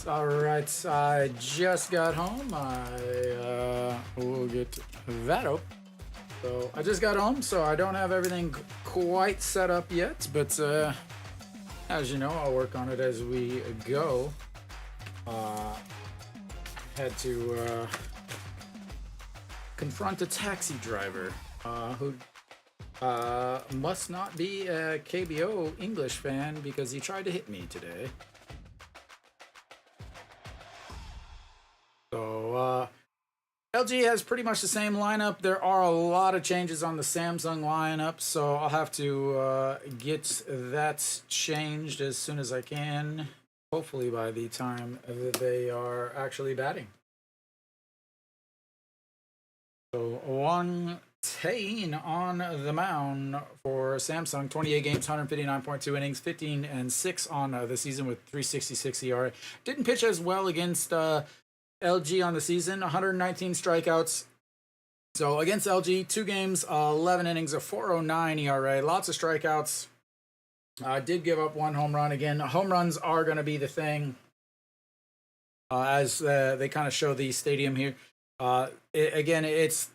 Alright, I just got home. Will get that up. So I just got home, so I don't have everything quite set up yet, but as you know, I'll work on it as we go. Had to confront a taxi driver who must not be a KBO English fan because he tried to hit me today. So LG has pretty much the same lineup. There are a lot of changes on the Samsung lineup, so I'll have to get that changed as soon as I can. Hopefully by the time that they are actually batting. So Wang Tayin on the mound for Samsung. 28 games, 159.2 innings, 15-6 on the season with 3.66 ERA. Didn't pitch as well against LG on the season. 119 strikeouts. So against LG, 2 games, 11 innings, a 4.09 ERA. Lots of strikeouts. Did give up 1 home run. Again, home runs are going to be the thing as they kind of show the stadium here. It's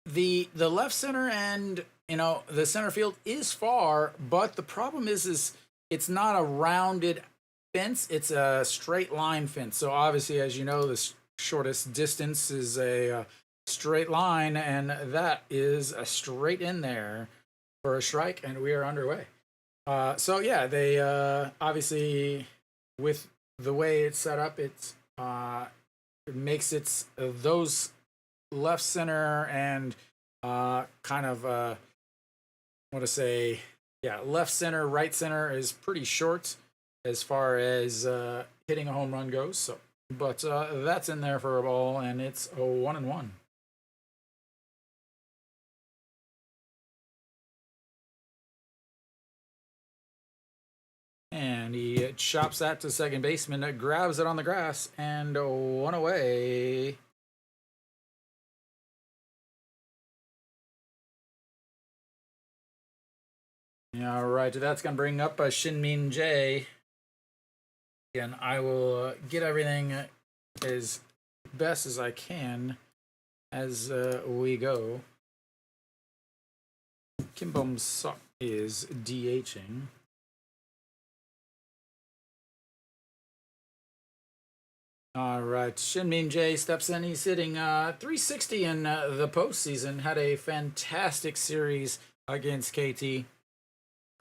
the left center, and the center field is far, but the problem is it's not a rounded fence, it's a straight line fence. So obviously, as you know, the shortest distance is a straight line, and that is a straight in there for a strike, and we are underway. So yeah, they obviously, with the way it's set up, it makes it those left center and left center, right center is pretty short as far as hitting a home run goes. So, but that's in there for a ball, and it's a 1-1. And he chops that to second baseman, grabs it on the grass, and 1 away. All right, that's going to bring up Shin-Min Jae. Again, I will get everything as best as I can as we go. Kim Bum-Sok is DHing. All right, Shin-Min Jae steps in. He's hitting 360 in the postseason. Had a fantastic series against KT.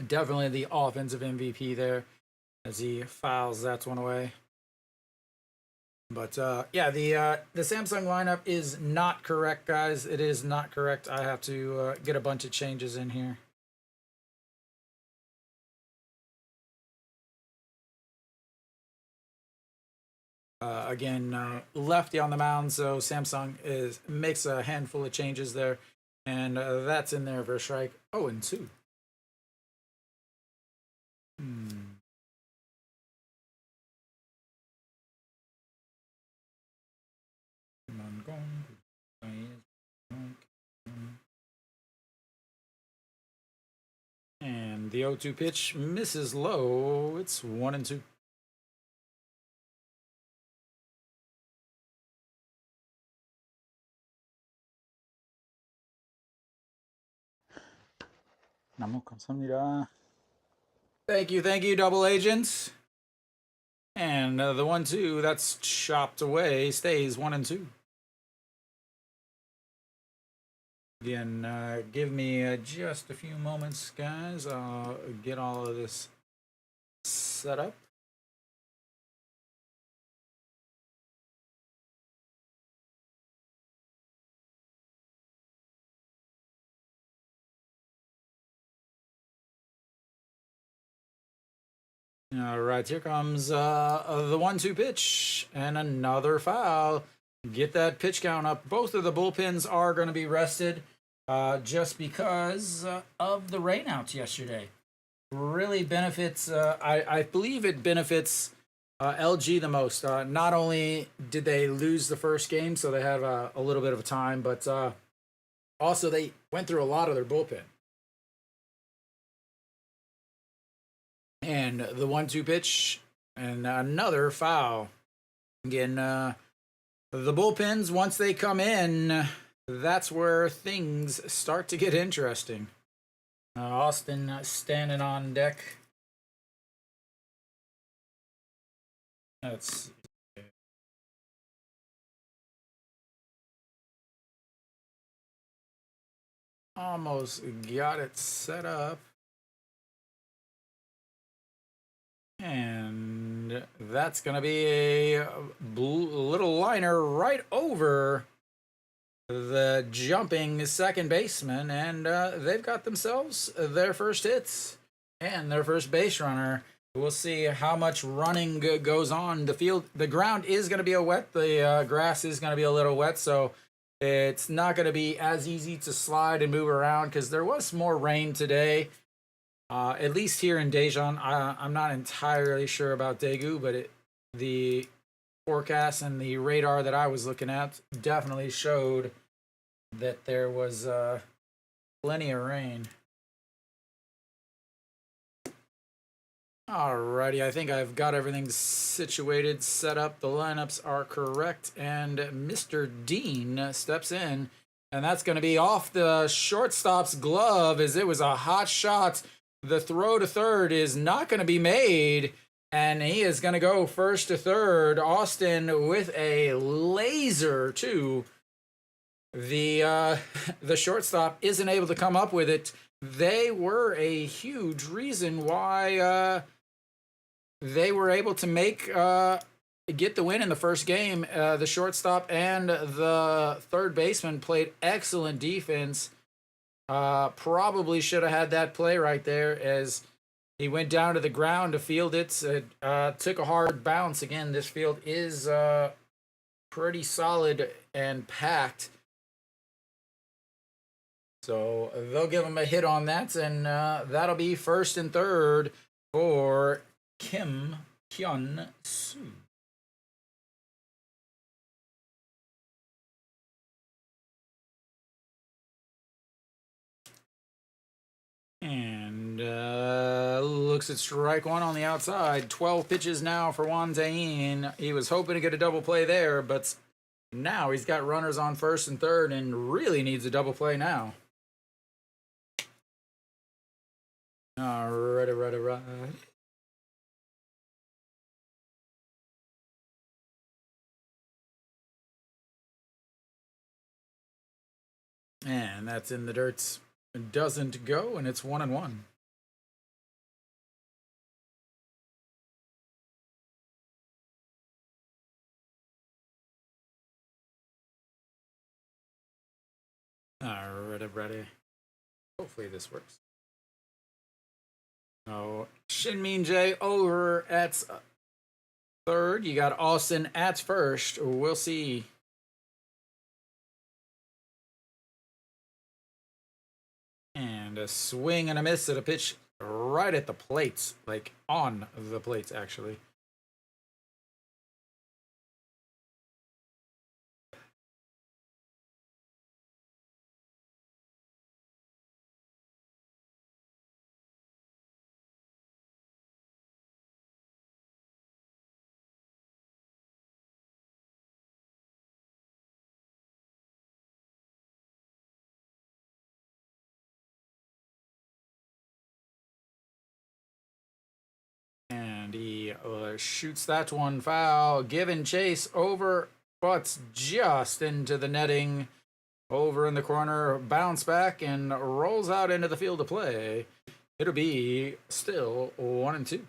Definitely the offensive MVP there as he fouls that 1 away. But the Samsung lineup is not correct, guys. It is not correct. I have to get a bunch of changes in here. Again, lefty on the mound, so Samsung makes a handful of changes there, and that's in there for a strike. 0-2. And the 0-2 pitch misses low. It's 1-2. 너무 감사합니다. Thank you, double agents. And the 1-2 that's chopped away stays 1-2. Again, give me just a few moments, guys. I'll get all of this set up. All right, here comes the 1-2 pitch and another foul. Get that pitch count up. Both of the bullpens are going to be rested just because of the rainouts yesterday. Really benefits, I believe it benefits LG the most. Not only did they lose the first game, so they have a little bit of time, but also they went through a lot of their bullpen. And the 1-2 pitch And another foul. Again, the bullpens, once they come in, that's where things start to get interesting. Austin standing on deck. Let's see. Almost got it set up. And that's going to be a little liner right over the jumping second baseman. And they've got themselves their first hits and their first base runner. We'll see how much running goes on the field. The ground is going to be wet. The grass is going to be a little wet. So it's not going to be as easy to slide and move around because there was more rain today. At least here in Daejeon. I'm not entirely sure about Daegu, but the forecast and the radar that I was looking at definitely showed that there was plenty of rain. Alrighty, I think I've got everything situated, set up. The lineups are correct, and Mr. Dean steps in, and that's going to be off the shortstop's glove as it was a hot shot. The throw to third is not going to be made, and he is going to go first to third. Austin with a laser to the shortstop isn't able to come up with it. They were a huge reason why they were able to get the win in the first game. The shortstop and the third baseman played excellent defense. Probably should have had that play right there as he went down to the ground to field it. It took a hard bounce. Again, this field is pretty solid and packed. So they'll give him a hit on that, and that'll be first and third for Kim Hyun-soo. And looks at strike one on the outside. 12 pitches now for Won Tae-in. He was hoping to get a double play there, but now he's got runners on first and third and really needs a double play now. All right. And that's in the dirt. It doesn't go, and it's 1-1. All right. Hopefully this works. Oh, Shin Min Jae over at third. You got Austin at first. We'll see. And a swing and a miss at a pitch right at the plates, like on the plates, actually. And he shoots that one foul. Given chase over, but just into the netting. Over in the corner, bounce back and rolls out into the field of play. It'll be still 1-2.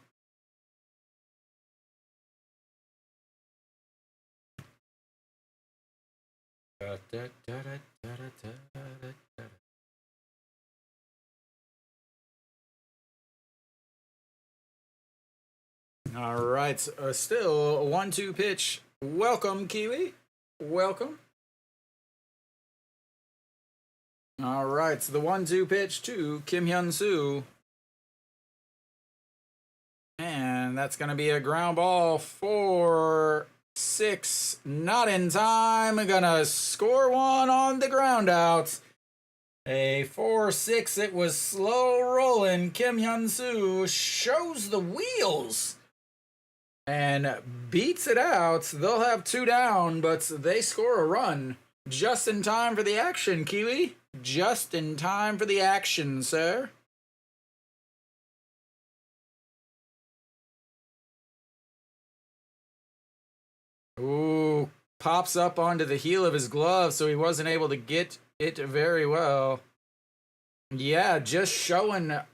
All right, still 1-2 pitch. Welcome, Kiwi. Welcome. All right, so the 1-2 pitch to Kim Hyun-soo. And that's going to be a ground ball for 6. Not in time. Gonna score one on the ground out. A 4-6. It was slow rolling. Kim Hyun-soo shows the wheels and beats it out. They'll have 2 down, but they score a run just in time for the action, Kiwi. Just in time for the action, sir. Ooh, pops up onto the heel of his glove, so he wasn't able to get it very well. Yeah, just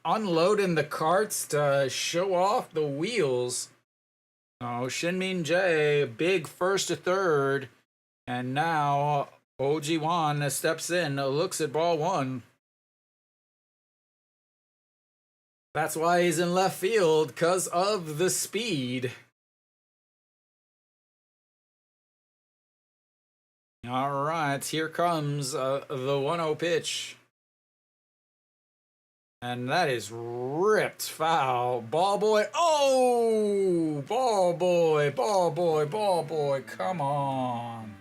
unloading the carts to show off the wheels. Oh, Shinmin J, big first to third. And now OG Wan steps in, looks at ball 1. That's why he's in left field, because of the speed. All right, here comes the 1-0 pitch. And that is ripped foul. Ball boy. Oh! Ball boy, ball boy, ball boy. Come on.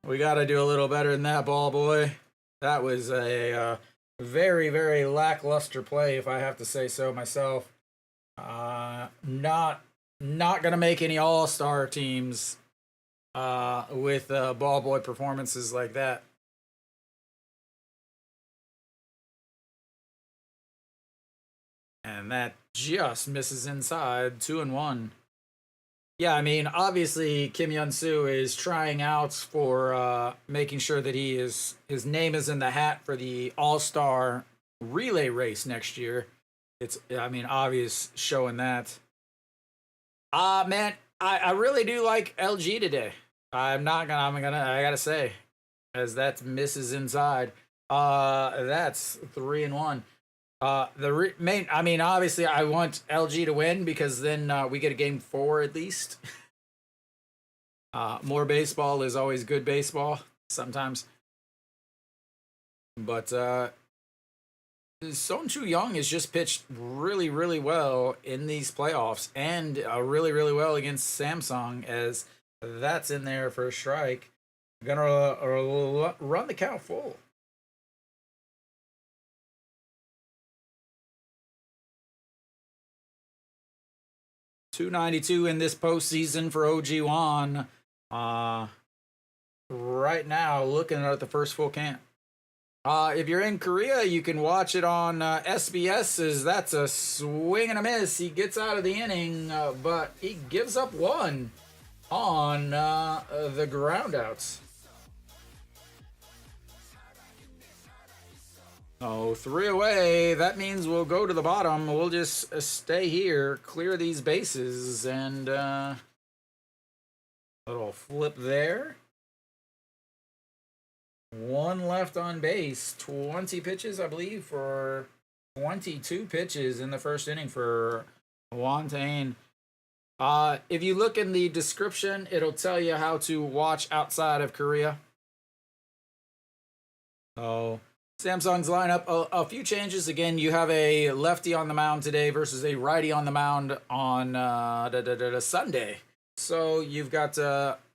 We got to do a little better than that, ball boy. That was a very, very lackluster play, if I have to say so myself. Not going to make any all-star teams with ball boy performances like that. And that just misses inside. 2-1. Yeah, I mean, obviously Kim Yun-soo is trying out for making sure that his name is in the hat for the All-Star relay race next year. It's, I mean, obvious showing that. Man, I really do like LG today. I gotta say, as that misses inside. That's 3-1. I mean, obviously, I want LG to win because then we get a game 4 at least. More baseball is always good baseball sometimes. But Son Chu-young has just pitched really, really well in these playoffs and really, really well against Samsung, as that's in there for a strike. Gonna run the count full. .292 in this postseason for OG Wan. Right now, looking at the first full count. If you're in Korea, you can watch it on SBS, as that's a swing and a miss. He gets out of the inning, but he gives up 1 on the groundouts. Oh, 3 away. That means we'll go to the bottom. We'll just stay here, clear these bases, and little flip there. 1 left on base. 20 pitches, I believe, for 22 pitches in the first inning for Wontain. If you look in the description, it'll tell you how to watch outside of Korea. Oh, Samsung's lineup, a few changes. Again, you have a lefty on the mound today versus a righty on the mound on Sunday. So you've got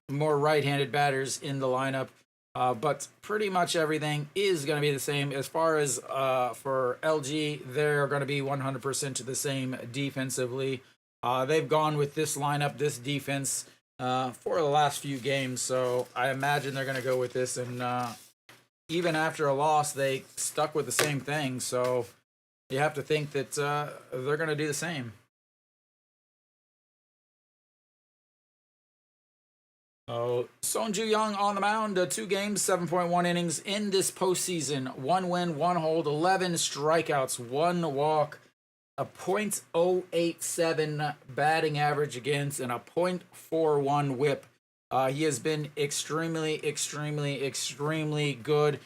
more right-handed batters in the lineup. But pretty much everything is going to be the same. As far as for LG, they're going to be 100% the same defensively. They've gone with this lineup, this defense, for the last few games. So I imagine they're going to go with this. And even after a loss, they stuck with the same thing. So you have to think that they're going to do the same. Oh, Son Chu-young on the mound, 2 games, 7.1 innings in this postseason. 1 win, 1 hold, 11 strikeouts, 1 walk, a .087 batting average against, and a .41 whip. He has been extremely, extremely, extremely good.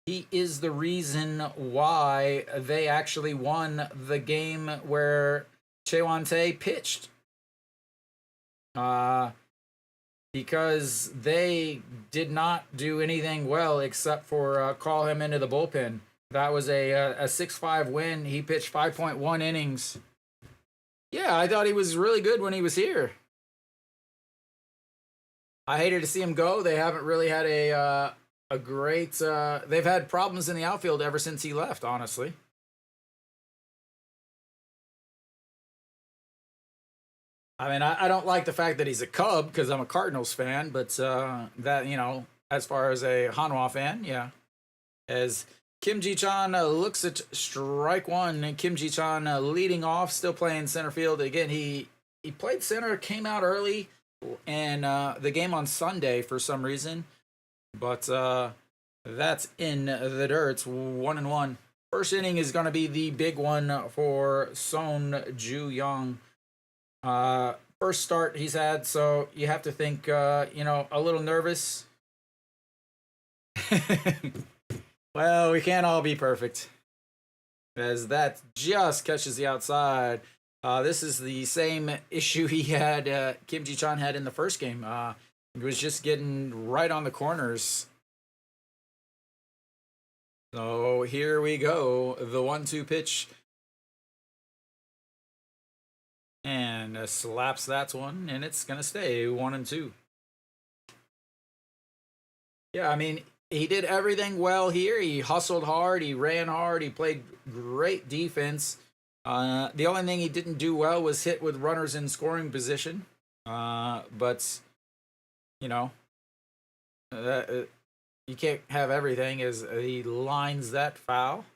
He is the reason why they actually won the game where Chae-won-tae pitched. Because they did not do anything well except for call him into the bullpen. That was a 6-5 win. He pitched 5.1 innings. Yeah, I thought he was really good when he was here. I hated to see him go. They haven't really had a great... they've had problems in the outfield ever since he left, honestly. I mean, I don't like the fact that he's a Cub because I'm a Cardinals fan, but that, as far as a Hanwha fan, yeah. As Kim Ji-chan looks at strike one, and Kim Ji-chan leading off, still playing center field. Again, he played center, came out early, and the game on Sunday for some reason, but that's in the dirt. It's 1-1. First inning is going to be the big one for Son Ju-young. First start he's had, so you have to think, a little nervous. Well, we can't all be perfect, as that just catches the outside. This is the same issue he had, Kim Ji-chan had in the first game. He was just getting right on the corners. So here we go, the 1-2 pitch. And slaps that one, and it's going to stay 1-2. Yeah, I mean, he did everything well here. He hustled hard, he ran hard, he played great defense. The only thing he didn't do well was hit with runners in scoring position. But, you can't have everything, as he lines that foul,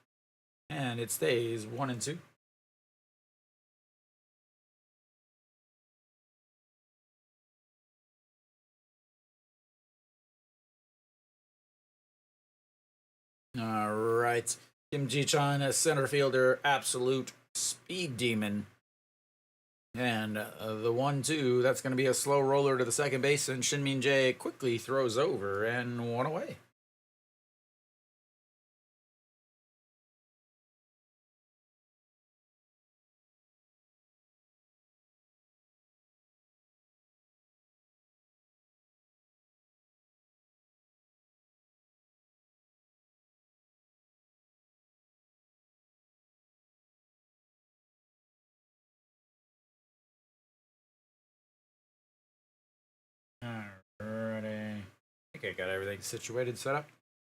and it stays 1-2. All right. Kim Ji-chan, a center fielder, absolute speed demon. And the 1-2, that's going to be a slow roller to the second base, and Shin Min Jae quickly throws over and one away. Alrighty. I think I got everything situated, set up.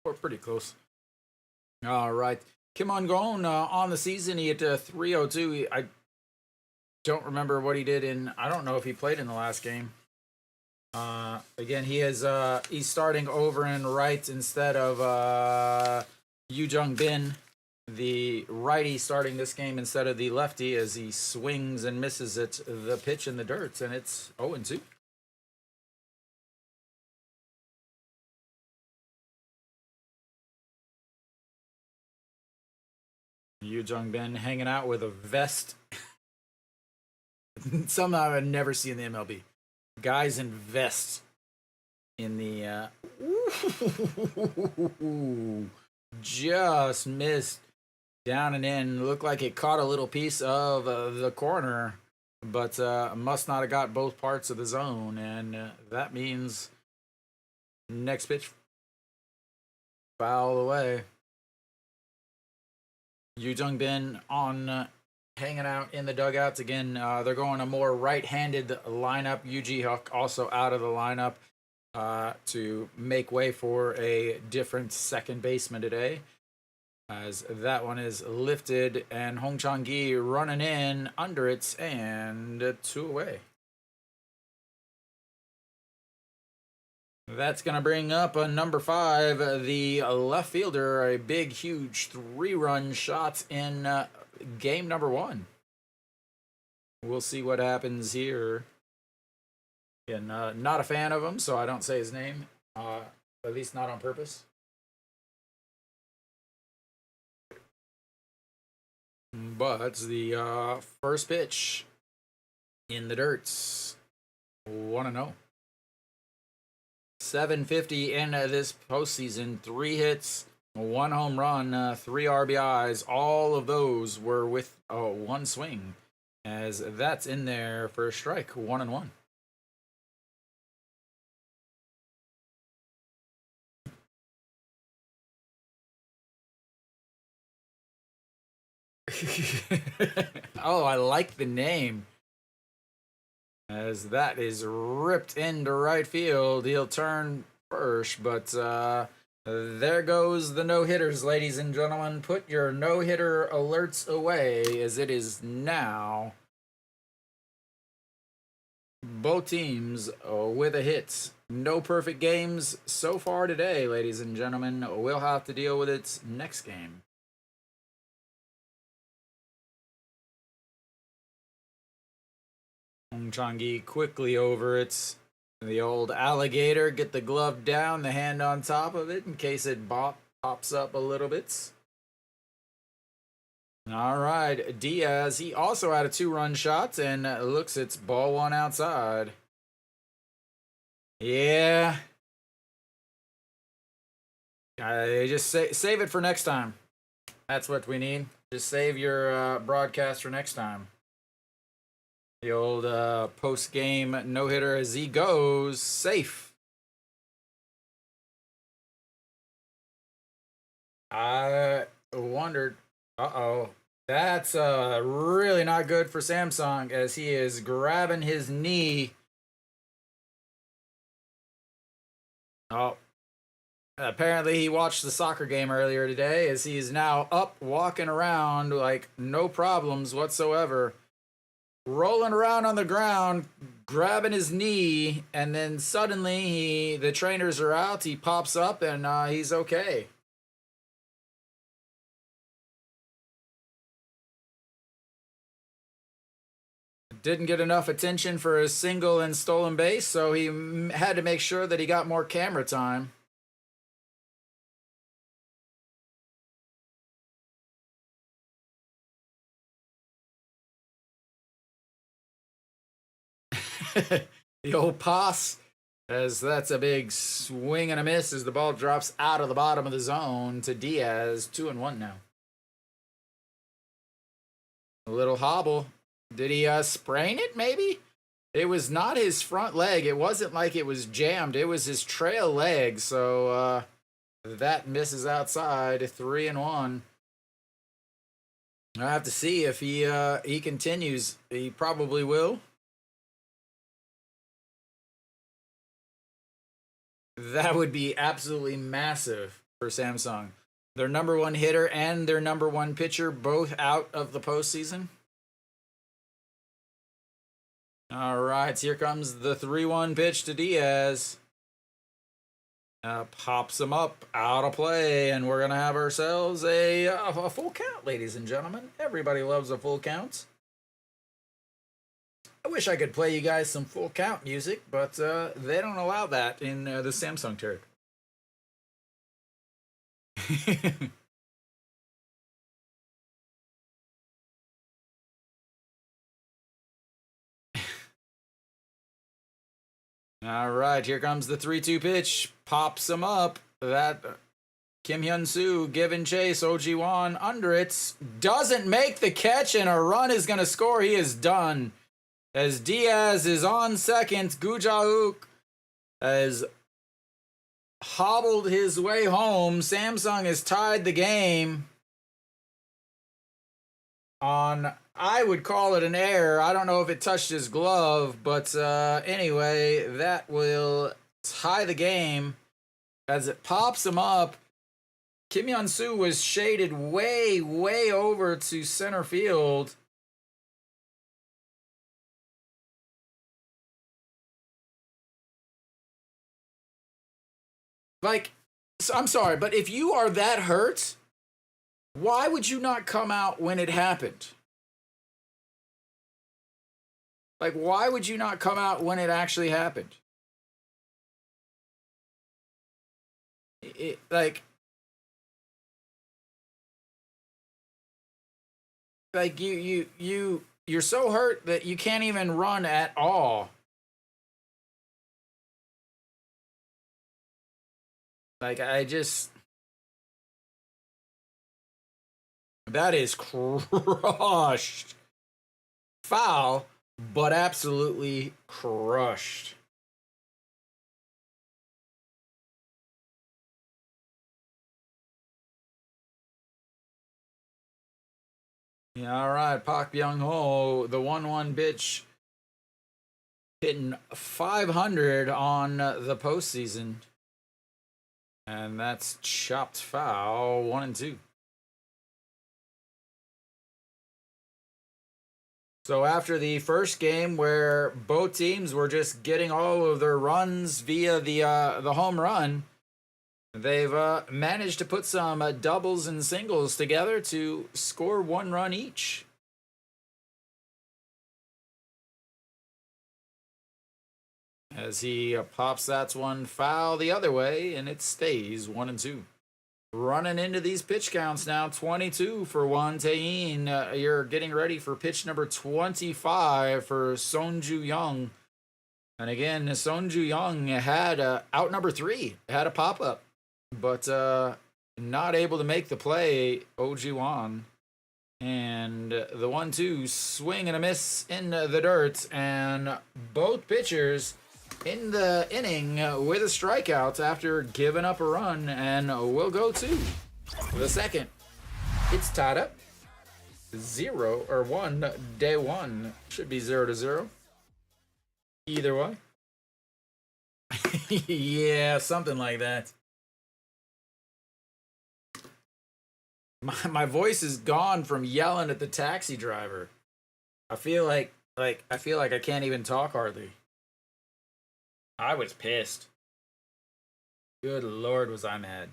We're pretty close. All right. Kim On-gon on the season, he hit 302. I don't remember what he did I don't know if he played in the last game. Again, he's starting over and right instead of Yoo Jung-bin, the righty, starting this game instead of the lefty, as he swings and misses at the pitch in the dirt, and it's 0-2. Yoo Jung-bin hanging out with a vest. Somehow I've never seen the MLB. Guys in vests in the just missed down and in. Looked like it caught a little piece of the corner, but must not have got both parts of the zone, and that means next pitch, foul away. Yoo Jung-bin on hanging out in the dugouts again. They're going a more right-handed lineup. Yoo Ji-hyuk also out of the lineup to make way for a different second baseman today, as that one is lifted, and Hong Chang-gi running in under it, and 2 away. That's going to bring up number 5, the left fielder, a big, huge 3-run shot in game number 1. We'll see what happens here. Again, not a fan of him, so I don't say his name, at least not on purpose. But the first pitch in the dirts, 1-0. 750 in this postseason, 3 hits, 1 home run, 3 RBIs. All of those were with 1 swing, as that's in there for a strike, 1-1. Oh, I like the name, as that is ripped into right field. He'll turn first, but there goes the no-hitters, ladies and gentlemen. Put your no-hitter alerts away, as it is now both teams with a hit. No perfect games so far today, ladies and gentlemen. We'll have to deal with it next game. Changi quickly over it. The old alligator, get the glove down, the hand on top of it in case it pops up a little bit. All right, Diaz, he also had a 2-run shot and looks it's ball one outside. Yeah. Just save it for next time. That's what we need. Just save your broadcast for next time. The old post-game no-hitter as he goes safe. I wondered. Uh-oh. That's really not good for Samsung as he is grabbing his knee. Oh. Apparently he watched the soccer game earlier today as he is now up walking around like no problems whatsoever. Rolling around on the ground, grabbing his knee, and then suddenly the trainers are out, he pops up and he's okay. Didn't get enough attention for a single and stolen base, so he had to make sure that he got more camera time. The old pass, as that's a big swing and a miss as the ball drops out of the bottom of the zone to Diaz. 2-1 now. A little hobble. Did he sprain it, maybe? It was not his front leg. It wasn't like it was jammed. It was his trail leg, so that misses outside. 3-1. I have to see if he continues. He probably will. That would be absolutely massive for Samsung. Their number one hitter and their number one pitcher both out of the postseason. All right, here comes the 3-1 pitch to Diaz. Pops him up, out of play, and we're going to have ourselves a full count, ladies and gentlemen. Everybody loves a full count. I wish I could play you guys some full count music, but they don't allow that in the Samsung territory. All right, here comes the 3-2 pitch. Pops him up. That Kim Hyun-soo giving chase. Oh-ji-won under it. Doesn't make the catch, and a run is going to score. He is done. As Diaz is on second, Gu Ja-hook has hobbled his way home. Samsung has tied the game on, I would call it an error. I don't know if it touched his glove, but anyway, that will tie the game as it pops him up. Kim Hyun-soo was shaded way, way over to center field. Like, so I'm sorry, but if you are that hurt, why would you not come out when it happened? Like, why would you not come out when it actually happened? Like you're so hurt that you can't even run at all. Like, I just, that is crushed. Foul, but absolutely crushed. Yeah, all right, Park Byung-ho, the 1-1 pitch, hitting 500 on the postseason. And that's chopped foul, 1-2. So after the first game, where both teams were just getting all of their runs via the home run, they've managed to put some doubles and singles together to score 1 run each. As he pops that one foul the other way, and it stays 1-2. Running into these pitch counts now, 22 for Juan Tayin. You're getting ready for pitch number 25 for Sonju Young. And again, Sonju Young had out number 3, had a pop-up, but not able to make the play, Ojiwan. And the 1-2 swing and a miss in the dirt, and both pitchers in the inning with a strikeout after giving up a run, and we'll go to the second. It's tied up 0-1. Day 1 should be 0-0 either way. Yeah, something like that. My voice is gone from yelling at the taxi driver. I feel like I can't even talk hardly. I was pissed. Good Lord, was I mad.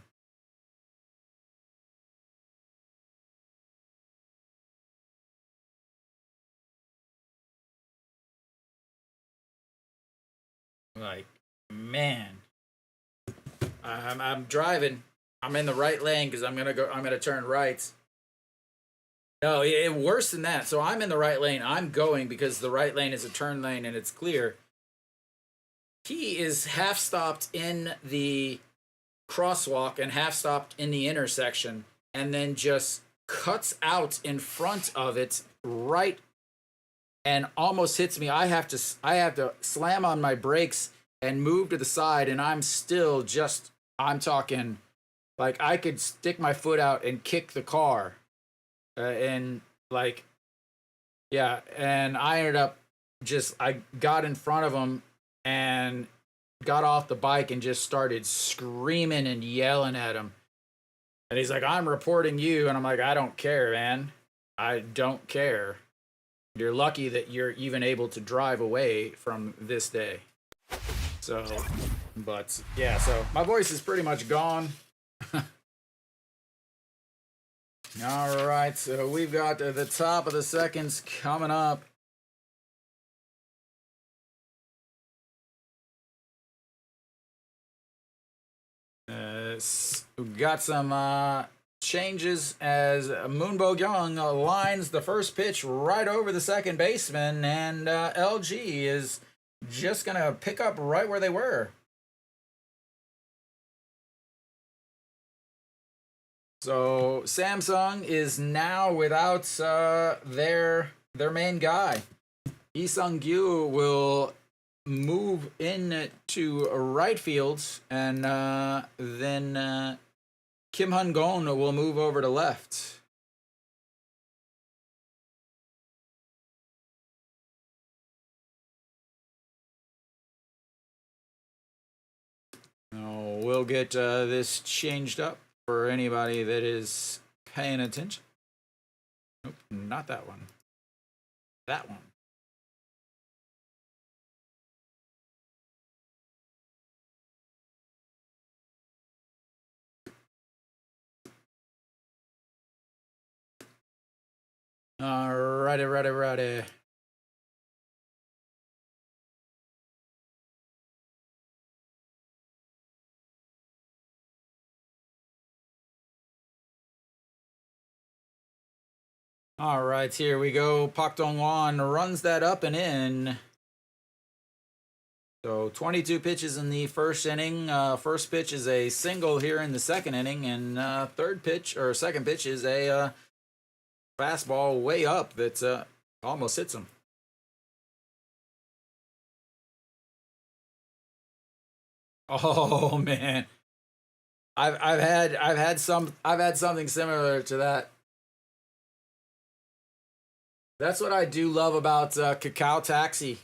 Like, man. I'm driving. I'm in the right lane because I'm gonna turn right. No, worse than that. So I'm in the right lane. I'm going because the right lane is a turn lane and it's clear. He is half stopped in the crosswalk and half stopped in the intersection, and then just cuts out in front of it right and almost hits me. I have to slam on my brakes and move to the side, and I'm talking like I could stick my foot out and kick the car. And like, yeah, and I ended up I got in front of him and got off the bike and just started screaming and yelling at him. And he's like, "I'm reporting you." And I'm like, "I don't care, man. I don't care. You're lucky that you're even able to drive away from this day." So, but yeah, so my voice is pretty much gone. All right, so we've got the top of the seconds coming up. We've got some changes as Moonbo Young lines the first pitch right over the second baseman, and LG is just going to pick up right where they were. So Samsung is now without their main guy. Lee Sung-gyu will move in to right field, and then Kim Hun-gon will move over to left. We'll get this changed up for anybody that is paying attention. Nope, not that one. That one. Righty. All right, here we go. Pak Dong-wan runs that up and in. So 22 pitches in the first inning. First pitch is a single here in the second inning, and second pitch is a fastball way up that almost hits him. Oh man, I've had something similar to that. That's what I do love about Kakao Taxi.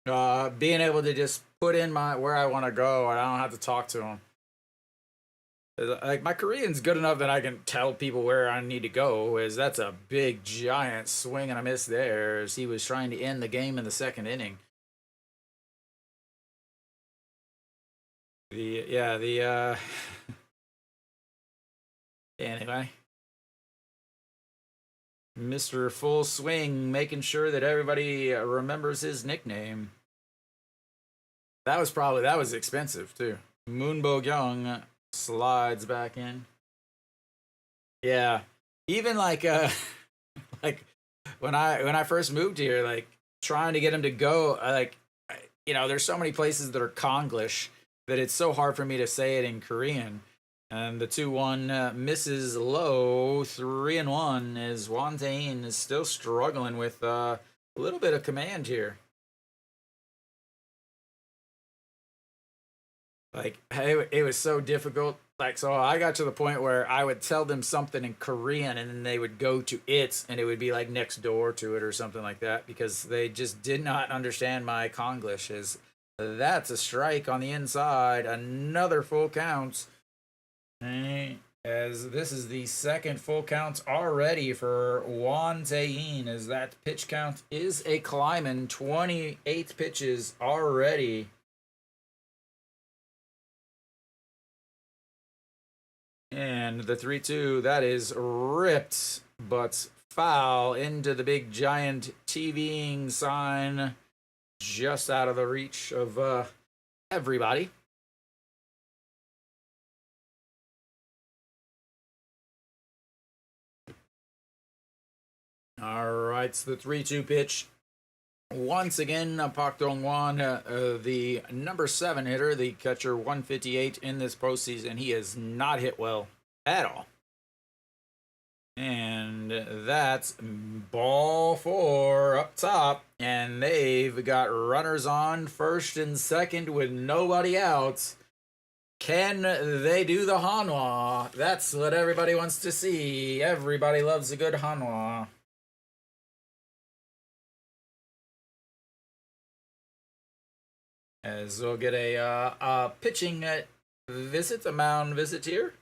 Being able to just put in where I want to go, and I don't have to talk to them. Like my Korean's good enough that I can tell people where I need to go. Is that's a big giant swing and a miss there as he was trying to end the game in the second inning. The yeah the anyway, Mr. Full Swing making sure that everybody remembers his nickname. That was expensive too. Moonbo Young slides back in. Yeah, even like like when I first moved here, like trying to get him to go, there's so many places that are Konglish that it's so hard for me to say it in Korean. And the 2-1 misses low, 3-1 as Wantain is still struggling with a little bit of command here. Like, it was so difficult. Like, so I got to the point where I would tell them something in Korean and then they would go to it and it would be like next door to it or something like that because they just did not understand my Konglish. Is that's a strike on the inside, another full count. As this is the second full count already for Juan Tayin, as that pitch count is a climbing 28 pitches already. And the 3-2, that is ripped, but foul into the big giant TVing sign just out of the reach of everybody. All right, it's the 3-2 pitch. Once again, Pak Dong-wan, the number 7 hitter, the catcher 158 in this postseason. He has not hit well at all. And that's ball 4 up top. And they've got runners on first and second with nobody out. Can they do the Hanwha? That's what everybody wants to see. Everybody loves a good Hanwha. As we'll get a pitching visit, a mound visit here.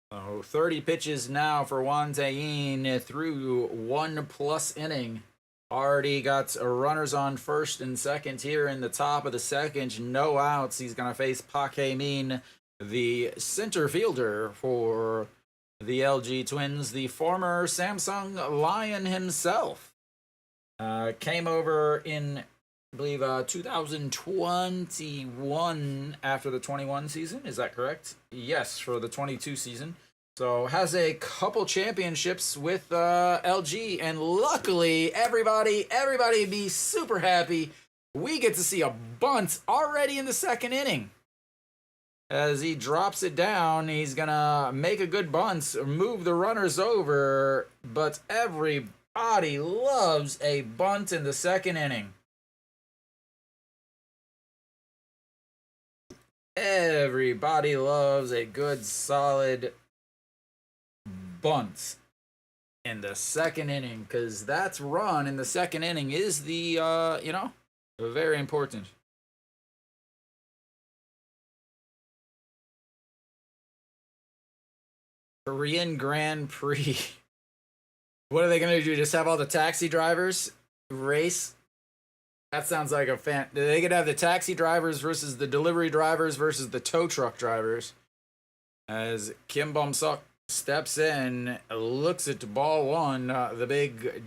Oh, 30 pitches now for Juan Tayin through 1+ inning. Already got runners on first and second here in the top of the second. No outs. He's going to face Park Hae-min, the center fielder for the LG Twins, the former Samsung Lion himself. Came over in, I believe, 2021 after the 21 season. Is that correct? Yes, for the 22 season. So has a couple championships with LG, and luckily everybody be super happy. We get to see a bunt already in the second inning. As he drops it down, he's gonna make a good bunt, move the runners over, but everybody loves a bunt in the second inning. Everybody loves a good solid bunt in the second inning, because that run in the second inning is the very important. Korean Grand Prix. What are they gonna do? Just have all the taxi drivers race? That sounds like a fan. They could have the taxi drivers versus the delivery drivers versus the tow truck drivers. As Kim Bum-suk steps in, looks at ball 1, the big,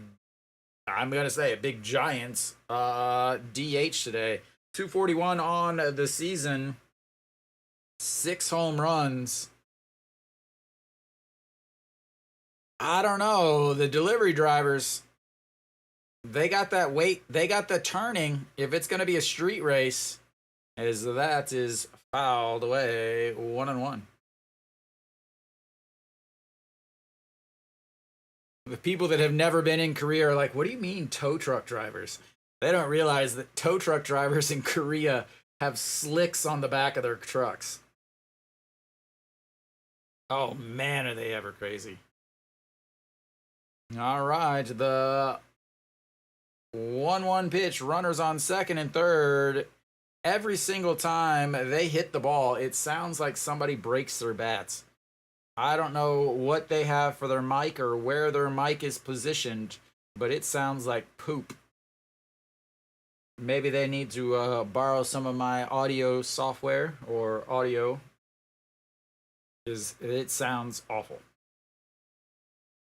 I'm going to say a big Giants DH today. 241 on the season, 6 home runs. I don't know. The delivery drivers, they got that weight. They got the turning. If it's going to be a street race, as that is fouled away, 1-1. The people that have never been in Korea are like, what do you mean tow truck drivers? They don't realize that tow truck drivers in Korea have slicks on the back of their trucks. Oh man, are they ever crazy. All right, the 1-1 pitch, runners on second and third. Every single time they hit the ball, it sounds like somebody breaks their bats. I don't know what they have for their mic or where their mic is positioned, but it sounds like poop. Maybe they need to borrow some of my audio software or audio, because it sounds awful.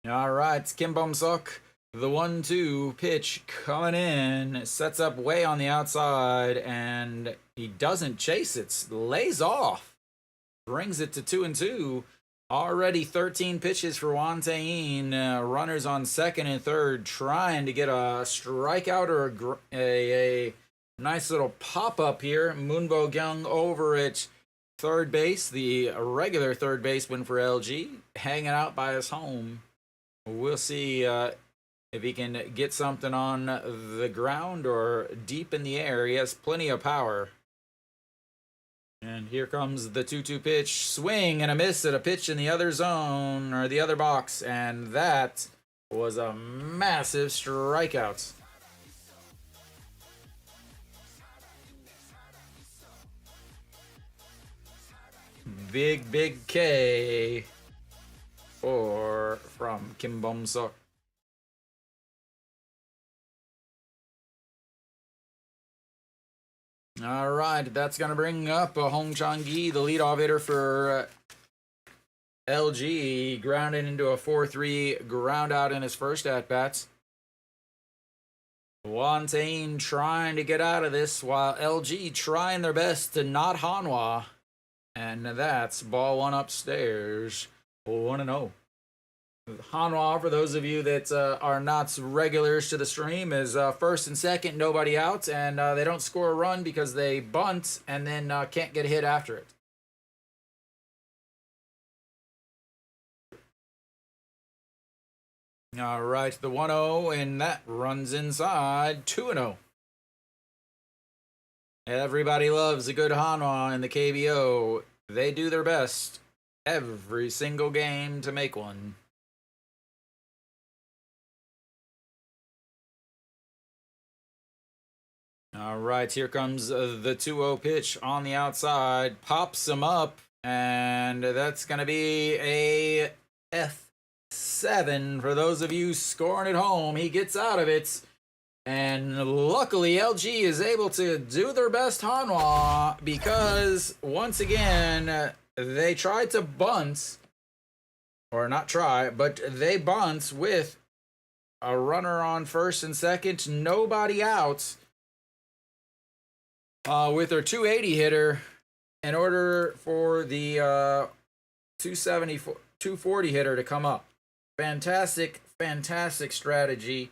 All right, Kim Bum Suk. The 1-2 pitch coming in, sets up way on the outside, and he doesn't chase it, lays off, brings it to 2-2. Already 13 pitches for Juan Tayin. Runners on second and third, trying to get a strikeout or a nice little pop up here. Moonbo Gyung over at third base, the regular third baseman for LG, hanging out by his home. We'll see if he can get something on the ground or deep in the air. He has plenty of power. And here comes the 2-2 pitch. Swing and a miss at a pitch in the other zone, or the other box. And that was a massive strikeout. Big K from Kim Bum Suk. All right, that's going to bring up Hong Chang-gi, the leadoff hitter for LG, grounded into a 4-3 ground out in his first at-bats. Juan Tayin trying to get out of this, while LG trying their best to not Hanwha. And that's ball one upstairs, 1-0. Hanwha, for those of you that are not regulars to the stream, is first and second, nobody out, and they don't score a run because they bunt and then can't get hit after it. All right, the 1-0, and that runs inside, 2-0. Everybody loves a good Hanwha in the KBO. They do their best every single game to make one. All right, here comes the 2-0 pitch on the outside. Pops him up, and that's going to be a F7 for those of you scoring at home. He gets out of it, and luckily LG is able to do their best Hanwha, because once again they tried to bunt, or not try, but they bunt with a runner on first and second, nobody out. With their 280 hitter, in order for the 240 hitter to come up. Fantastic strategy.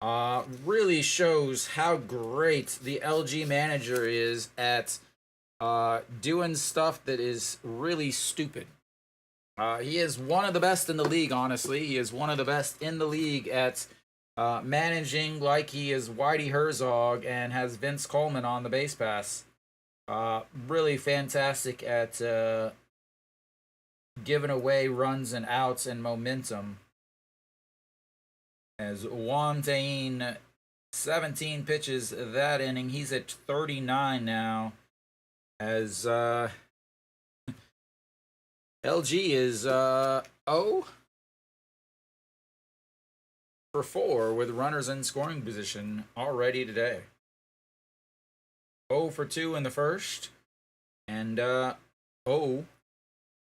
Really shows how great the LG manager is at doing stuff that is really stupid. He is one of the best in the league, honestly. He is one of the best in the league at managing like he is Whitey Herzog and has Vince Coleman on the base pass. Really fantastic at giving away runs and outs and momentum. As Juan Tayin, 17 pitches that inning. He's at 39 now. As LG is 0 for 4 with runners in scoring position already today. 0 for 2 in the first, and 0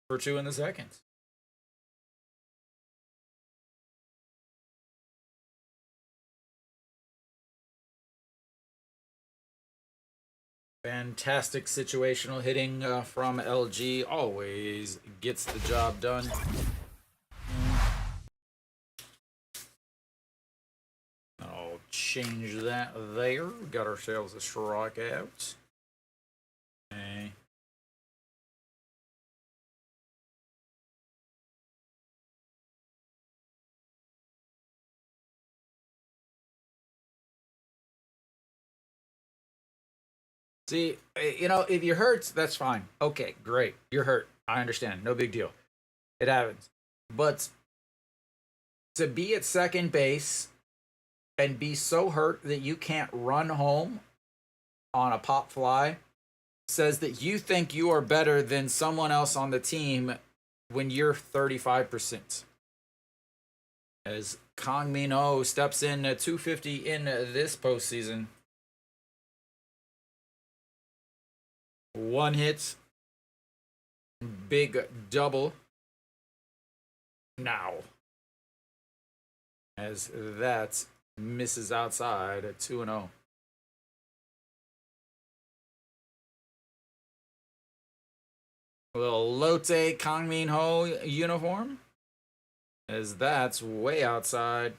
for 2 in the second. Fantastic situational hitting from LG. Always gets the job done. I'll change that there. Got ourselves a strikeout. Okay. See, if you're hurt, that's fine. Okay, great. You're hurt. I understand. No big deal. It happens. But to be at second base and be so hurt that you can't run home on a pop fly says that you think you are better than someone else on the team when you're 35%. As Kang Min Ho steps in at 250 in this postseason. One hit. Big double. Now. As that misses outside at 2-0. A little Lotte Kang Min Ho uniform. As that's way outside.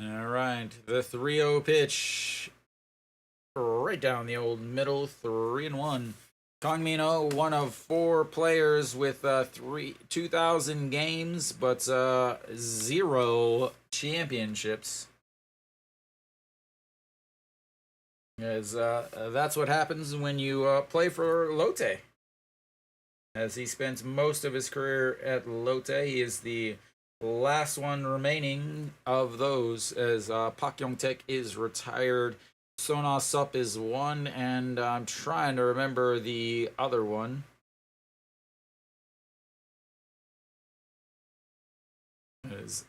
All right, the 3-0 pitch. Right down the old middle, 3-1. Kang Min Ho, one of 4 players with 2,000 games, but 0 championships. As that's what happens when you play for Lotte. As he spends most of his career at Lotte, he is the last one remaining of those. As Pak Yong-taek is retired. Sona Sup is one, and I'm trying to remember the other one. As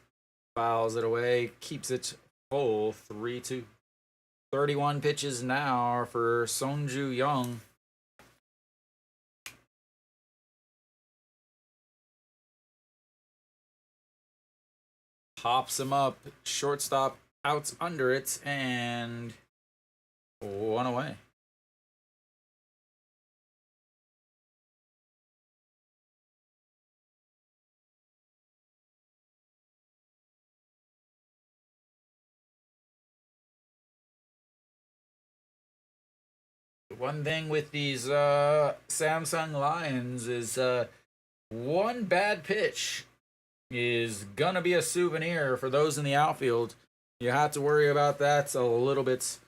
fouls it away, keeps it full, 3-2. 31 pitches now for Sonju Young. Pops him up, shortstop out under it, and 1 away. One thing with these Samsung Lions is one bad pitch is gonna be a souvenir for those in the outfield. You have to worry about that a little bit.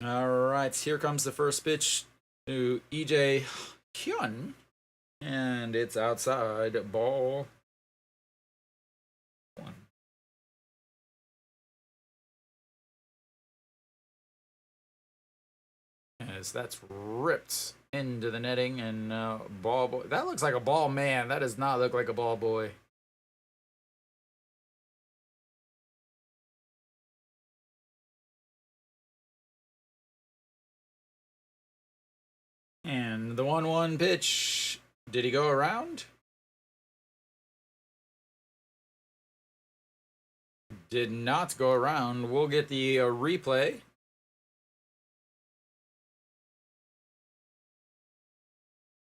All right, here comes the first pitch to EJ Hyun, and it's outside, ball 1. As that's ripped into the netting, and ball boy. That looks like a ball man. That does not look like a ball boy. And the 1-1 pitch. Did he go around? Did not go around. We'll get the replay.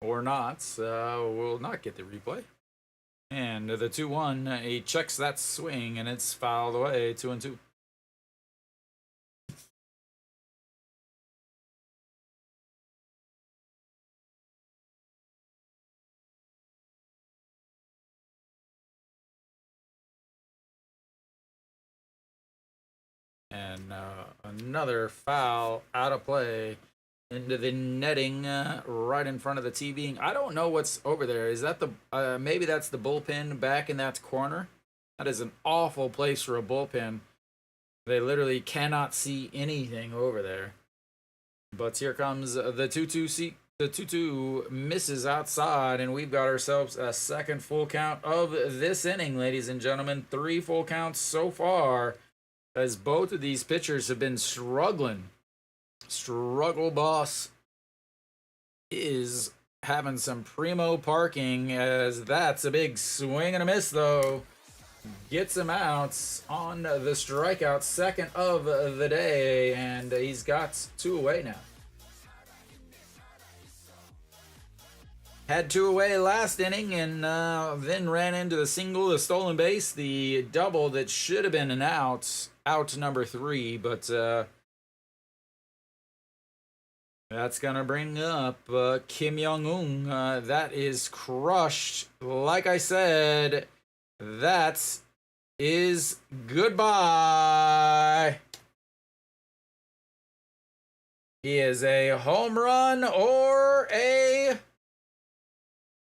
Or not. We'll not get the replay. And the 2-1, he checks that swing, and it's fouled away, 2-2. And another foul out of play into the netting right in front of the TV. I don't know what's over there. Is that the maybe that's the bullpen back in that corner? That is an awful place for a bullpen. They literally cannot see anything over there. But here comes the 2-2 seat. The 2-2 misses outside, and we've got ourselves a second full count of this inning, ladies and gentlemen. 3 full counts so far, as both of these pitchers have been struggling. Struggle Boss is having some primo parking, as that's a big swing and a miss, though. Gets him out on the strikeout, second of the day, and he's got 2 away now. Had 2 away last inning, and then ran into the single, the stolen base, the double that should have been an out number 3, but that's gonna bring up Kim Young-un. That is crushed. Like I said, that is goodbye. He is a home run or a...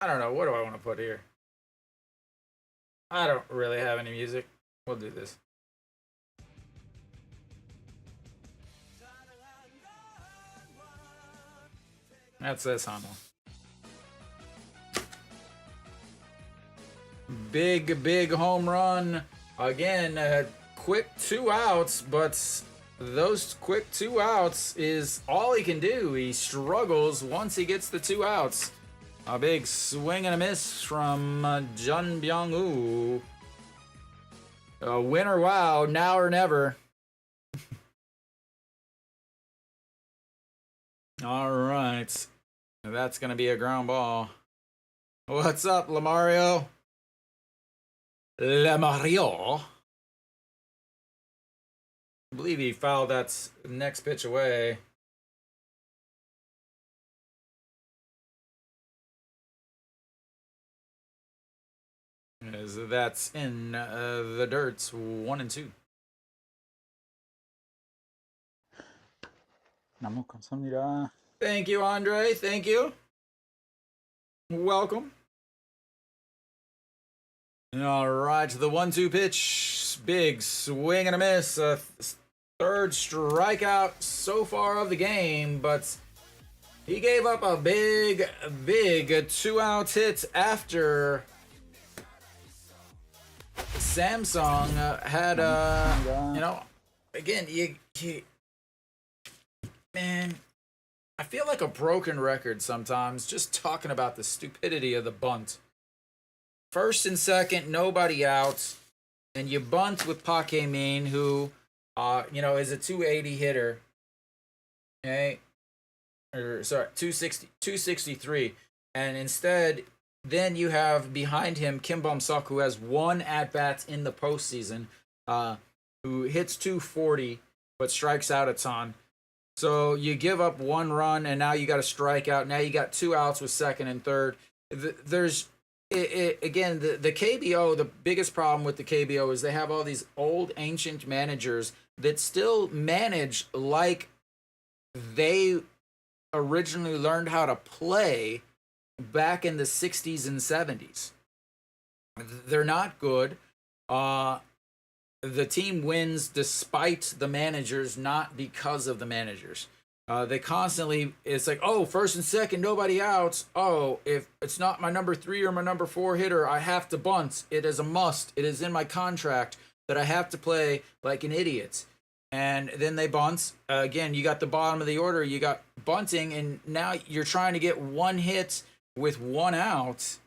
I don't know. What do I want to put here? I don't really have any music. We'll do this. That's this on one. Big home run. Again, quick 2 outs, but those quick 2 outs is all he can do. He struggles once he gets the 2 outs. A big swing and a miss from Jun Byung-woo. Win or wow, now or never. All right. That's going to be a ground ball. What's up, Lamario? Lamario? I believe he fouled that next pitch away. As that's in the dirts, 1-2. 너무 감사합니다. Thank you, Andre. Thank you. Welcome. All right, the 1-2 pitch. Big swing and a miss. Third strikeout so far of the game, but he gave up a big 2-out hit after Samsung had you know, again, you man, I feel like a broken record sometimes just talking about the stupidity of the bunt. First and second, nobody out, and you bunt with Pak Min, who you know, is a 280 hitter. Okay, or sorry, 263, and instead, then you have behind him Kim Bum-sok, who has 1 at-bat in the postseason, who hits 240 but strikes out a ton. So you give up 1 run, and now you got a strikeout. Now you got 2 outs with second and third. There's again the KBO. The biggest problem with the KBO is they have all these old ancient managers that still manage like they originally learned how to play back in the 60s and 70s. They're not good. The team wins despite the managers, not because of the managers. They constantly, it's like, oh, first and second, nobody outs. Oh, if it's not my number 3 or my number 4 hitter, I have to bunt. It is a must. It is in my contract that I have to play like an idiot. And then they bunt. Again, you got the bottom of the order. You got bunting, and now you're trying to get 1 hit with 1 out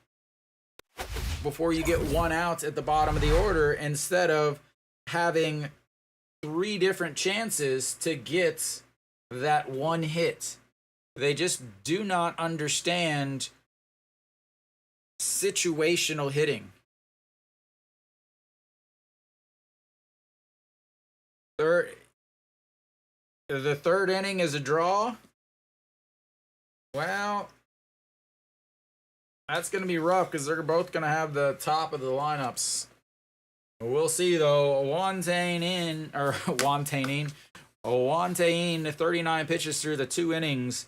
before you get 1 out at the bottom of the order, instead of having 3 different chances to get that 1 hit. They just do not understand situational hitting. The 3rd inning is a draw. Well, that's going to be rough because they're both going to have the top of the lineups. We'll see, though. Won Tae-in, 39 pitches through the 2 innings.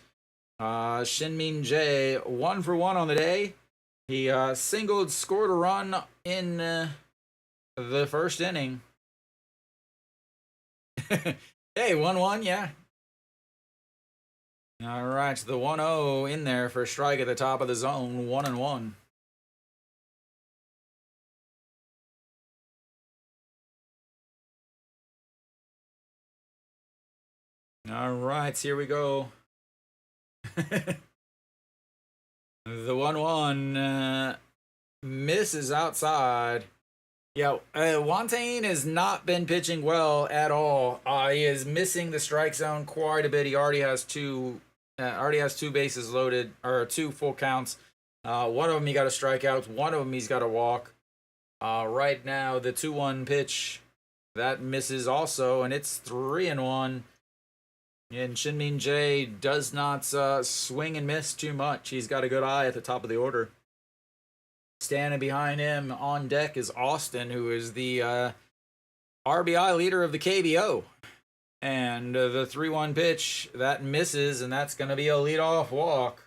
Shin-min Jae, 1 for 1 on the day. He singled, scored a run in the 1st inning. Hey, 1-1, yeah. All right, the 1-0 in there for a strike at the top of the zone, 1-1. All right, here we go. The 1-1 misses outside. Yeah, Won Tae-in has not been pitching well at all. He is missing the strike zone quite a bit. He already has 2 bases loaded, or 2 full counts. One of them he got a strikeout. One of them he's got a walk. Right now, the 2-1 pitch that misses also, and it's 3-1. And Shin-min Jae does not swing and miss too much. He's got a good eye at the top of the order. Standing behind him on deck is Austin, who is the RBI leader of the KBO. And the 3-1 pitch, that misses, and that's going to be a leadoff walk.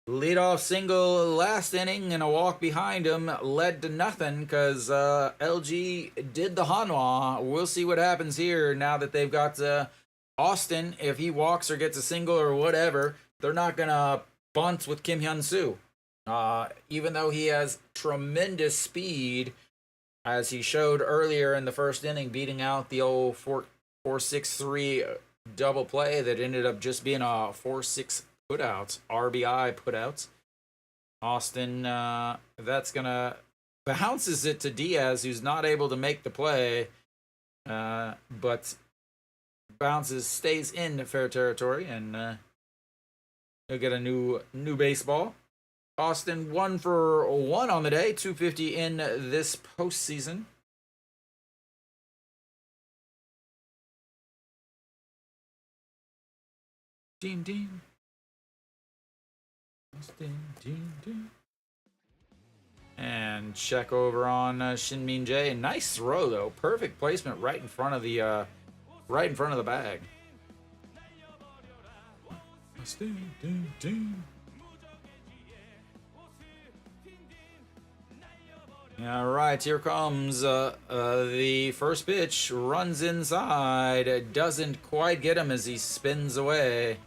Leadoff single last inning and a walk behind him led to nothing because LG did the Hanwha. We'll see what happens here now that they've got Austin. If he walks or gets a single or whatever, they're not going to bunt with Kim Hyun-soo. Even though he has tremendous speed, as he showed earlier in the first inning, beating out the old 4-6-3 double play that ended up just being a 4-6 putouts, RBI putouts. Austin, that's gonna bounces it to Diaz, who's not able to make the play, but stays in fair territory, and he'll get a new baseball. Austin 1 for 1 on the day, 250 in this postseason. Ding ding. And check over on Shin Min Jae. Nice throw though, perfect placement right in front of the bag. All right, here comes the first pitch. Runs inside, doesn't quite get him as he spins away.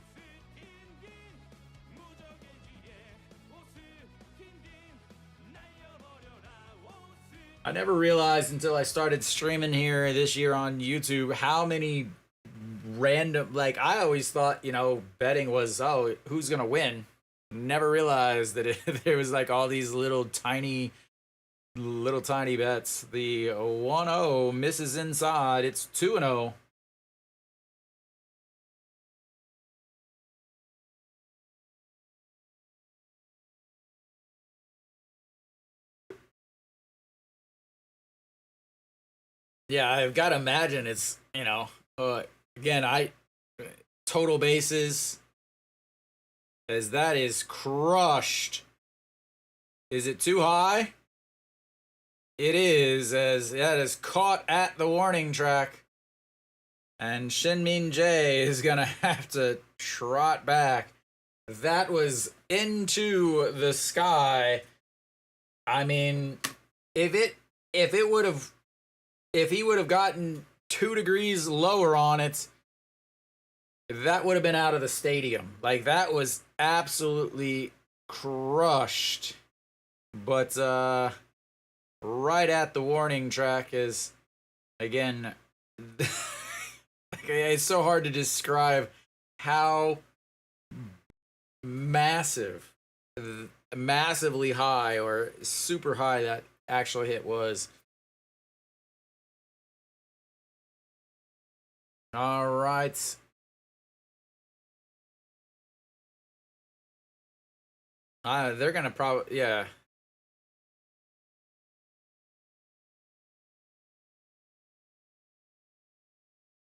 I never realized until I started streaming here this year on YouTube how many random, like, I always thought, betting was, oh, who's going to win? Never realized that there was like all these little tiny bets. The 1-0 misses inside. It's 2-0. Yeah, I've got to imagine it's, again, total bases, as that is crushed. Is it too high? It is, as that is caught at the warning track. And Shin Min Jae is going to have to trot back. That was into the sky. I mean, if he would have gotten 2 degrees lower on it, that would have been out of the stadium. Like, that was absolutely crushed. But right at the warning track is, again, it's so hard to describe how massively high or super high that actual hit was. All right. They're gonna probably, yeah.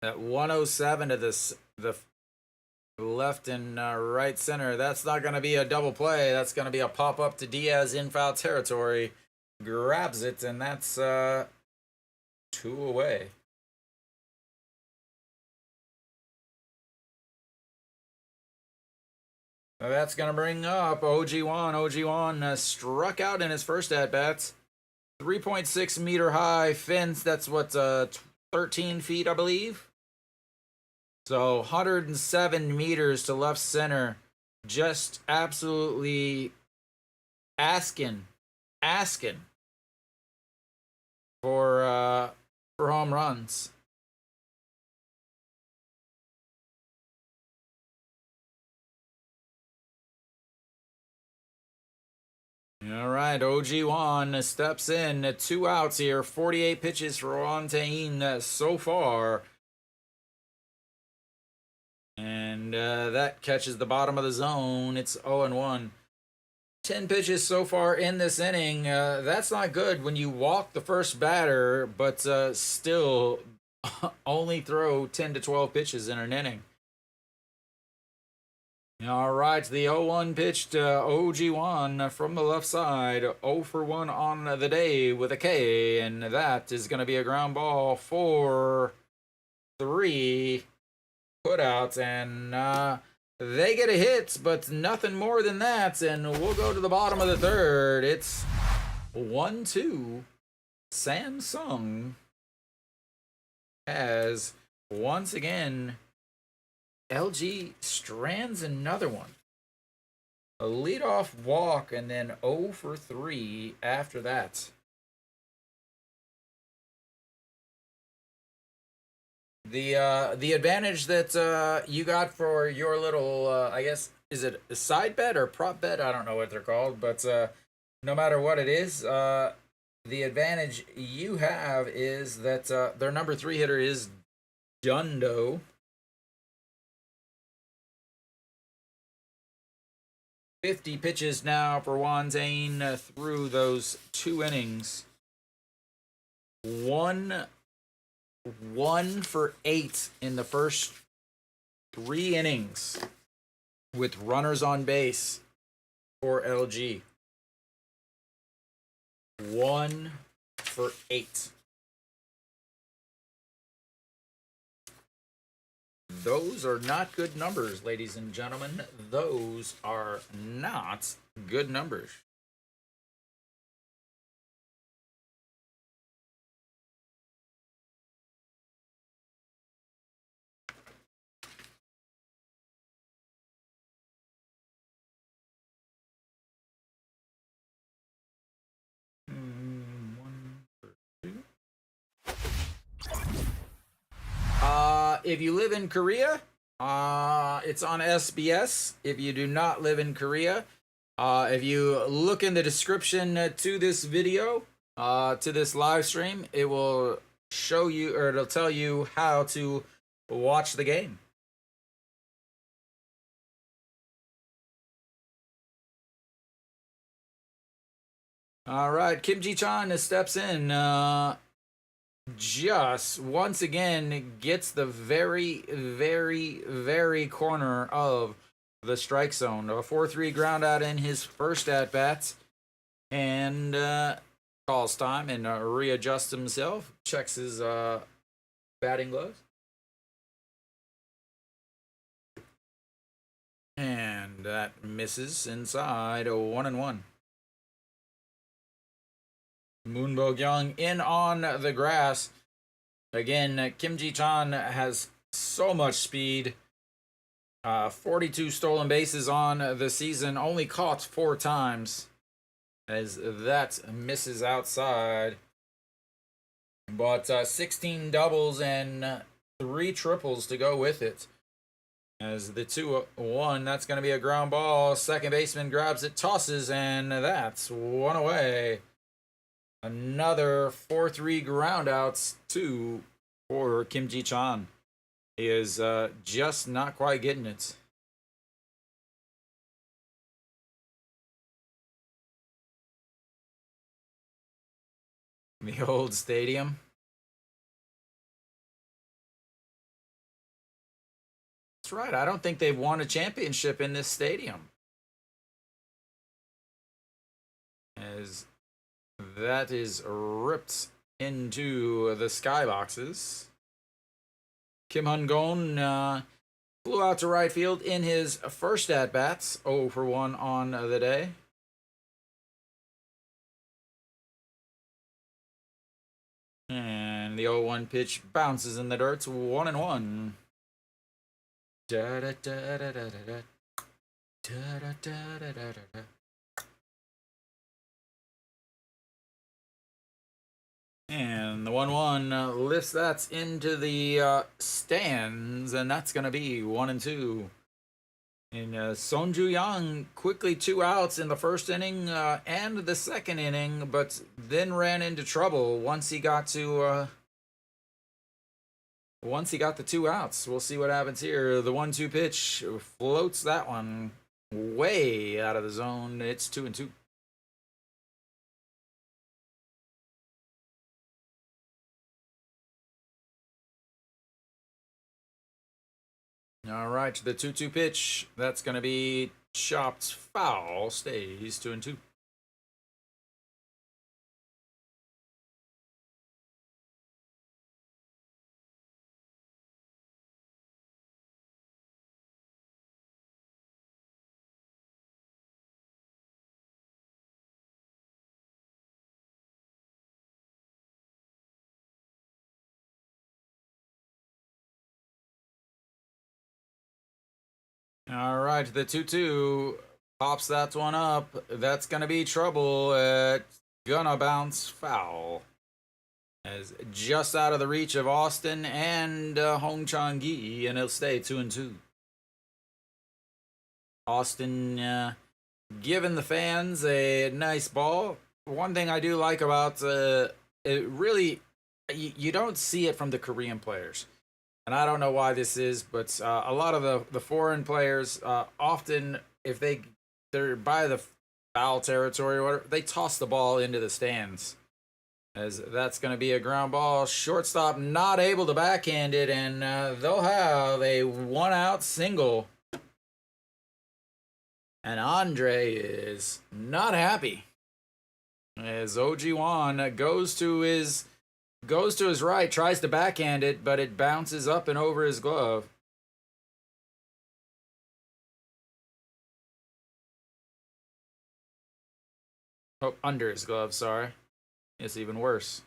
At 107 to the left and right center. That's not going to be a double play. That's going to be a pop up to Diaz in foul territory. Grabs it, and that's 2 away. Now that's going to bring up OG1. OG1 struck out in his first at bats. 3.6 meter high fence. That's what 13 feet, I believe. So 107 meters to left center. Just absolutely asking for home runs. All right, OG1 steps in. 2 outs here. 48 pitches for Won Tae-in so far. And that catches the bottom of the zone. It's 0-1. 10 pitches so far in this inning. That's not good when you walk the first batter, but still only throw 10 to 12 pitches in an inning. All right, the 0-1 pitch to OG1 from the left side. 0 for 1 on the day with a K, and that is going to be a ground ball for 3 putouts, and they get a hit, but nothing more than that, and we'll go to the bottom of the third. It's 1-2. Samsung has once again LG strands another one. A leadoff walk and then 0 for 3 after that. The advantage that you got for your little I guess, is it a side bet or prop bet? I don't know what they're called, but no matter what it is, the advantage you have is that their number 3 hitter is Dundo. 50 pitches now for Wanzane through those 2 innings. 1 for 8 in the first 3 innings with runners on base for LG. 1 for 8. Those are not good numbers, ladies and gentlemen. Those are not good numbers. If you live in Korea, it's on SBS. If you do not live in Korea, if you look in the description to this video, to this live stream, it will show you, or it'll tell you how to watch the game. All right, Kim Ji-chan steps in. Just once again gets the very, very, very corner of the strike zone. A 4-3 ground out in his first at bat, and calls time and readjusts himself. Checks his batting gloves, and that misses inside. 1-1. Moon Bo-kyung in on the grass. Again, Kim Ji-chan has so much speed. 42 stolen bases on the season, only caught 4 times, as that misses outside. But 16 doubles and 3 triples to go with it. As the 2-1, that's going to be a ground ball. Second baseman grabs it, tosses, and that's 1 away. Another 4-3 groundouts, 2 for Kim Ji-chan. He is just not quite getting it. The old stadium. That's right. I don't think they've won a championship in this stadium. As that is ripped into the skyboxes. Kim Hun-gon flew out to right field in his first at-bats. 0 for 1 on the day. And the 0-1 pitch bounces in the dirt. 1-1. Da da da da da da da da da da da da. And the 1-1 lifts that into the stands, and that's going to be 1-2. And Son Ju-yang quickly 2 outs in the first inning and the second inning, but then ran into trouble once he got to the 2 outs. We'll see what happens here. The 1-2 pitch floats that one way out of the zone. It's 2-2. All right, the 2-2 pitch. That's going to be chopped foul. Stays 2-2. All right, the 2-2 pops that one up. That's going to be trouble. It's gonna bounce foul. As just out of the reach of Austin and Hong Chang-gi, and it'll stay 2-2. Austin giving the fans a nice ball. One thing I do like about it really, you don't see it from the Korean players. And I don't know why this is, but a lot of the foreign players often, if they're by the foul territory or whatever, they toss the ball into the stands. As that's going to be a ground ball. Shortstop not able to backhand it, and they'll have a 1-out single. And Andre is not happy. As OG1 goes to his right, tries to backhand it, but it bounces up and over his glove. Oh, under his glove, sorry. It's even worse.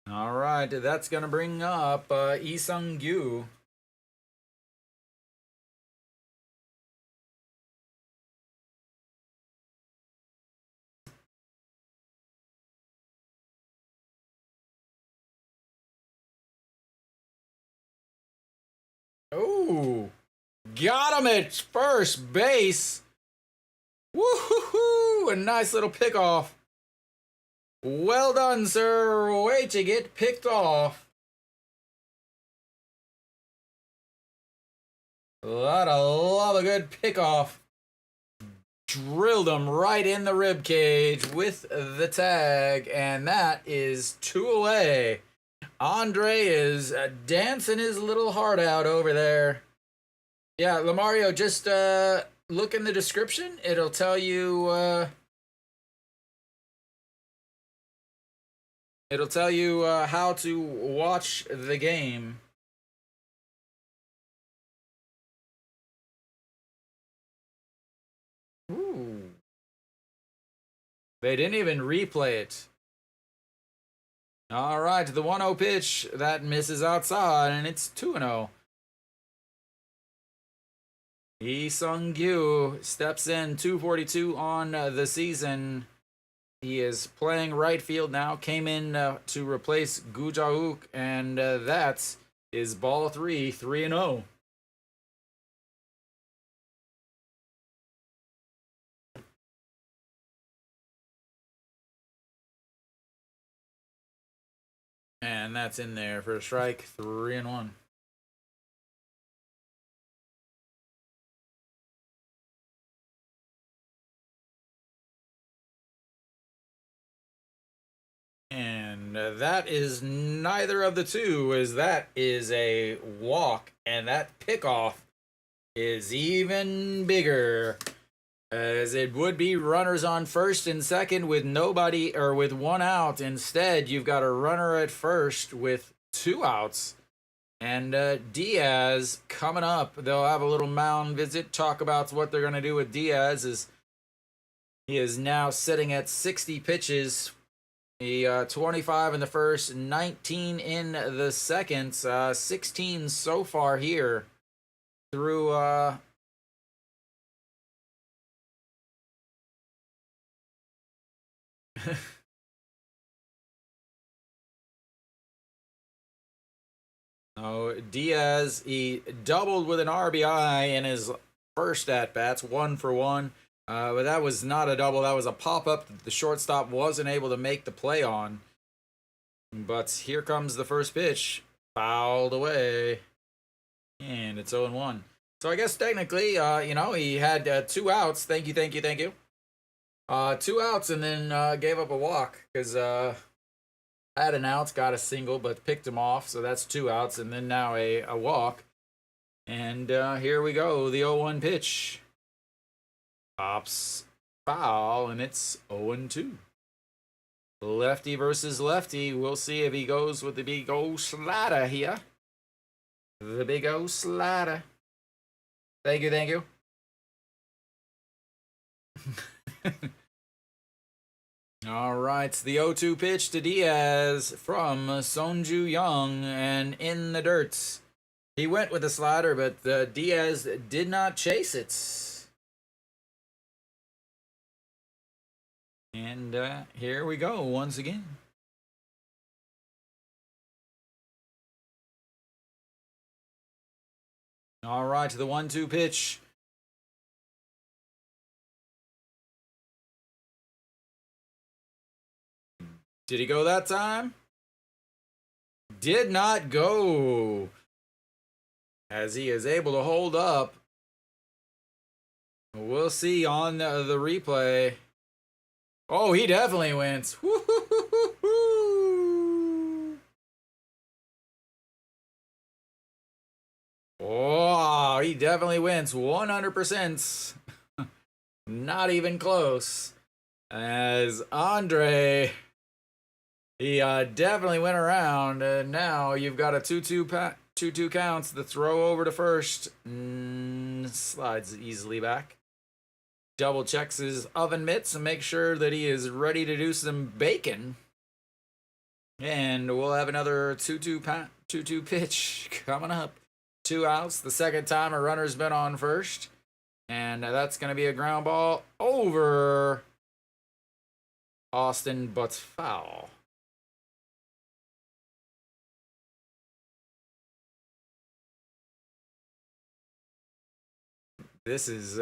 All right, that's going to bring up Lee Sung-gyu. Oh, got him at first base. Woohoo! A nice little pickoff. Well done, sir. Way to get picked off. A lot of good pickoff. Drilled him right in the rib cage with the tag, and that is 2 away. Andre is dancing his little heart out over there. Yeah, Lamario, just look in the description. It'll tell you. It'll tell you how to watch the game. Ooh. They didn't even replay it. All right, the 1-0 pitch that misses outside, and it's 2-0. Lee Sung-gyu steps in, 242 on the season. He is playing right field now. Came in to replace Gu Jauk, and that is ball 3, 3-0. And that's in there for a strike, 3-1. And that is neither of the two, as that is a walk, and that pickoff is even bigger, as it would be runners on first and second with nobody, or with 1 out. Instead, you've got a runner at first with 2 outs. And Diaz coming up. They'll have a little mound visit, talk about what they're going to do with Diaz. As he is now sitting at 60 pitches. He 25 in the first, 19 in the second, 16 so far here through oh, Diaz, he doubled with an RBI in his first at bats, 1 for 1. But that was not a double. That was a pop-up that the shortstop wasn't able to make the play on. But here comes the first pitch. Fouled away. And it's 0-1. So I guess technically, he had 2 outs. Thank you. Two outs and then gave up a walk because had an out, got a single, but picked him off. So that's two outs and then now a walk. And here we go. The 0-1 pitch. Pops foul, and it's 0-2. Lefty versus lefty. We'll see if he goes with the big old slider here. The big old slider. Thank you, thank you. All right, the 0-2 pitch to Diaz from Sonju Young, and in the dirt. He went with the slider, but Diaz did not chase it. And here we go once again. All right, the 1-2 pitch. Did he go that time? Did not go. As he is able to hold up. We'll see on the replay. Oh, he definitely wins. Oh, he definitely wins 100%. Not even close. As Andre, he definitely went around. And now you've got a 2-2 counts. The throw over to first slides easily back. Double checks his oven mitts and makes sure that he is ready to do some bacon. And we'll have another 2-2 pitch coming up. Two outs. The second time a runner's been on first. And that's going to be a ground ball over Austin, but foul. This is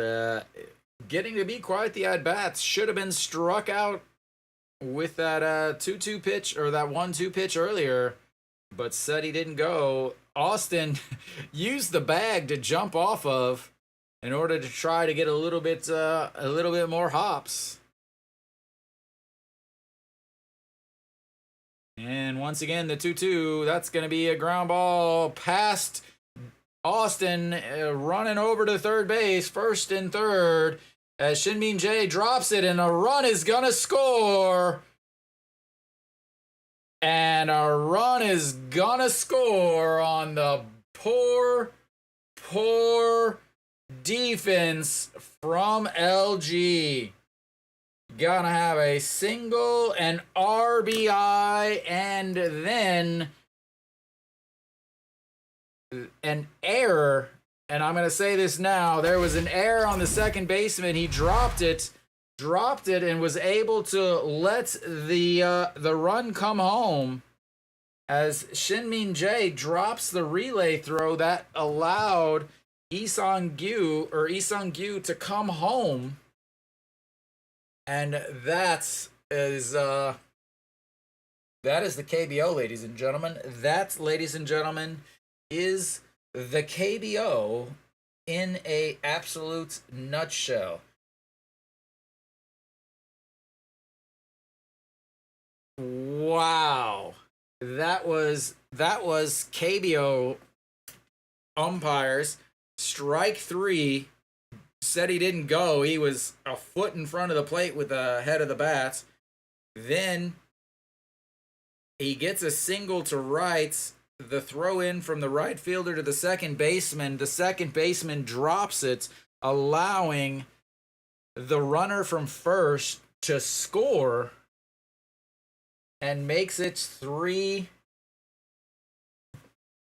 getting to be quite the at-bats. Should have been struck out with that 2-2 pitch or that 1-2 pitch earlier, but said he didn't go. Austin used the bag to jump off of in order to try to get a little bit more hops. And once again, the 2-2, that's going to be a ground ball past Austin, running over to third base, first and third, as Shinmin Jae drops it, and a run is going to score. And a run is going to score on the poor defense from LG. Gonna have a single, an RBI, and then an error. And I'm going to say this now. There was an error on the second baseman. He dropped it, and was able to let the run come home as Shinmin Jae drops the relay throw that allowed Isang-gyu to come home. And that is the KBO, ladies and gentlemen. That, ladies and gentlemen, is the KBO in a absolute nutshell. Wow. That was KBO umpires. Strike three. Said he didn't go. He was a foot in front of the plate with the head of the bat. Then he gets a single to right. The throw in from the right fielder to the second baseman. The second baseman drops it, allowing the runner from first to score and makes it 3.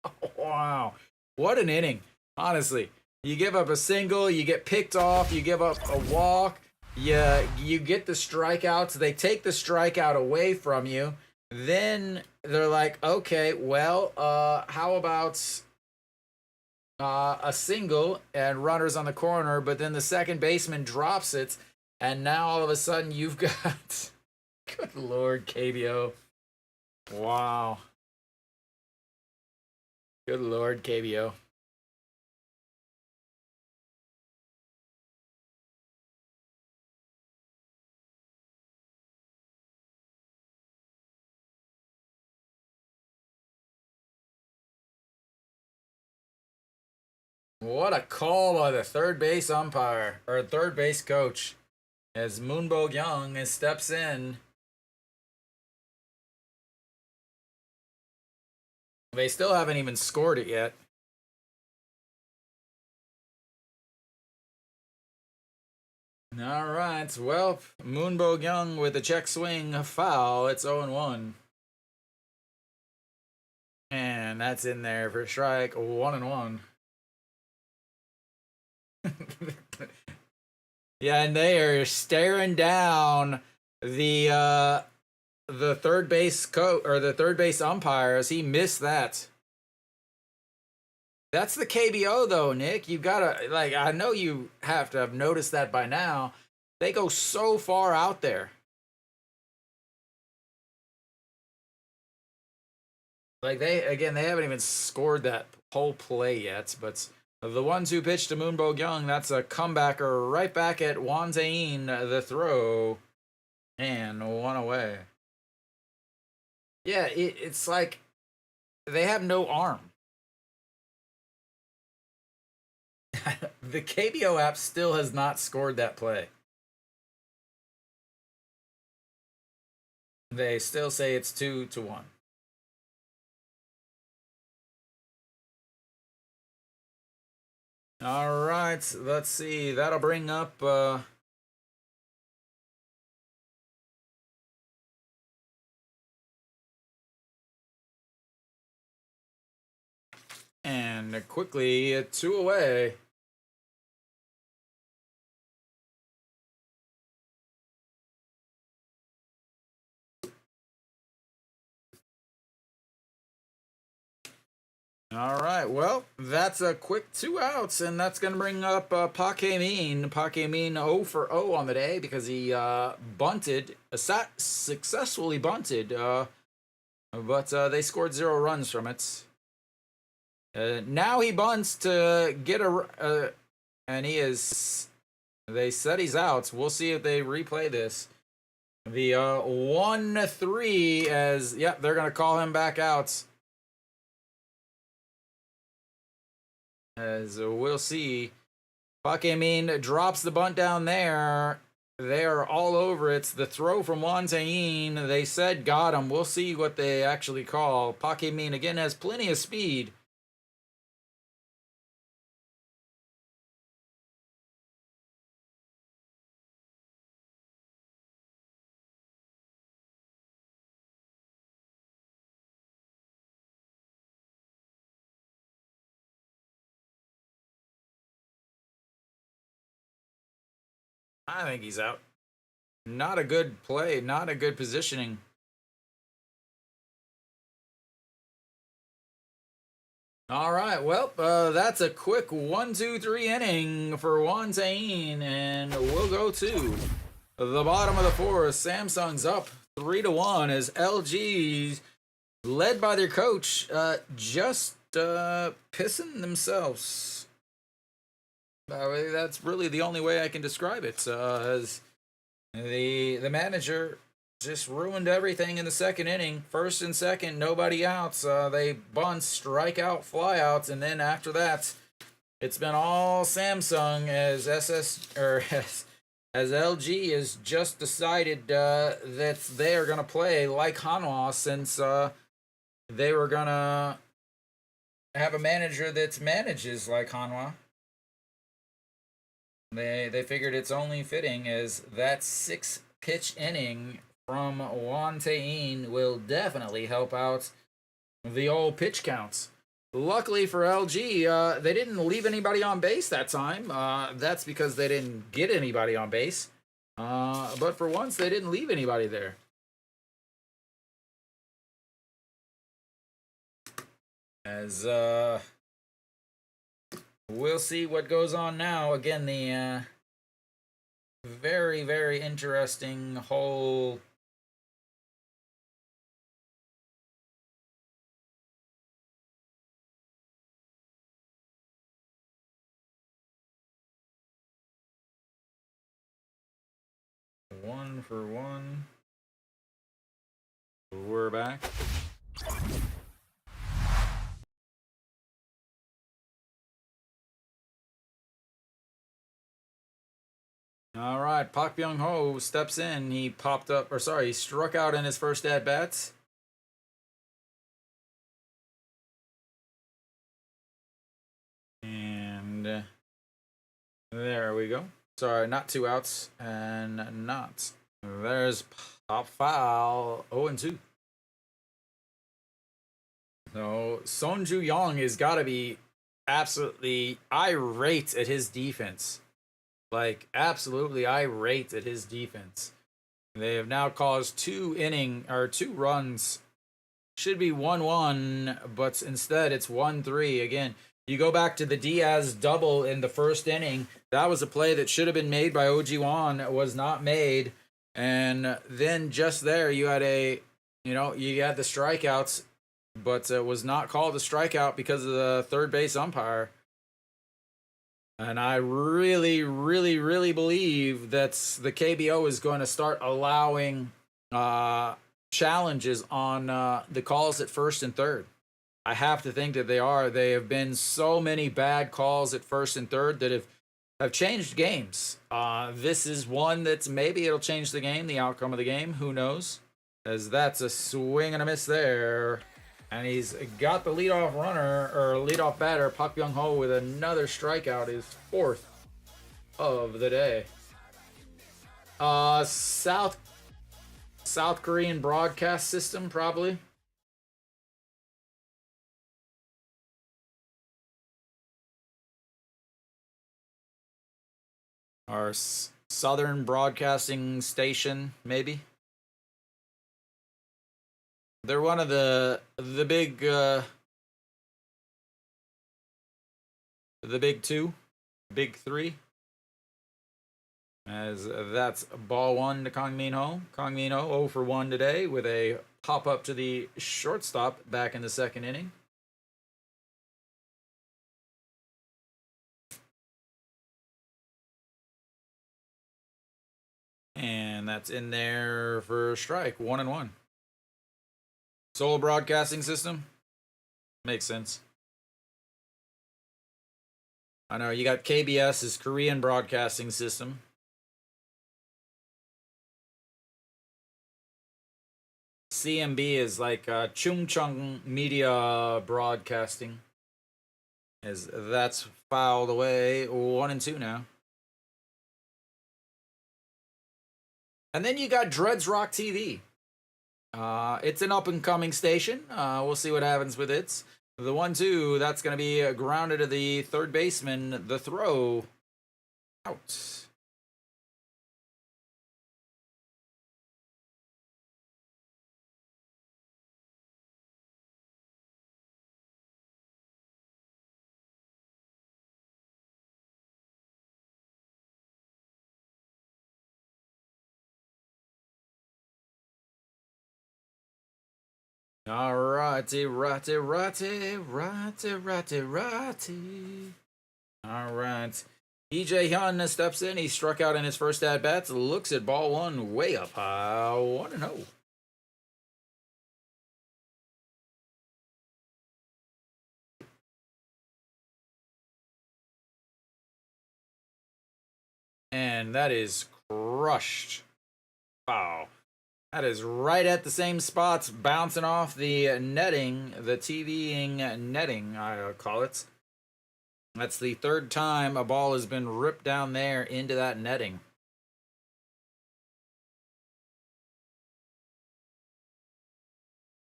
Oh, wow. What an inning, honestly. You give up a single, you get picked off, you give up a walk, you get the strikeouts, they take the strikeout away from you. Then they're like, okay, well, how about a single and runners on the corner, but then the second baseman drops it, and now all of a sudden you've got, good Lord, KBO. Wow. Good Lord, KBO. What a call by the third base umpire, or third base coach, as Moonbo Young steps in. They still haven't even scored it yet. All right, well, Moonbo Young with a check swing, a foul. It's 0-1. And that's in there for strike 1-1. Yeah, and they are staring down the third base coach or the third base umpire as he missed that. That's the KBO though, Nick. You gotta like. I know you have to have noticed that by now. They go so far out there. Like they haven't even scored that whole play yet. But the ones who pitched to Moonbo Young, that's a comebacker right back at Wanzain. The throw and one away. Yeah, it's like they have no arm. The KBO app still has not scored that play. They still say it's 2-1. All right, let's see. That'll bring up and quickly 2 away. All right, well, that's a quick 2 outs, and that's going to bring up Paquemin. Paquemin 0 for 0 on the day because he bunted, successfully bunted, but they scored 0 runs from it. Now he bunts to get and he is, they said he's out. We'll see if they replay this. The 1-3 as, yep, they're going to call him back out. As we'll see. Paquemin drops the bunt down there. They are all over it. It's the throw from Wantain. They said got him. We'll see what they actually call. Paquemin again has plenty of speed. I think he's out. Not a good play. Not a good positioning. All right, well, that's a quick 1-2-3 inning for Wantain, and we'll go to the bottom of the fourth. Samsung's up 3-1 as LG's led by their coach just pissing themselves. That's really the only way I can describe it. As the manager just ruined everything in the second inning. First and second, nobody outs. They bunt, strikeout, flyouts, and then after that, it's been all Samsung as as LG has just decided that they are going to play like Hanwha since they were going to have a manager that manages like Hanwha. They figured it's only fitting as that 6-pitch inning from Wantain will definitely help out the old pitch counts. Luckily for LG, they didn't leave anybody on base that time. That's because they didn't get anybody on base. But for once, they didn't leave anybody there. As we'll see what goes on now. Again, the very, very interesting whole one for one. We're back. All right, Pak Byung-ho steps in. He popped up, or sorry, he struck out in his first at bats. And there we go. Sorry, not 2 outs, and not. There's pop foul. 0-2. So Sonju Young has got to be absolutely irate at his defense. Like, absolutely irate at his defense. They have now caused 2 runs. Should be 1-1, but instead it's 1-3. Again, you go back to the Diaz double in the first inning. That was a play that should have been made by Ojiwan. It was not made. And then just there, you had you had the strikeouts, but it was not called a strikeout because of the third base umpire. And I really, really, really believe that the KBO is going to start allowing challenges on the calls at first and third. I have to think that they are. They have been so many bad calls at first and third that have changed games. This is one that's maybe it'll change the game, the outcome of the game. Who knows? As that's a swing and a miss there. And he's got the leadoff runner, or leadoff batter, Pak Byung-ho, with another strikeout, his 4th of the day. South Korean broadcast system, probably. Our Southern Broadcasting Station, maybe. They're one of the big 2, big 3. As that's ball 1 to Kang Min-ho. Kang Min-ho 0 for 1 today with a pop up to the shortstop back in the second inning. And that's in there for strike. 1-1. Seoul Broadcasting System. Makes sense. I know you got KBS's Korean Broadcasting System. CMB is like Chungcheong Media Broadcasting. As that's fouled away. 1-2 now. And then you got Dreads Rock TV. It's an up-and-coming station. We'll see what happens with it. The 1-2, that's going to be grounded to the third baseman. The throw out. Alrighty. Alright. EJ Hyun steps in. He struck out in his first at-bats. Looks at ball 1 way up high. 1-0. And that is crushed. Wow. That is right at the same spots, bouncing off the netting, the TVing netting, I call it. That's the 3rd time a ball has been ripped down there into that netting.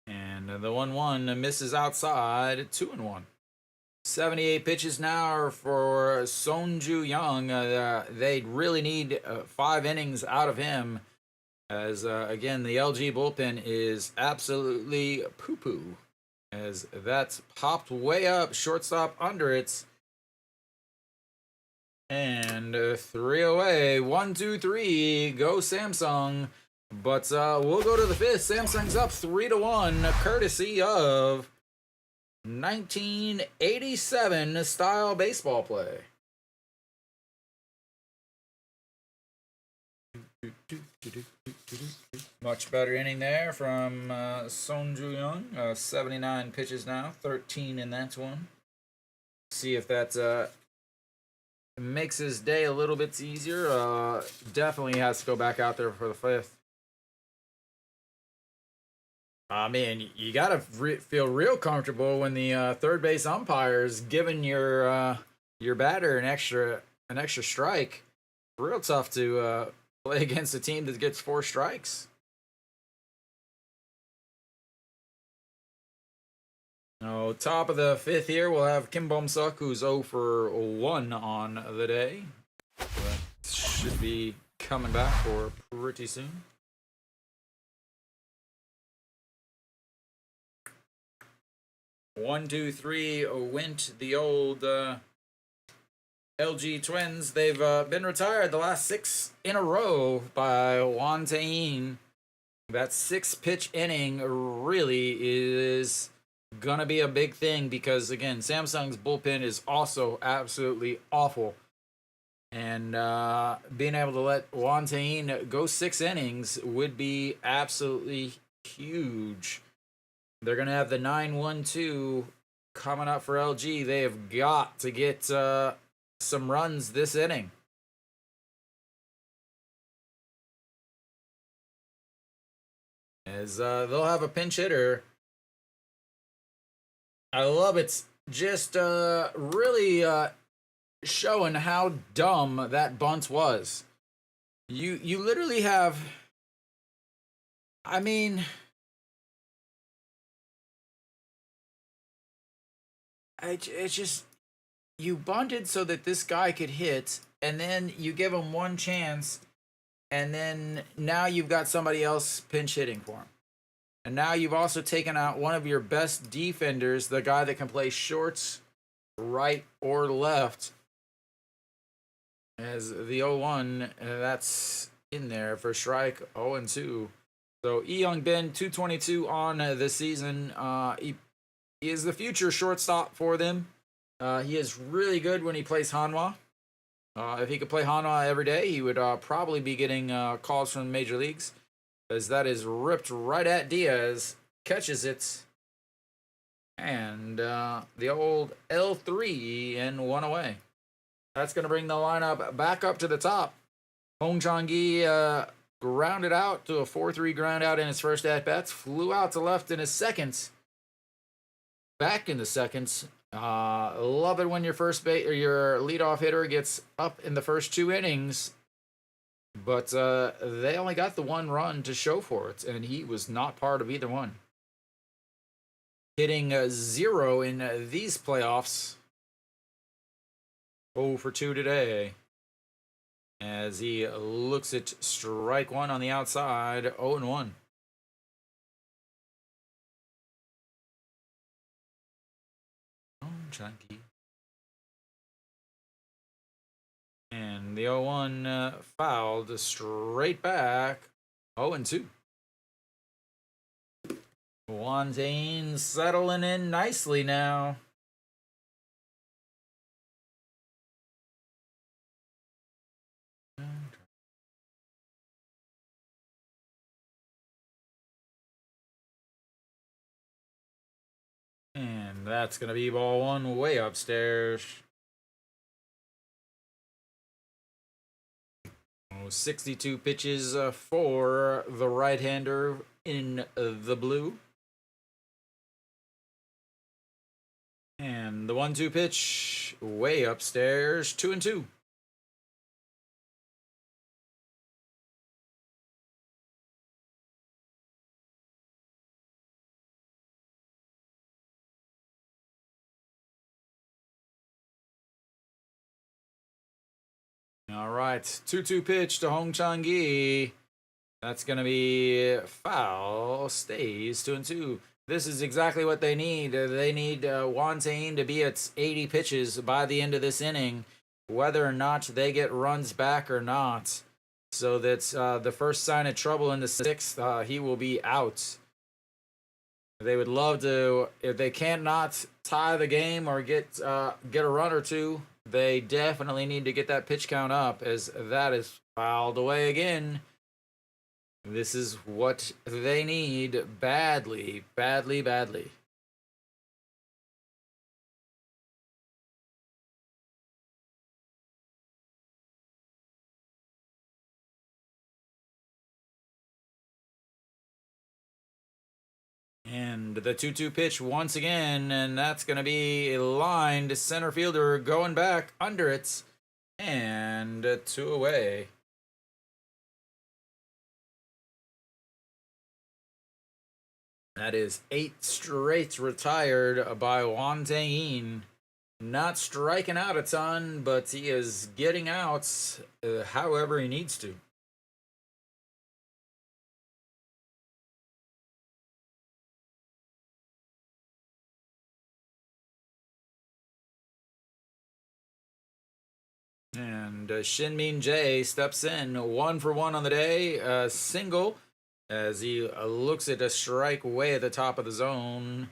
And the 1-1 misses outside, 2-1. 78 pitches now for Sonju Young. They really need 5 innings out of him. As, again, the LG bullpen is absolutely poo-poo. As that's popped way up, shortstop under it. And 3 away. 1, 2, 3. Go Samsung. But we'll go to the 5th. Samsung's up 3-1, courtesy of 1987 style baseball play. Much better inning there from Sonju Young. 79 pitches now, 13 in that one. See if that's makes his day a little bit easier. Definitely has to go back out there for the 5th. I mean, you gotta feel real comfortable when the third base umpire is giving your batter an extra strike. Real tough to play against a team that gets 4 strikes. Oh, top of the 5th here, we'll have Kim Bum-suk, who's 0 for 1 on the day. But should be coming back for pretty soon. One, two, three went the old LG Twins. They've been retired the last 6 in a row by Juan Tain. That 6-pitch inning really is gonna be a big thing because, again, Samsung's bullpen is also absolutely awful. And being able to let Juan Tain go 6 innings would be absolutely huge. They're going to have the 9-1-2 coming up for LG. They have got to get some runs this inning. As they'll have a pinch hitter. I love it. Just really showing how dumb that bunt was. You literally have, I mean, it's just, you bunted so that this guy could hit, and then you give him one chance, and then now you've got somebody else pinch hitting for him. And now you've also taken out one of your best defenders, the guy that can play shorts, right or left. As the 0-1, that's in there for strike 0-2. So Young Bin, 222 on the season. He is the future shortstop for them. He is really good when he plays Hanwha. If he could play Hanwha every day, he would probably be getting calls from the major leagues. As that is ripped right at Diaz. Catches it. And the old L3 and 1 away. That's going to bring the lineup back up to the top. Hong Chang-gi grounded out to a 4-3 ground out in his first at-bats. Flew out to left in his second. Back in the second. Love it when your your leadoff hitter gets up in the first 2 innings. But they only got the 1 run to show for it, and he was not part of either one. Hitting 0 in these playoffs. 0 for 2 today. As he looks at strike 1 on the outside, 0-1. Oh, chunky. And the 0-1 fouled straight back, 0-2. Juan Tain settling in nicely now. And that's going to be ball 1 way upstairs. 62 pitches for the right-hander in the blue. And the 1-2 pitch way upstairs, 2-2. All right, 2-2 pitch to Hong Chang-gi. That's going to be foul. Stays 2-2. This is exactly what they need. They need Juan Tain to be at 80 pitches by the end of this inning, whether or not they get runs back or not. So that's the first sign of trouble in the 6th, he will be out. They would love to, if they can't not tie the game or get a run or 2, they definitely need to get that pitch count up, as that is fouled away again. This is what they need badly, badly, badly. And the 2-2 pitch once again, and that's going to be a line to center fielder going back under it. And 2 away. That is 8 straight retired by Juan Tain. Not striking out a ton, but he is getting outs however he needs to. And Shin-Min Jae steps in 1 for 1 on the day. Single as he looks at a strike way at the top of the zone.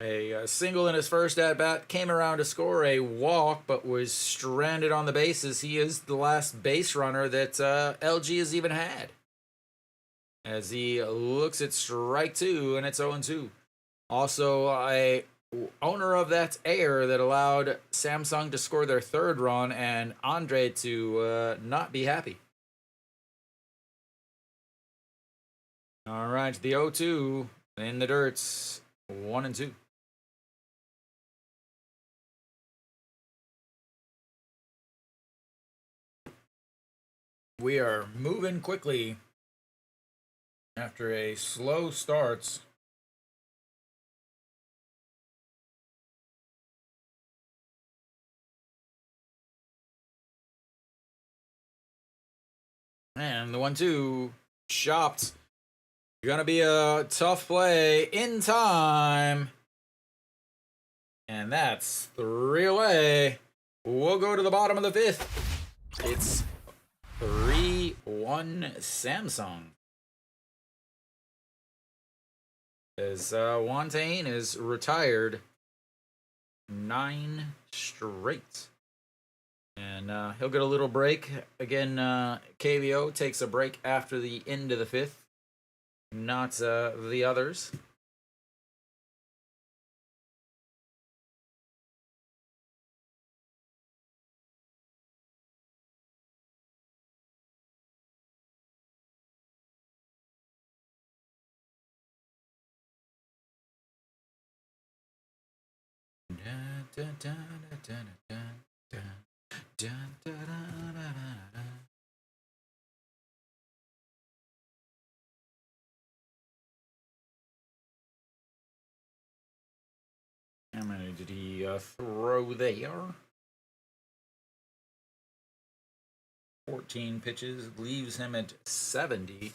A single in his first at bat, came around to score a walk, but was stranded on the bases. He is the last base runner that LG has even had. As he looks at strike 2, and it's 0-2. Also, a owner of that error that allowed Samsung to score their 3rd run and Andre to not be happy. All right, the 0-2 in the dirts, 1-2. We are moving quickly after a slow start. And the 1-2 chopped. Gonna be a tough play in time. And that's 3 away. We'll go to the bottom of the 5th. It's 3-1 Samsung. As Juan Tain is retired 9 straight. And he'll get a little break. Again, KBO takes a break after the end of the 5th. Not the others. How many did he throw there? 14 pitches, leaves him at 70.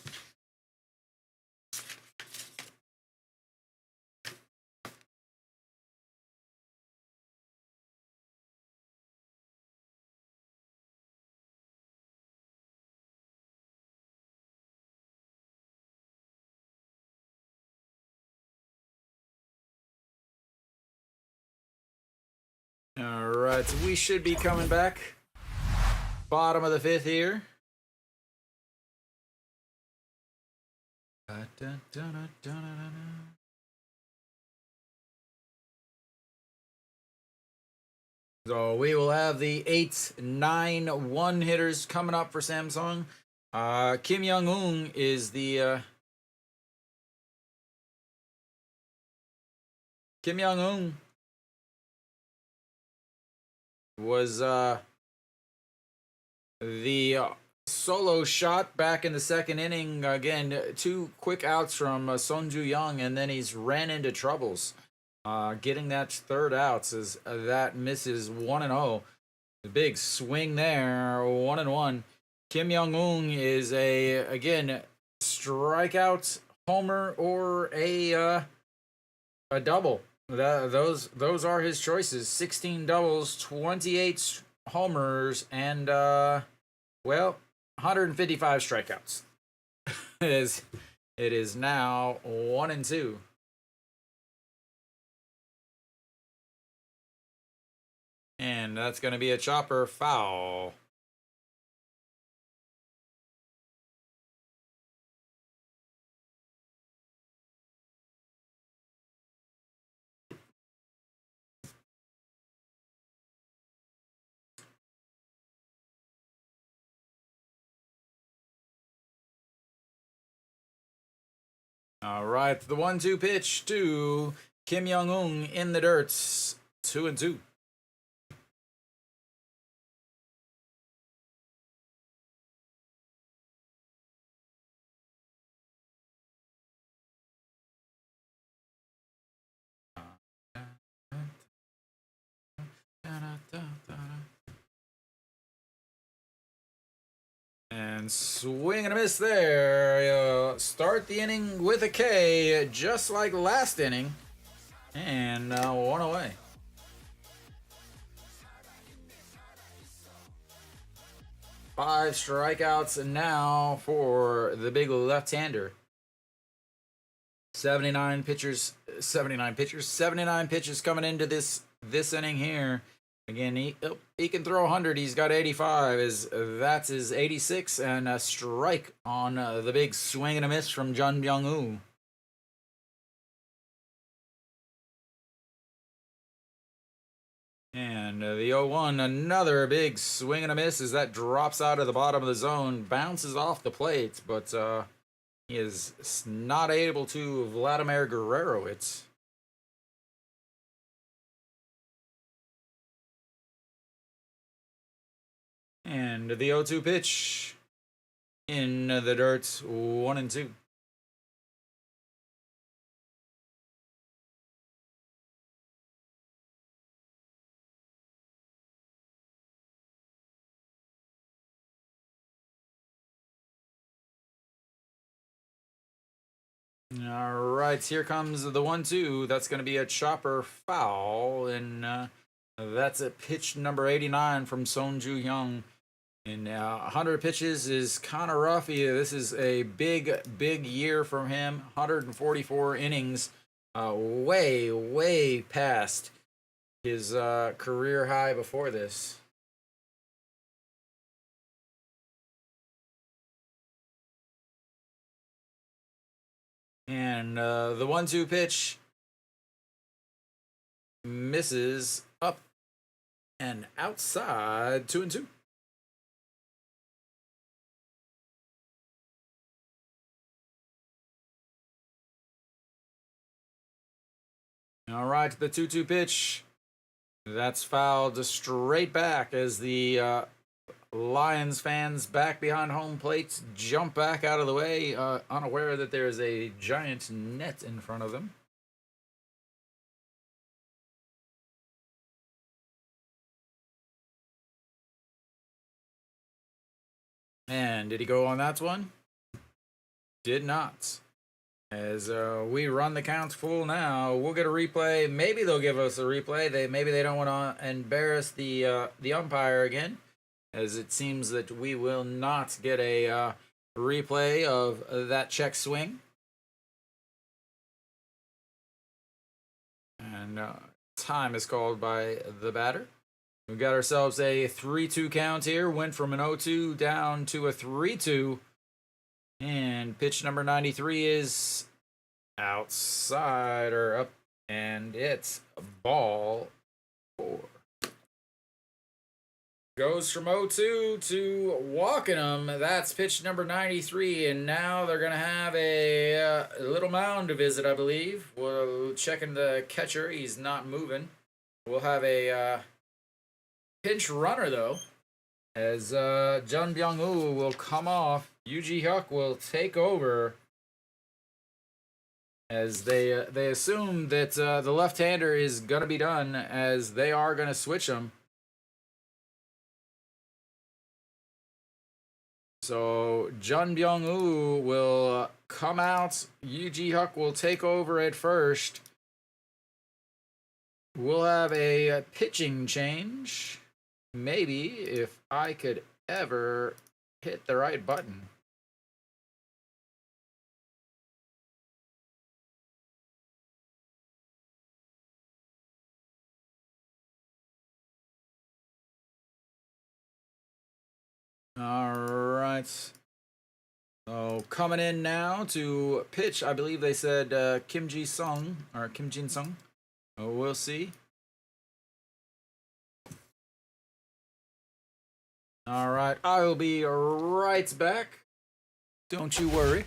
All right, so we should be coming back. Bottom of the 5th here. So we will have the 8-9-1 hitters coming up for Samsung. Kim Young-un is the Kim Young-un was the solo shot back in the 2nd inning. Again, 2 quick outs from Sonju Young, and then he's ran into troubles. Getting that 3rd outs as that misses 1-0. The big swing there, 1-1. Kim Young-un is again strikeout homer or a double. Those are his choices. 16 doubles, 28 homers, and 155 strikeouts. It is now 1-2. And that's going to be a chopper foul. All right, the 1-2 pitch to Kim Young-un in the dirt. 2-2. And swing and a miss there. Start the inning with a K, just like last inning. And 1 away. Five strikeouts now for the big left-hander. 79 pitches coming into this inning here. Again, he can throw 100. He's got 85. That's his 86, and a strike on the big swing and a miss from Jun Byung-woo. And the 0-1, another big swing and a miss as that drops out of the bottom of the zone, bounces off the plate, but he is not able to Vladimir Guerrero it. And the 0-2 pitch in the dirt, 1-2. All right, here comes the 1-2. That's going to be a chopper foul, and that's a pitch number 89 from Son Ju-hyung. And 100 pitches is kind of rough. This is a big year from him. 144 innings, way past his career high before this. And the 1-2 pitch misses up and outside, 2-2. All right, the 2-2 pitch. That's fouled straight back as the Lions fans back behind home plate jump back out of the way, unaware that there is a giant net in front of them. And did he go on that one? Did not. As we run the counts full now, we'll get a replay. Maybe they'll give us a replay. Maybe they don't want to embarrass the umpire again, as it seems that we will not get a replay of that check swing. And time is called by the batter. We got ourselves a 3-2 count here. Went from an 0-2 down to a 3-2. And pitch number 93 is outside or up, and it's a ball 4. Goes from 0-2 to walking them. That's pitch number 93, and now they're going to have a little mound to visit, I believe. We'll checking the catcher. He's not moving. We'll have a pinch runner, though, as Jun Byung-woo will come off. Yoo Ji-hyuk will take over, as they assume that the left-hander is going to be done, as they are going to switch him. So Jun Byung-woo will come out. Yoo Ji-hyuk will take over at first. We'll have a pitching change. Maybe, if I could ever hit the right button. All right. So coming in now to pitch, I believe they said Kim Ji-sung or Kim Jin-sung. We'll see. All right, I will be right back. Don't you worry.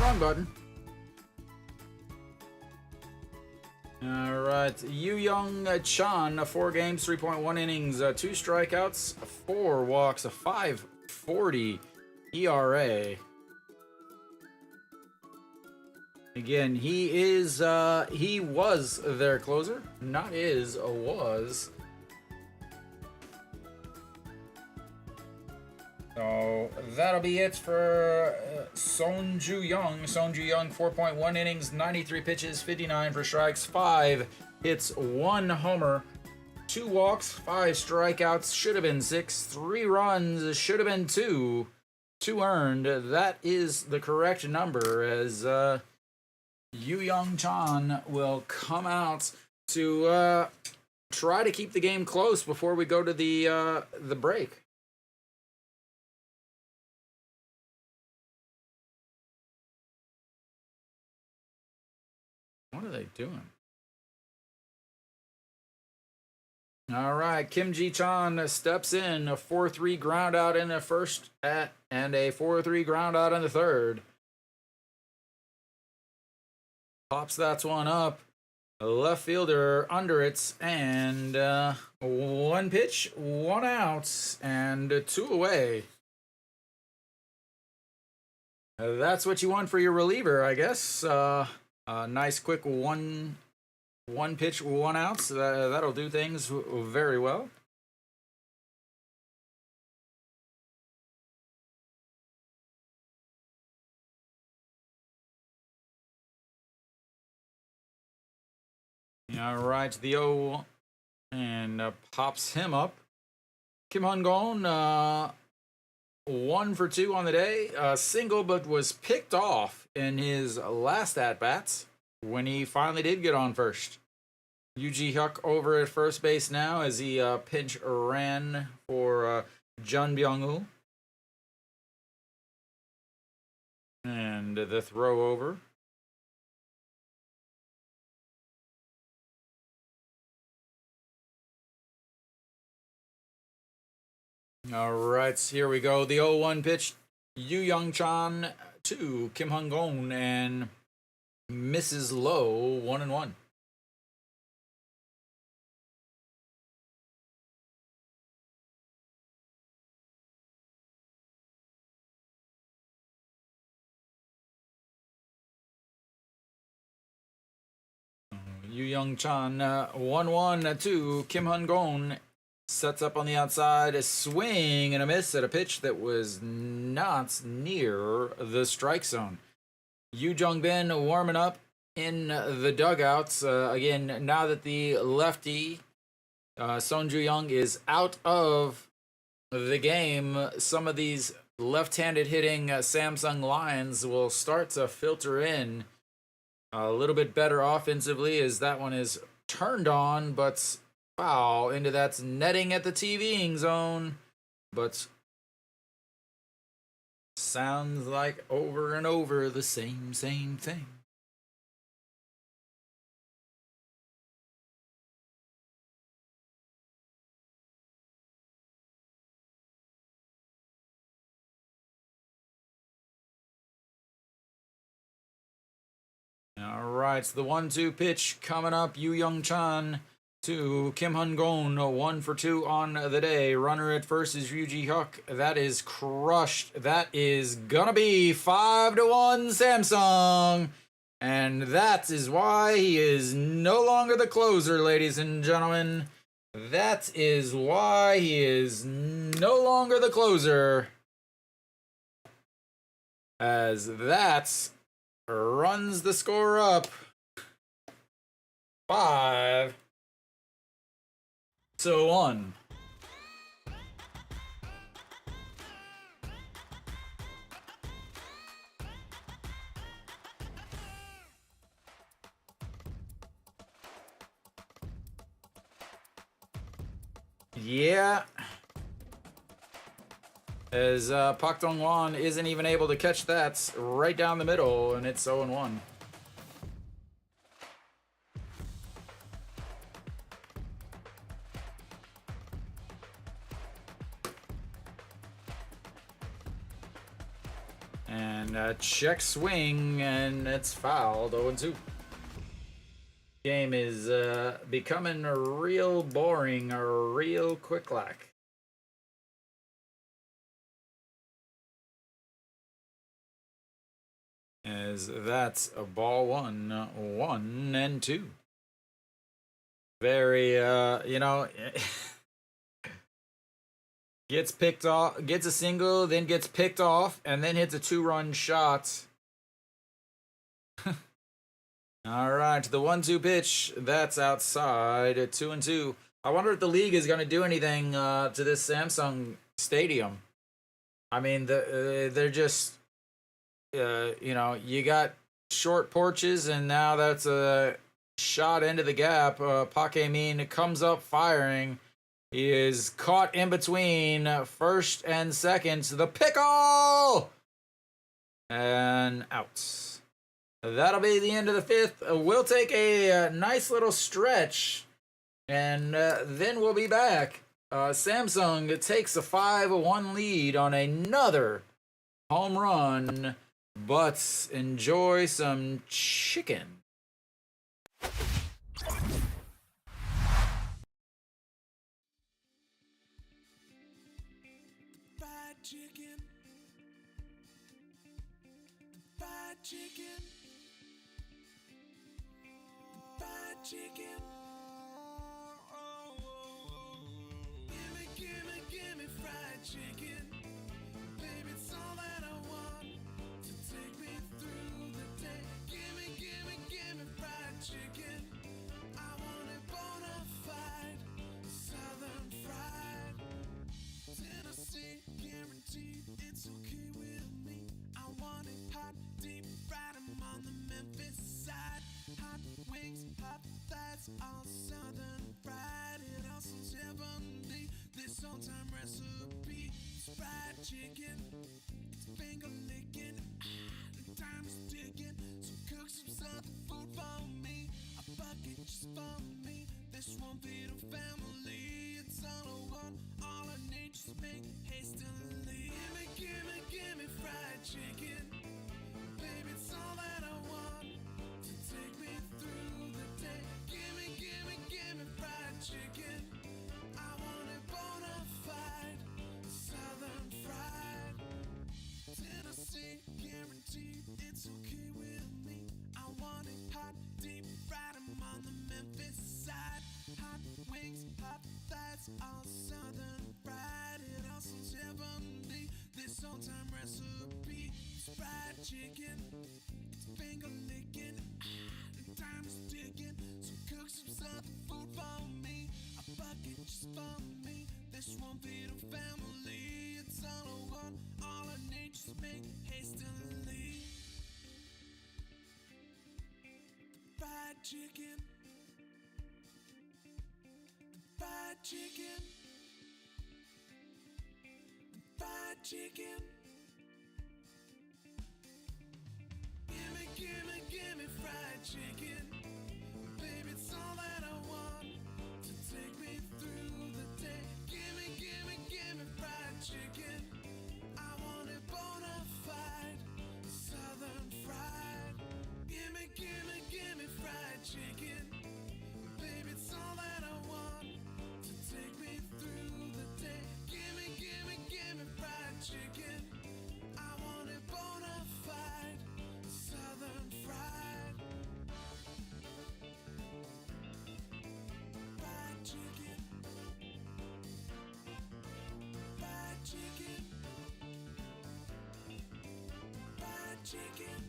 wrong button. All right, Yu Young Chan, 4 games, 3.1 innings, 2 strikeouts, 4 walks, a 5.40 ERA. Again, he was their closer, not is, was. So that'll be it for Sonju Young. Sonju Young, 4.1 innings, 93 pitches, 59 for strikes, 5 hits, 1 homer, 2 walks, 5 strikeouts, should have been 6, 3 runs, should have been 2, 2 earned. That is the correct number, as Yu Young Chan will come out to try to keep the game close before we go to the break. What are they doing? All right, Kim Ji-chan steps in, a 4-3 ground out in the first and a 4-3 ground out in the third. Pops that one up. A left fielder under it, and 1 pitch, 1 out, and 2 away. That's what you want for your reliever, I guess. Nice quick one pitch, 1 out. So that'll do things very well. All right, the 0 and pops him up. Kim Hun-gon, 1 for 2 on the day. Single, but was picked off in his last at-bats when he finally did get on first. Yoo Ji-hyuk over at first base now as he pinch ran for Jun Byung-woo. And the throw over. All right, here we go. The 0-1 pitch. Yu Young Chan to Kim Hun-gon, and misses low, 1-1. Yu Young Chan, 1-1 to Kim Hun-gon. Sets up on the outside, a swing and a miss at a pitch that was not near the strike zone. Yu Jung-bin warming up in the dugouts. Again, now that the lefty, Sonju Young, is out of the game, some of these left-handed hitting Samsung Lions will start to filter in a little bit better offensively, as that one is turned on, but foul into that netting at the TVing zone. But sounds like over and over the same thing. All right, the 1-2 pitch coming up. Yu Young Chan to Kim Hun-gon, 1 for 2 on the day. Runner at first is Yoo Ji-hyuk. That is crushed. That is gonna be 5-1 Samsung. And that is why he is no longer the closer, ladies and gentlemen. That is why he is no longer the closer, as that runs the score up 5-1. Yeah. As Pak Dong-won isn't even able to catch that right down the middle, and it's 0-1. And check swing, and it's fouled. 0-2. Game is becoming real boring, real quick like. As that's a ball 1, 1-2. Very, you know, gets picked off, gets a single, then gets picked off, and then hits a 2-run shot. All right, the 1-2 pitch. That's outside at 2-2. I wonder if the league is going to do anything to this Samsung Stadium. I mean, they're just, you know, you got short porches, and now that's a shot into the gap. Paquemin comes up firing. He is caught in between first and second. The pickle! And out. That'll be the end of the 5th. We'll take a nice little stretch, and then we'll be back. Samsung takes a 5-1 lead on another home run, but enjoy some chicken. Fried chicken. Fried chicken. Fried chicken. Gimme fried chicken. Baby, it's all that I want to take me through the day. Gimme fried chicken. I want it bona fide, southern fried. Tennessee, guaranteed, it's okay with me. I want it hot, deep fried, I'm on the Memphis side. Hot wings, hot thighs, all southern fried. It all sounds heavenly, this old-time recipe. It's fried chicken, it's finger licking, time is ticking. So cook some southern food for me, a bucket just for me. This won't feed a family, it's all I want, all I need, just make hastily. Gimme fried chicken. Baby, it's all that I want to take me through the day. Gimme fried chicken. I want it bona fide, southern fried. Tennessee, guaranteed, it's okay with me. I want it hot, deep fried, I'm on the Memphis side. Hot wings, hot thighs, all southern fried. It all sounds heavenly, this old-time recipe. It's fried chicken, it's finger licking, time is ticking. So cook some southern food for me, a bucket just for me. This won't feed a family, it's all I want, all I need, just make hastily. Fried chicken. Fried chicken. Fried chicken. Gimme fried chicken. Baby, it's all that I want to take me through the day. Gimme fried chicken. I want it bona fide, southern fried. Gimme fried chicken. Baby, it's all that I want to take me through the day. Gimme fried chicken. I want it bona fide, southern fried. Fried chicken. Fried chicken. Fried chicken.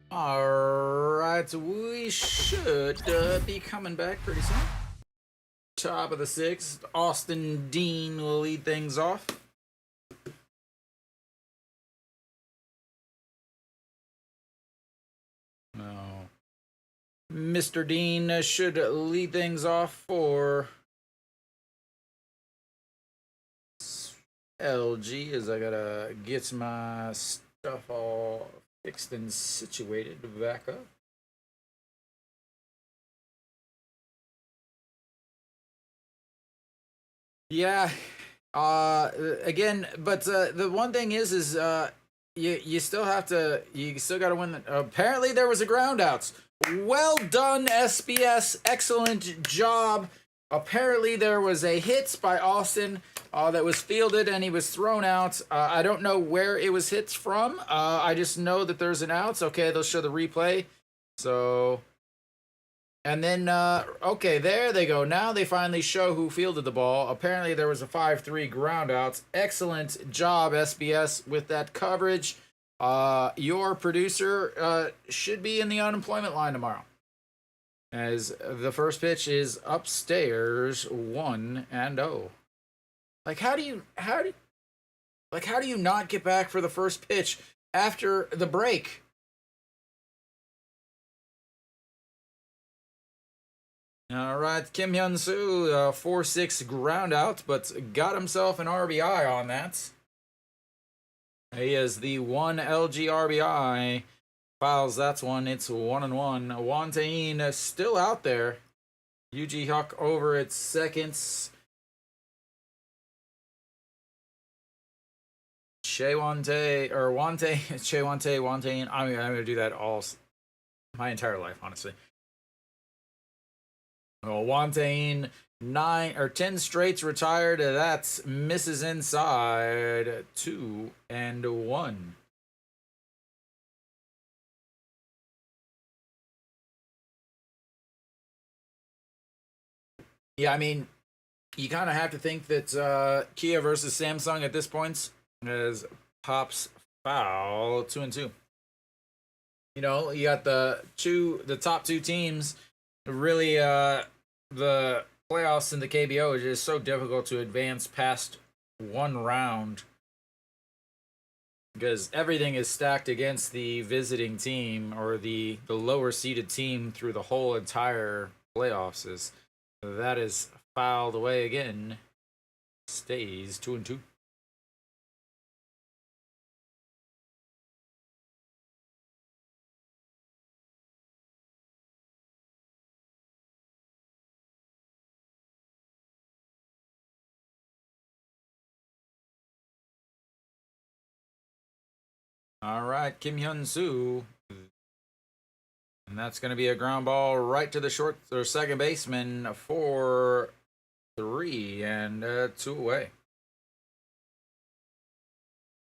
All right, we should be coming back pretty soon. Top of the 6th, Austin Dean will lead things off. No. Mr. Dean should lead things off for LG, as I gotta get my stuff all fixed and situated back up. Yeah. Again, but the one thing is you still have to you still got to win. Apparently, there was a ground outs. Well done, SBS. Excellent job. Apparently, there was a hit by Austin that was fielded and he was thrown out. I don't know where it was hit from. I just know that there's an outs. Okay, they'll show the replay. So and then, okay, there they go. Now they finally show who fielded the ball. Apparently, there was a 5-3 ground outs. Excellent job, SBS, with that coverage. Your producer should be in the unemployment line tomorrow. As the first pitch is upstairs, 1-0. Like, how do you not get back for the first pitch after the break? All right, Kim Hyun Soo, 4-6 ground out, but got himself an RBI on that. He is the 1 LG RBI. Fouls that's one. It's 1-1. Wantain still out there. UG Huck over at seconds. Wantain. Wantain. I'm gonna do that all my entire life, honestly. Well, Wantain 10 straights retired. That's misses inside 2-1. Yeah, I mean, you kind of have to think that Kia versus Samsung at this point is Pop's foul 2-2. You know, you got the top two teams. Really, the playoffs in the KBO is just so difficult to advance past one round because everything is stacked against the visiting team or the lower seeded team through the whole entire playoffs. Is that is fouled away again. Stays 2-2. All right, Kim Hyun Soo. And that's going to be a ground ball right to the short or second baseman for 3 and 2 away.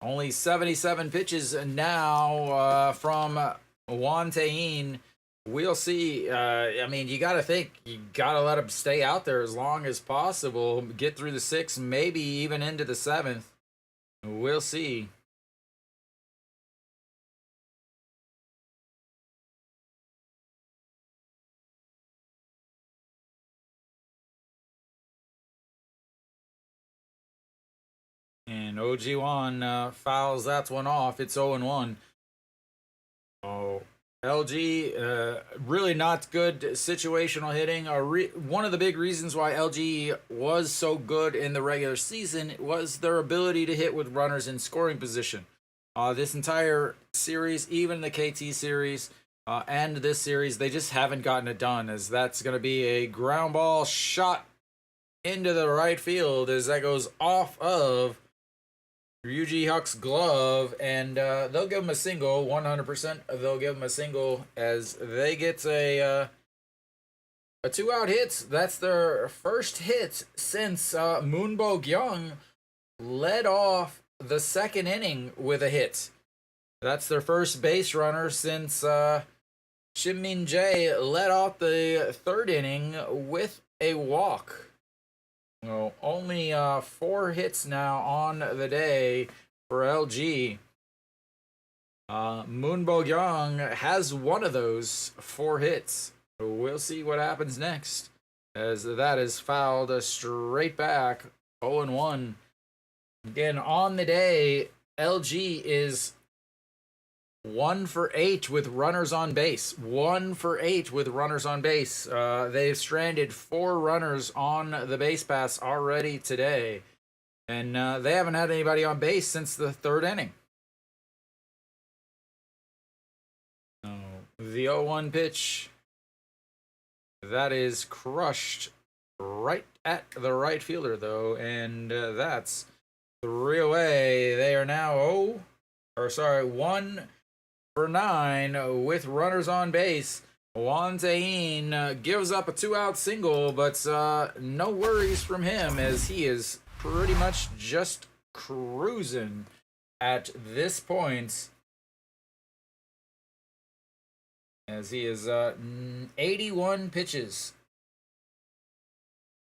Only 77 pitches now from Wantain. We'll see. I mean, you got to think you got to let him stay out there as long as possible. Get through the 6th, maybe even into the 7th. We'll see. And OG1 fouls that one off. It's 0-1. Oh, LG, really not good situational hitting. One of the big reasons why LG was so good in the regular season was their ability to hit with runners in scoring position. This entire series, even the KT series, and this series, they just haven't gotten it done. As that's going to be a ground ball shot into the right field as that goes off of Ryuji Huck's glove, and they'll give him a single. 100%. They'll give him a single as they get a 2-out hit. That's their first hit since Moonbo Gyung led off the second inning with a hit. That's their first base runner since Shin Min Jae led off the third inning with a walk. Well, only 4 hits now on the day for LG. Moonbo Gyung has one of those 4 hits. We'll see what happens next, as that is fouled straight back. 0-1. Again, on the day, LG is 1 for 8 with runners on base. 1 for 8 with runners on base. They've stranded 4 runners on the base pass already today. And they haven't had anybody on base since the 3rd inning. Oh, the 0-1 pitch. That is crushed right at the right fielder, though, and that's 3 away. They are now 1 for 9 with runners on base. Juan Tahin gives up a 2-out single, but no worries from him as he is pretty much just cruising at this point. As he is 81 pitches.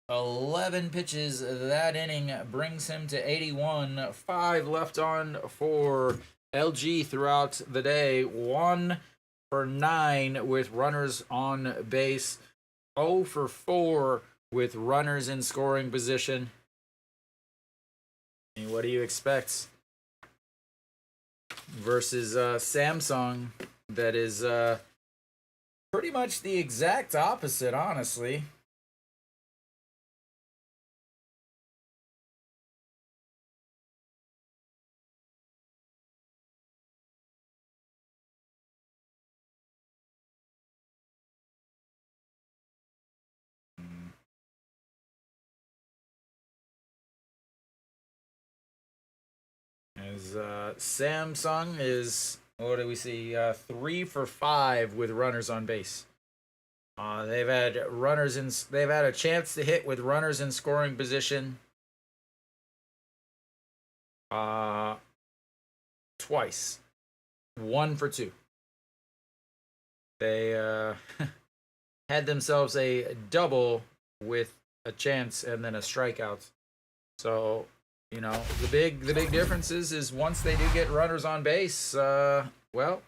11 pitches that inning brings him to 81. 5 left on for LG throughout the day. 1 for 9 with runners on base. 0 for 4 with runners in scoring position. And what do you expect versus Samsung? That is pretty much the exact opposite, honestly. As Samsung is, what do we see? 3 for 5 with runners on base. They've had runners in. They've had a chance to hit with runners in scoring position. Twice. 1 for 2. They had themselves a double with a chance and then a strikeout. So, you know, the big difference is once they do get runners on base, well,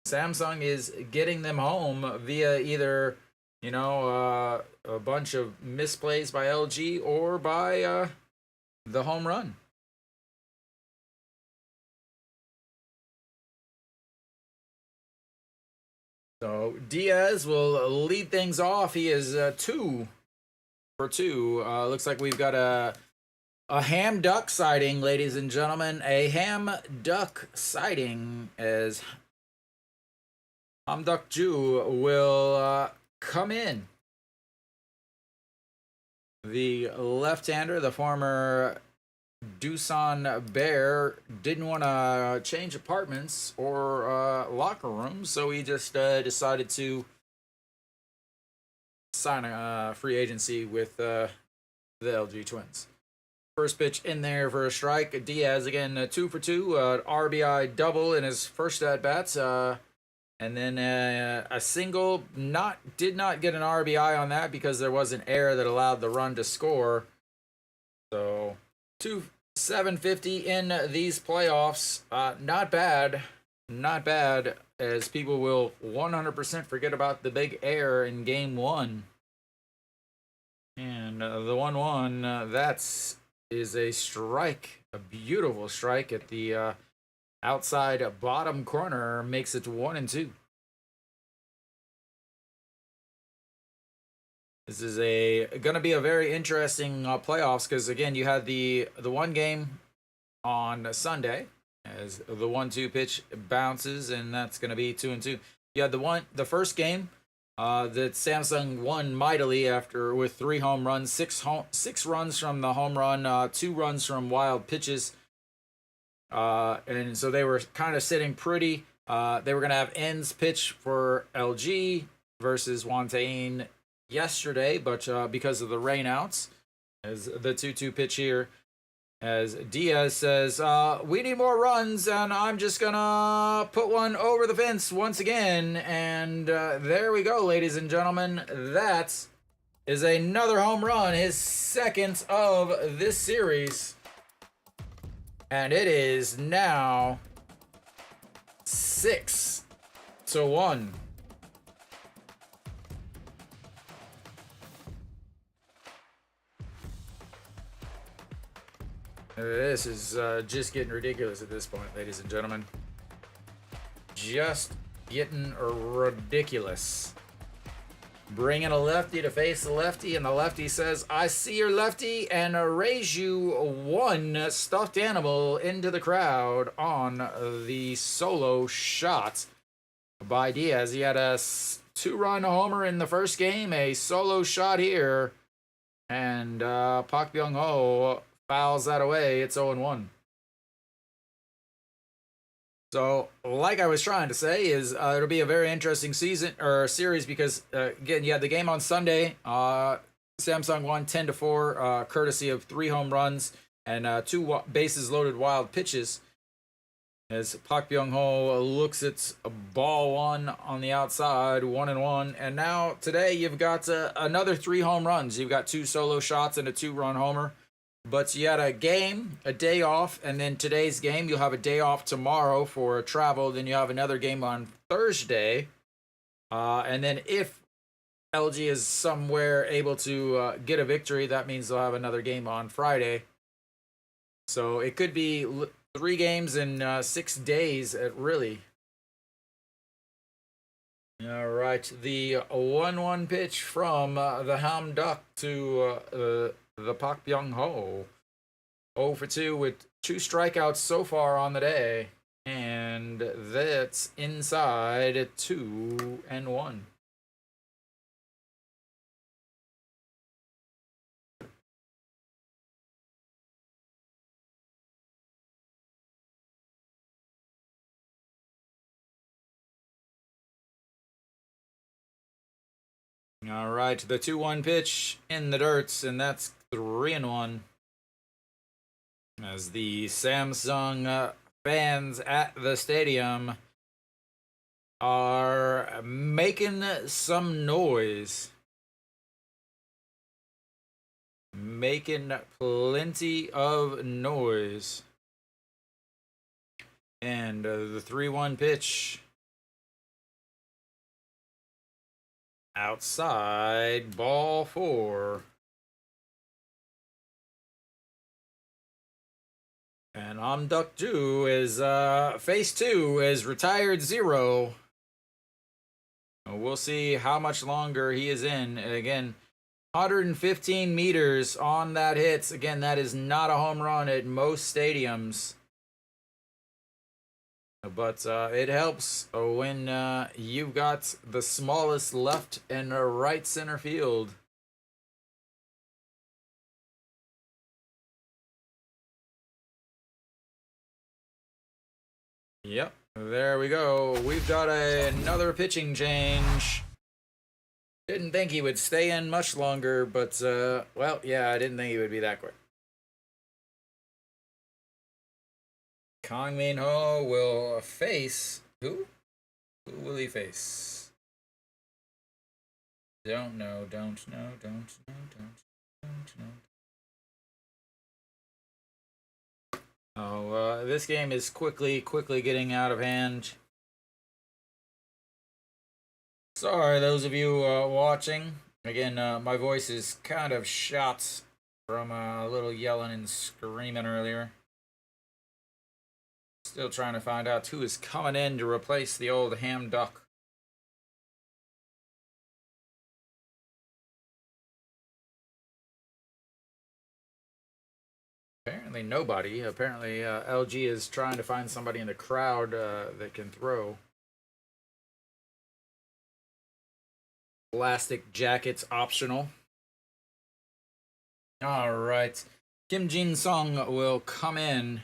Samsung is getting them home via either, you know, a bunch of misplays by LG or by the home run. So Diaz will lead things off. He is 2 for 2. Looks like we've got a ham duck sighting, ladies and gentlemen. A ham duck sighting as Hamduk Ju will come in. The left-hander, the former Doosan Bear, didn't want to change apartments or locker rooms, so he just decided to sign a free agency with the LG Twins. First pitch in there for a strike. Diaz again 2 for 2, RBI double in his first at bats. And then a single, did not get an RBI on that because there was an error that allowed the run to score. So 750 in these playoffs. Not bad. Not bad, as people will 100% forget about the big error in game 1. And the 1-1, that's is a strike. A beautiful strike at the outside bottom corner, makes it 1-2. This is going to be a very interesting playoffs because again you had the one game on Sunday as the 1-2 pitch bounces, and that's going to be 2-2. You had the first game that Samsung won mightily after with 3 home runs, 6 runs from the home run, 2 runs from wild pitches. And so they were kind of sitting pretty. They were going to have Enns pitch for LG versus Juan Tahin yesterday, but because of the rainouts, as the 2-2 pitch here, as Diaz says, we need more runs, and I'm just going to put one over the fence once again. And there we go, ladies and gentlemen. That is another home run, his second of this series. And it is now 6-1. This is just getting ridiculous at this point, ladies and gentlemen. Just getting ridiculous. Bringing a lefty to face the lefty, and the lefty says, I see your lefty, and raise you 1 stuffed animal into the crowd on the solo shot by Diaz. He had a 2-run homer in the first game, a solo shot here And Park Byung-ho fouls that away. It's 0-1. So, like I was trying to say, is it'll be a very interesting season or series because again, you had the game on Sunday. Samsung won 10-4, courtesy of 3 home runs and 2 bases loaded wild pitches. As Park Byung-ho looks at a ball 1 on the outside, 1-1, and now today you've got another 3 home runs. You've got 2 solo shots and a 2-run homer. But you had a game, a day off, and then today's game. You'll have a day off tomorrow for travel. Then you have another game on Thursday. And then if LG is somewhere able to get a victory, that means they'll have another game on Friday. So it could be 3 games in 6 days, really. All right, the 1-1 pitch from the Ham Duck to the Park Byung-ho. 0 for 2 with 2 strikeouts so far on the day. And that's inside 2-1. All right, the 2-1 pitch in the dirt, and that's 3-1. As the Samsung fans at the stadium are making some noise. Making plenty of noise. And the 3-1 pitch. Outside, ball 4. And Amduk-ju is phase 2 is retired 0. We'll see how much longer he is in. Again, 115 meters on that hits. Again, that is not a home run at most stadiums. But it helps when you've got the smallest left and right center field. Yep, there we go. We've got another pitching change. Didn't think he would stay in much longer, but, well, yeah, I didn't think he would be that quick. Kang Min-ho will face... Who? Who will he face? Don't know. Oh, this game is quickly getting out of hand. Sorry, those of you watching. Again, my voice is kind of shot from a little yelling and screaming earlier. Still trying to find out who is coming in to replace the old Ham Duck. Apparently nobody. Apparently LG is trying to find somebody in the crowd that can throw. Plastic jackets optional. All right. Kim Jin-sung will come in.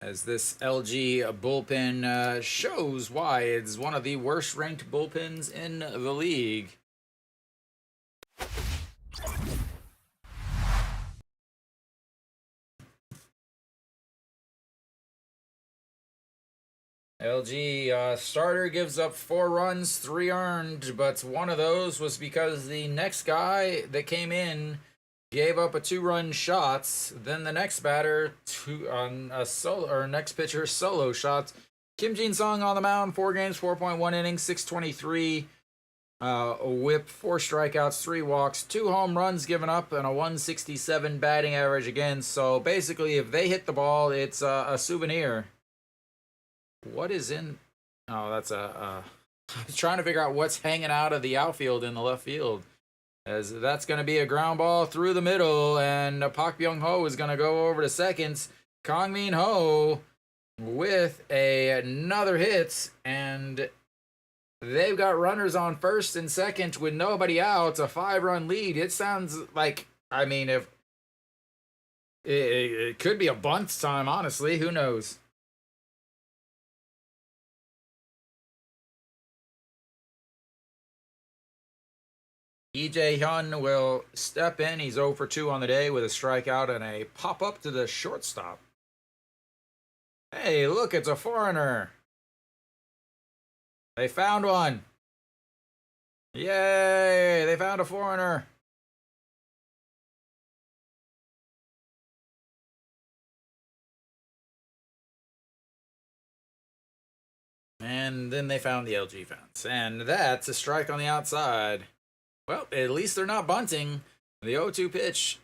As this LG bullpen shows why it's one of the worst ranked bullpens in the league. LG starter gives up 4 runs, 3 earned, but one of those was because the next guy that came in gave up a 2-run shots. Then the next batter next pitcher solo shots. Kim Jin-sung on the mound, 4 games, 4.1 innings, 623 whip, 4 strikeouts, 3 walks, 2 home runs given up, and a 167 batting average again. So basically, if they hit the ball, it's a souvenir. What is in? Oh, that's I was trying to figure out what's hanging out of the outfield in the left field. As that's going to be a ground ball through the middle, and Park Byung-ho is going to go over to second. Kang Min-ho with another hit, and they've got runners on first and second with nobody out, a 5-run lead. It sounds like, I mean, if it could be a bunt time, honestly, who knows? EJ Hyun will step in. He's 0 for 2 on the day with a strikeout and a pop up to the shortstop. Hey, look, it's a foreigner. They found one. Yay, they found a foreigner. And then they found the LG fence. And that's a strike on the outside. Well, at least they're not bunting. The 0-2 pitch.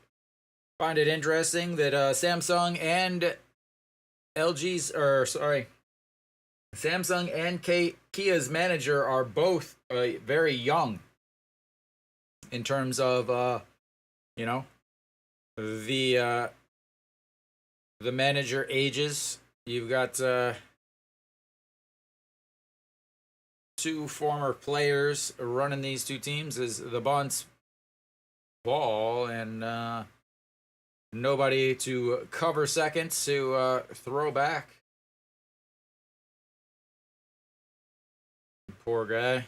Find it interesting that Samsung and Samsung and Kia's manager are both very young in terms of you know, the manager ages. You've got two former players running these two teams as the bunts ball and nobody to cover second to throw back. Poor guy.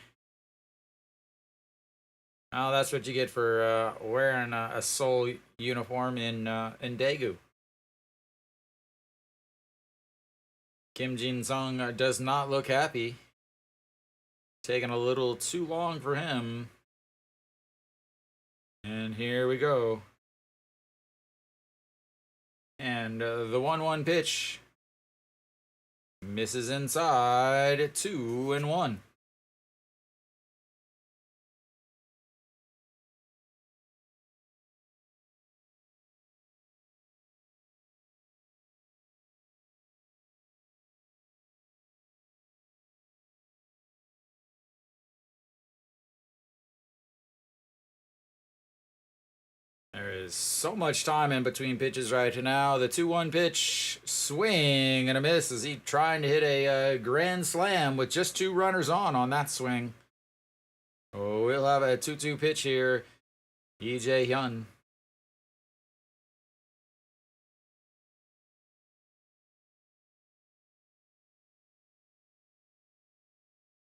Oh, that's what you get for wearing a Seoul uniform in Daegu. Kim Jin-sung does not look happy. Taking a little too long for him. And here we go. And the 1-1 pitch misses inside, 2-1. There is so much time in between pitches right now. The 2-1 pitch, swing and a miss. Is he trying to hit a grand slam with just 2 runners on that swing? Oh, we'll have a 2-2 pitch here. EJ Hyun.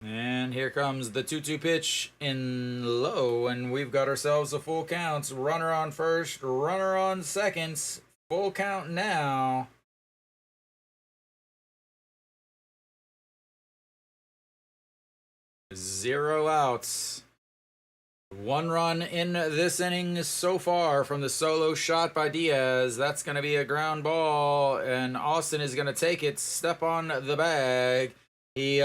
And here comes the 2-2 pitch in low, and we've got ourselves a full count. Runner on first, runner on second. Full count now. Zero outs. 1 run in this inning so far from the solo shot by Diaz. That's going to be a ground ball, and Austin is going to take it. Step on the bag. He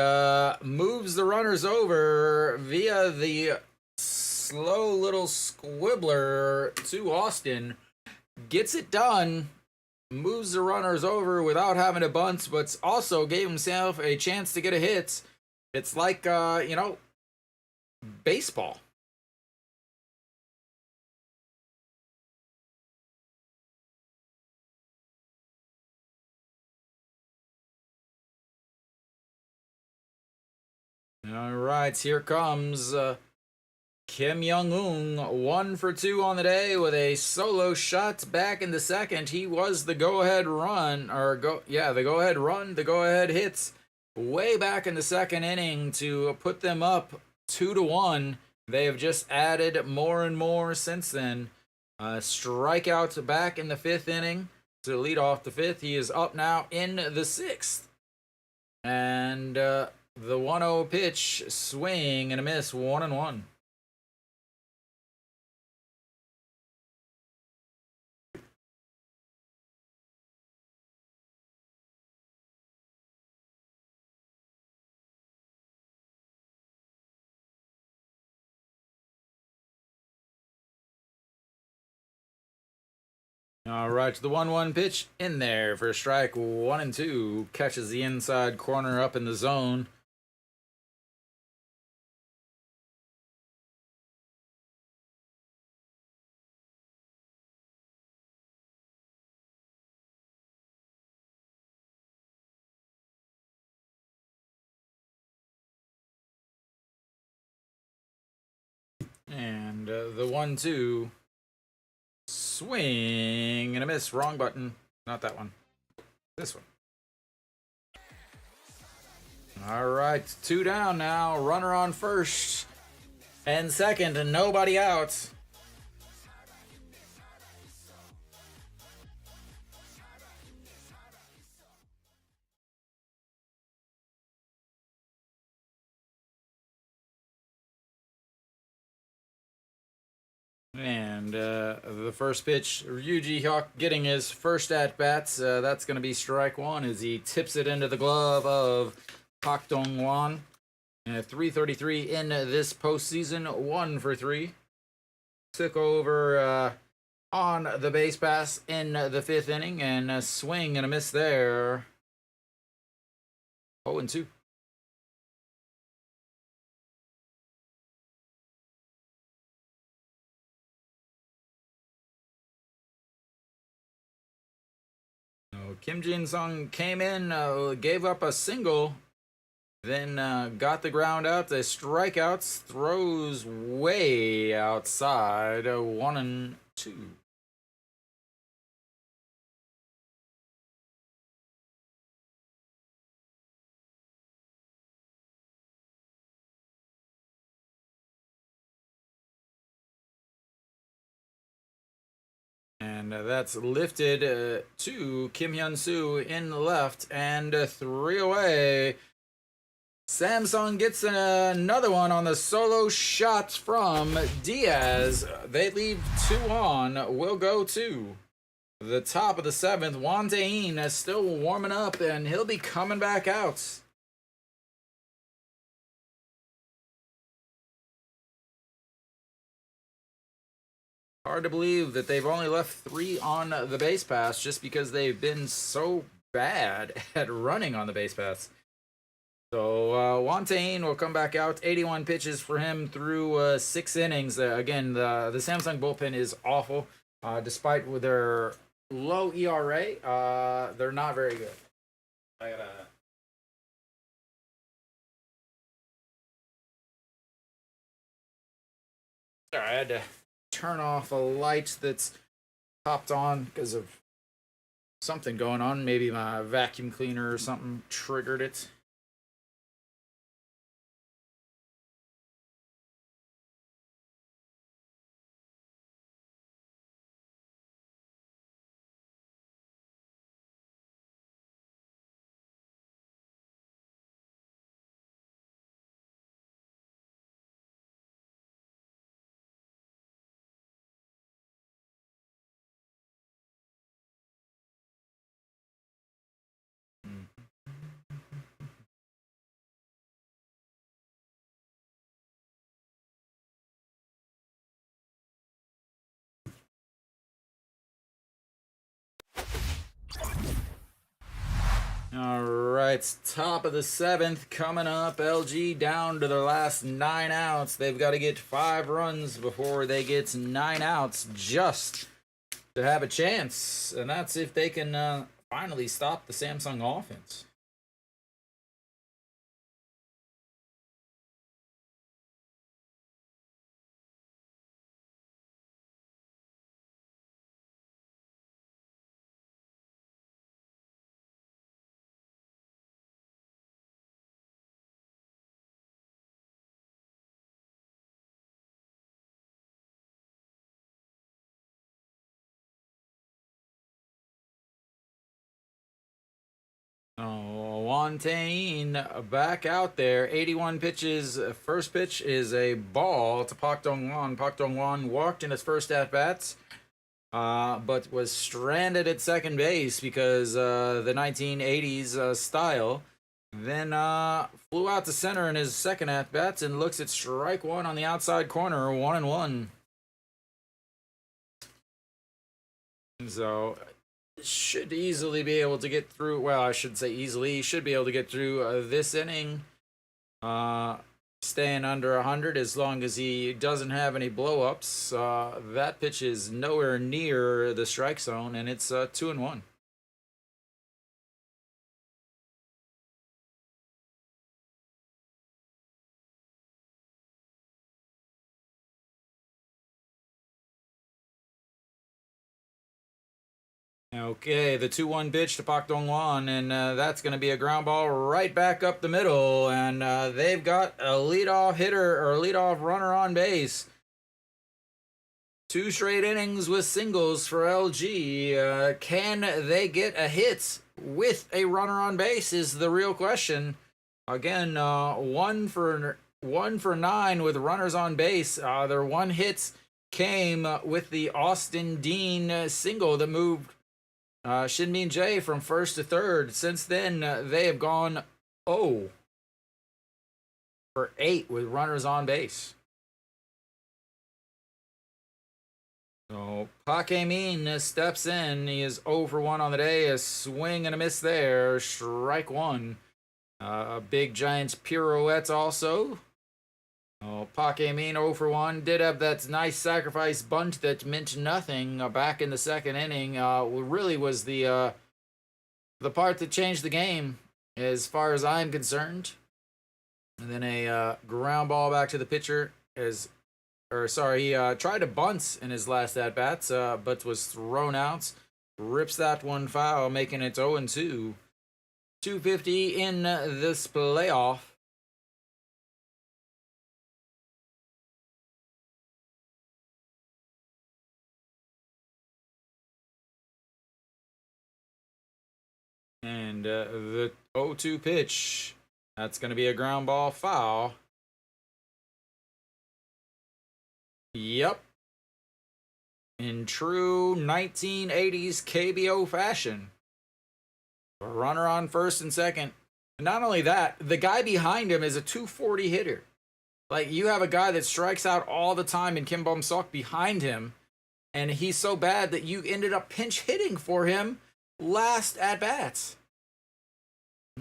moves the runners over via the slow little squibbler to Austin. Gets it done. Moves the runners over without having to bunt, but also gave himself a chance to get a hit. It's like, baseball. All right, here comes Kim Young-eun, 1 for 2 on the day with a solo shot back in the second. He was the go-ahead run, the go-ahead hits way back in the second inning to put them up 2-1. They have just added more and more since then. Strikeouts back in the 5th inning to lead off the 5th. He is up now in the 6th. And the 1-0 pitch, swing and a miss, 1-1. All right, the 1-1 pitch in there for strike 1 and 2. Catches the inside corner up in the zone. the 1-2. Swing and a miss. Wrong button. Not that one. This one. All right, 2 down now. Runner on first and second, and nobody out. And the first pitch, Ryuji Hawk getting his first at bats. That's going to be strike one as he tips it into the glove of Pak Dong-wan. 333 in this postseason, 1 for 3. Took over on the base pass in the 5th inning, and a swing and a miss there. 0-2. Kim Jin-sung came in, gave up a single, then got the ground out. The strikeouts, throws way outside, 1-2. And that's lifted to Kim Hyun-soo in the left, and 3 away. Samsung gets another one on the solo shot from Diaz. They leave 2 on. We'll go to the top of the 7th. Won Tae-in is still warming up, and he'll be coming back out. Hard to believe that they've only left 3 on the base pass just because they've been so bad at running on the base pass. So Won Tae-in will come back out. 81 pitches for him through 6 innings. Again, the Samsung bullpen is awful. Despite their low ERA, they're not very good. Sorry, I had to turn off a light that's popped on because of something going on. Maybe my vacuum cleaner or something triggered it. All right, top of the 7th coming up. LG down to their last 9 outs. They've got to get 5 runs before they get 9 outs just to have a chance. And that's if they can finally stop the Samsung offense. Oh, Won Tae-in back out there. 81 pitches. First pitch is a ball to Pak Dong-wan. Pak Dong-wan walked in his first at-bats, but was stranded at second base because the 1980s style. Then flew out to center in his second at-bats and looks at strike 1 on the outside corner, 1-1. So should easily be able to get through. Well, I should say easily. He should be able to get through this inning, staying under 100 as long as he doesn't have any blow-ups. That pitch is nowhere near the strike zone, and it's 2-1. Okay, the 2-1 pitch to Pak Dong-wan, and that's going to be a ground ball right back up the middle, and they've got a leadoff hitter or a leadoff runner on base. 2 straight innings with singles for LG. Can they get a hit with a runner on base is the real question. Again, 1 for 9 with runners on base. Their 1 hit came with the Austin Dean single that moved Shin-Min Jae from first to third. Since then, they have gone 0 for 8 with runners on base. So Pak Min steps in. He is 0 for 1 on the day. A swing and a miss there. Strike 1. A big Giants pirouette also. Oh, Pak Min 0 for 1. Did have that nice sacrifice bunt that meant nothing back in the second inning. Really was the part that changed the game as far as I'm concerned. And then a ground ball back to the pitcher he tried to bunt in his last at-bats, but was thrown out. Rips that one foul, making it 0-2. 250 in this playoff. And the 0-2 pitch, that's going to be a ground ball foul. Yep. In true 1980s KBO fashion. A runner on first and second. And not only that, the guy behind him is a 240 hitter. Like, you have a guy that strikes out all the time in Kim Bum-sok behind him, and he's so bad that you ended up pinch hitting for him last at bats.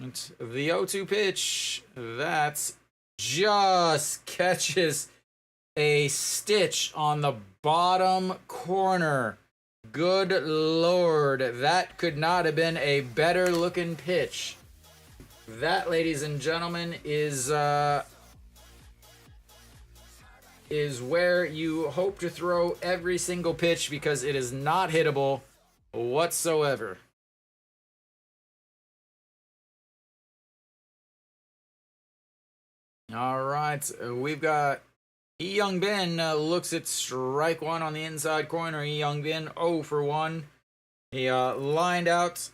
It's the 0-2 pitch. That's just catches a stitch on the bottom corner. Good Lord, that could not have been a better looking pitch. That, ladies and gentlemen, is where you hope to throw every single pitch, because it is not hittable whatsoever. All right, we've got Lee Young-bin looks at strike 1 on the inside corner. Lee Young-bin 0 for 1. He lined out.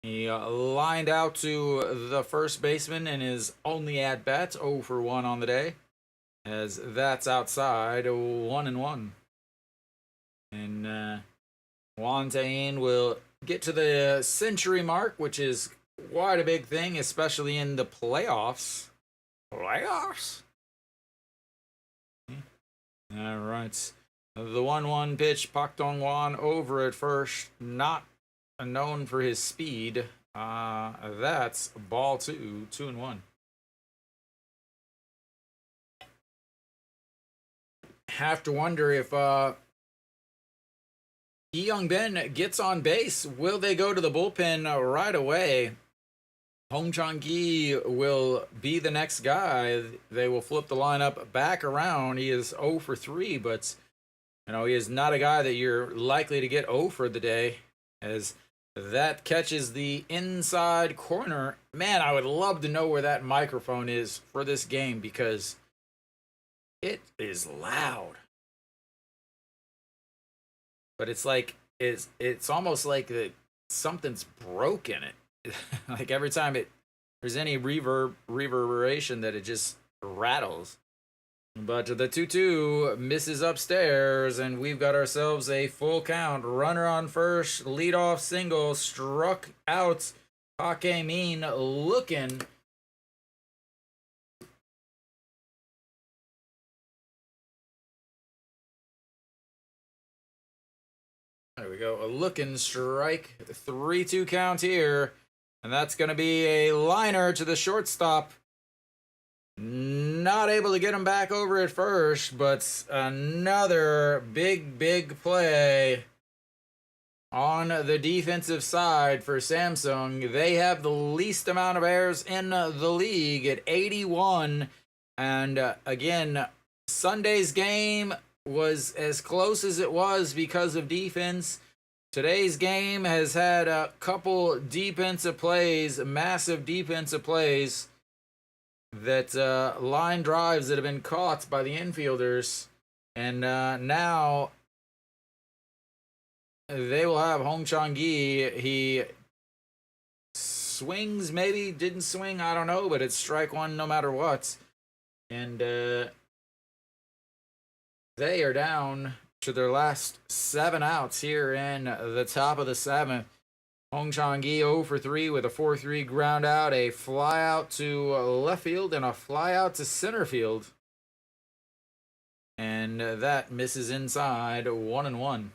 He lined out to the first baseman in his only at bat, 0 for 1 on the day, as that's outside, 1-1. And Won Tae-in will get to the century mark, which is quite a big thing, especially in the playoffs. Playoffs? All right. The 1-1 pitch, Pak Dong-wan over at first, not known for his speed. That's ball 2, 2-1. Have to wonder if Lee Young-bin gets on base. Will they go to the bullpen right away? Hong Chang-gi will be the next guy. They will flip the lineup back around. He is 0 for 3, but he is not a guy that you're likely to get 0 for the day, as that catches the inside corner. Man, I would love to know where that microphone is for this game, because it is loud. But it's like it's almost like that something's broke in it. Like every time there's any reverberation, that it just rattles. But the 2-2 misses upstairs, and we've got ourselves a full count. Runner on first, leadoff single, struck out. Pak Min looking. There we go. A looking strike. 3-2 count here. And that's going to be a liner to the shortstop. Not able to get him back over at first, but another big play on the defensive side for Samsung. They have the least amount of errors in the league at 81, And again, Sunday's game was as close as it was because of defense. Today's game has had a couple defensive plays, massive defensive plays, that line drives that have been caught by the infielders. And now they will have Hong Chang-gi. He swings, maybe, didn't swing, I don't know, but it's strike one no matter what. And they are down to their last 7 outs here in the top of the 7th. Hong Chang-gi 0 for 3 with a 4-3 ground out, a fly out to left field, and a fly out to center field. And that misses inside, 1-1.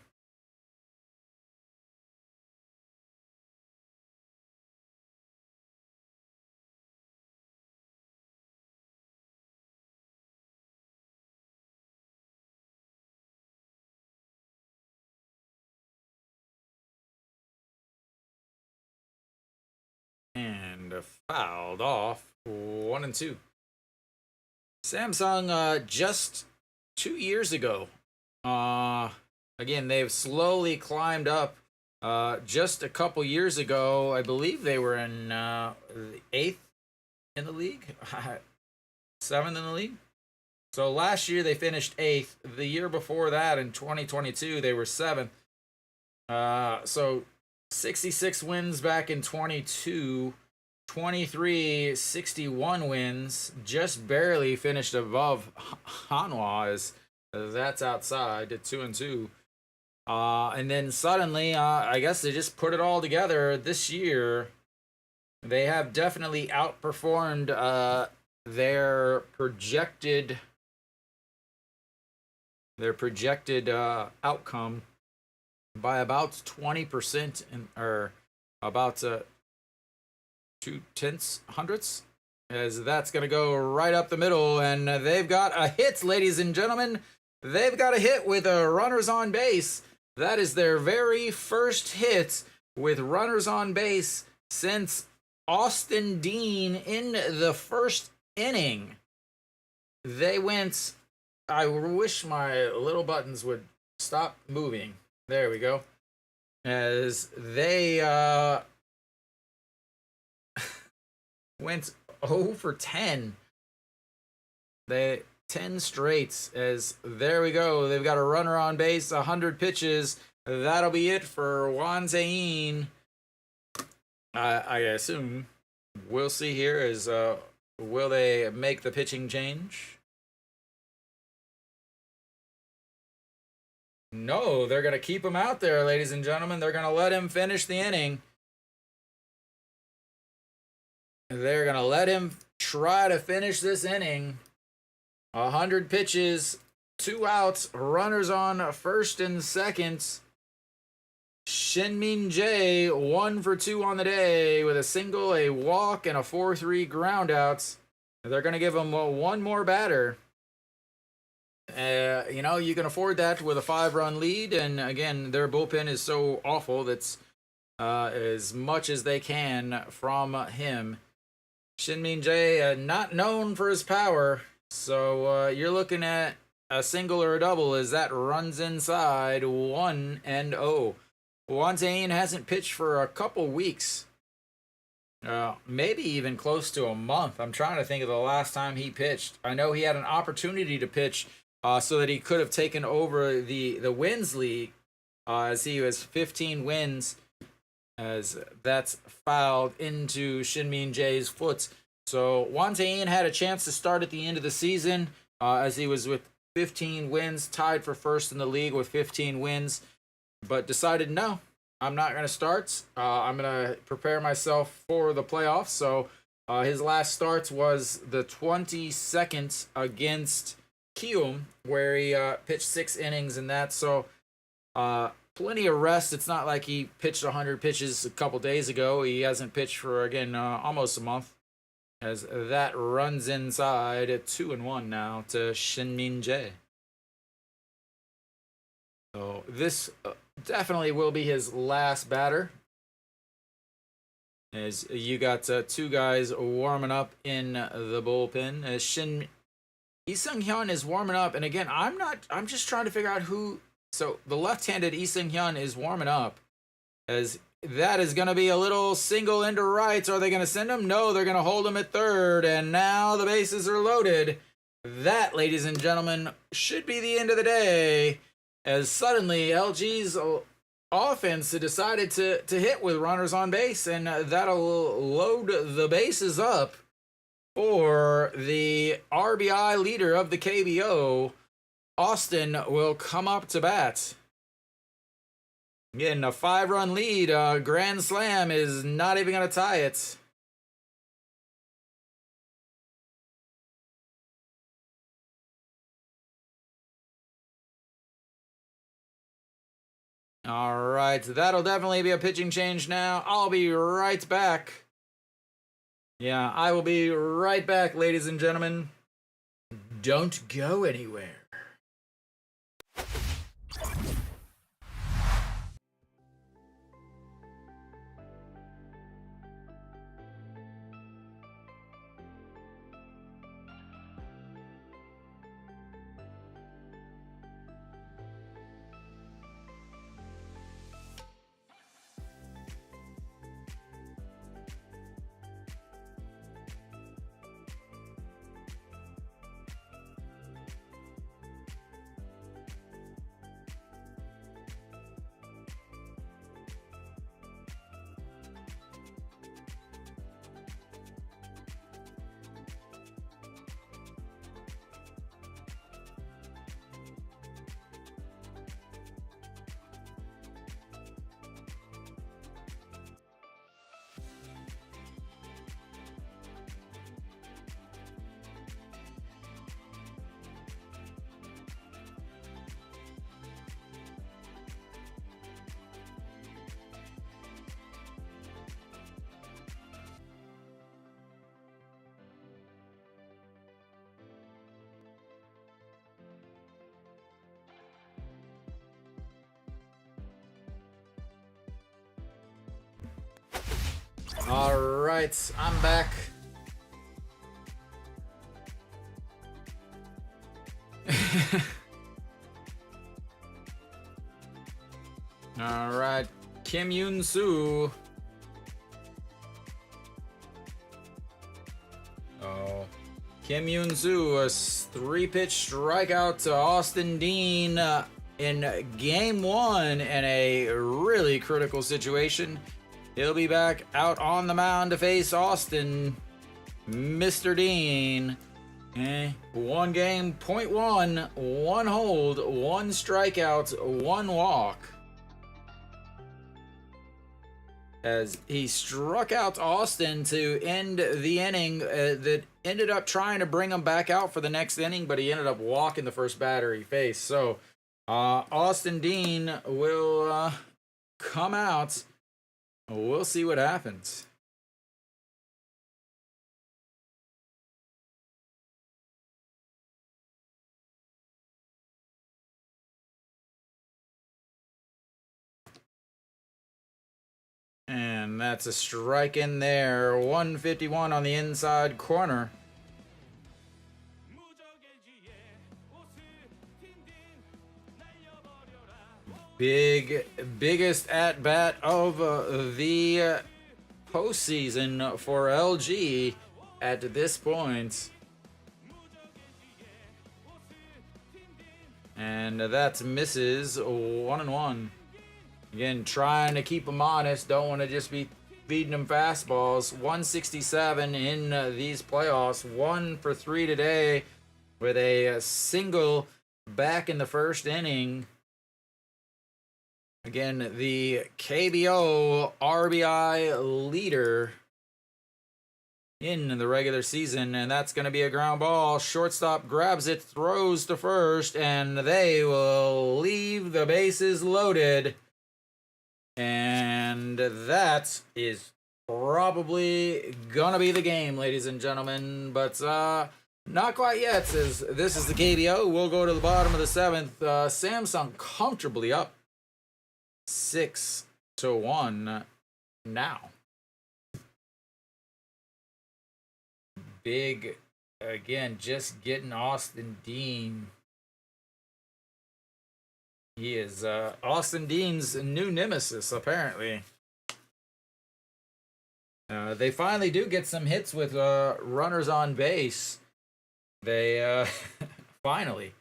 And fouled off, 1-2. Samsung just 2 years ago. Again, they've slowly climbed up. Just a couple years ago, I believe they were in 8th in the league, 7th in the league. So last year they finished 8th. The year before that, in 2022, they were 7th. So 66 wins back in 22. 23, 61 wins, just barely finished above Hanwha, as that's outside at 2-2. And then suddenly, I guess they just put it all together this year. They have definitely outperformed their projected outcome by about 20%, or about 0.2, as that's going to go right up the middle. And they've got a hit, ladies and gentlemen. They've got a hit with runners on base. That is their very first hit with runners on base since Austin Dean in the first inning. They went, I wish my little buttons would stop moving. There we go. As they went 0 for 10. They 10 straights, as there we go. They've got a runner on base, 100 pitches. That'll be it for Juan Zain. I assume we'll see here is will they make the pitching change? No, they're going to keep him out there, ladies and gentlemen. They're going to let him finish the inning. They're going to let him try to finish this inning. 100 pitches, 2 outs, runners on first and second. Shin-Min Jae, 1 for 2 on the day with a single, a walk, and a 4-3 ground outs. They're going to give him one more batter. You can afford that with a 5-run lead. And again, their bullpen is so awful that's as much as they can from him. Shin-Min Jae, not known for his power. So you're looking at a single or a double as that runs inside, 1-0. Juan Zain hasn't pitched for a couple weeks. Maybe even close to a month. I'm trying to think of the last time he pitched. I know he had an opportunity to pitch so that he could have taken over the wins league, as he was 15 wins, as that's fouled into Shin-Min Jae's foot. So Juan Zain had a chance to start at the end of the season, as he was with 15 wins, tied for first in the league with 15 wins, but decided, no, I'm not going to start. I'm going to prepare myself for the playoffs. So his last starts was the 22nd against Kium, where he pitched 6 innings in that. So plenty of rest. It's not like he pitched 100 pitches a couple days ago. He hasn't pitched for, again, almost a month, as that runs inside at 2-1 now to Shin-Min Jae. So this definitely will be his last batter, as you got 2 guys warming up in the bullpen. As Lee Seung-hyun is warming up, and again, I'm just trying to figure out who. So the left-handed Lee Seung-hyun is warming up, as that is going to be a little single into rights. Are they going to send him? No, they're going to hold him at third, and now the bases are loaded. That, ladies and gentlemen, should be the end of the day, as suddenly LG's offense decided to hit with runners on base, and that'll load the bases up for the RBI leader of the KBO. Austin will come up to bat. Getting a 5-run lead. Grand slam is not even going to tie it. All right, that'll definitely be a pitching change now. I'll be right back. Yeah, I will be right back, ladies and gentlemen. Don't go anywhere. All right, I'm back. All right, Kim Yoon-soo. Oh, Kim Yoon-soo, a 3-pitch strikeout to Austin Dean in game 1 in a really critical situation. He'll be back out on the mound to face Austin, Mr. Dean. 1 game, 0.1, 1 hold, 1 strikeout, 1 walk. As he struck out Austin to end the inning that ended up trying to bring him back out for the next inning, but he ended up walking the first batter he faced. So Austin Dean will come out. We'll see what happens. And that's a strike in there. 151 on the inside corner. Biggest at bat of the postseason for LG at this point. And that misses 1-1. Again, trying to keep him honest. Don't want to just be feeding him fastballs. 167 in these playoffs. 1 for 3 today with a single back in the first inning. Again, the KBO RBI leader in the regular season, and that's going to be a ground ball. Shortstop grabs it, throws to first, and they will leave the bases loaded. And that is probably going to be the game, ladies and gentlemen. But not quite yet, as this is the KBO. We'll go to the bottom of the 7th. Samsung comfortably up 6-1 now. Big again, just getting Austin Dean. He is Austin Dean's new nemesis, apparently. They finally do get some hits with runners on base. They finally.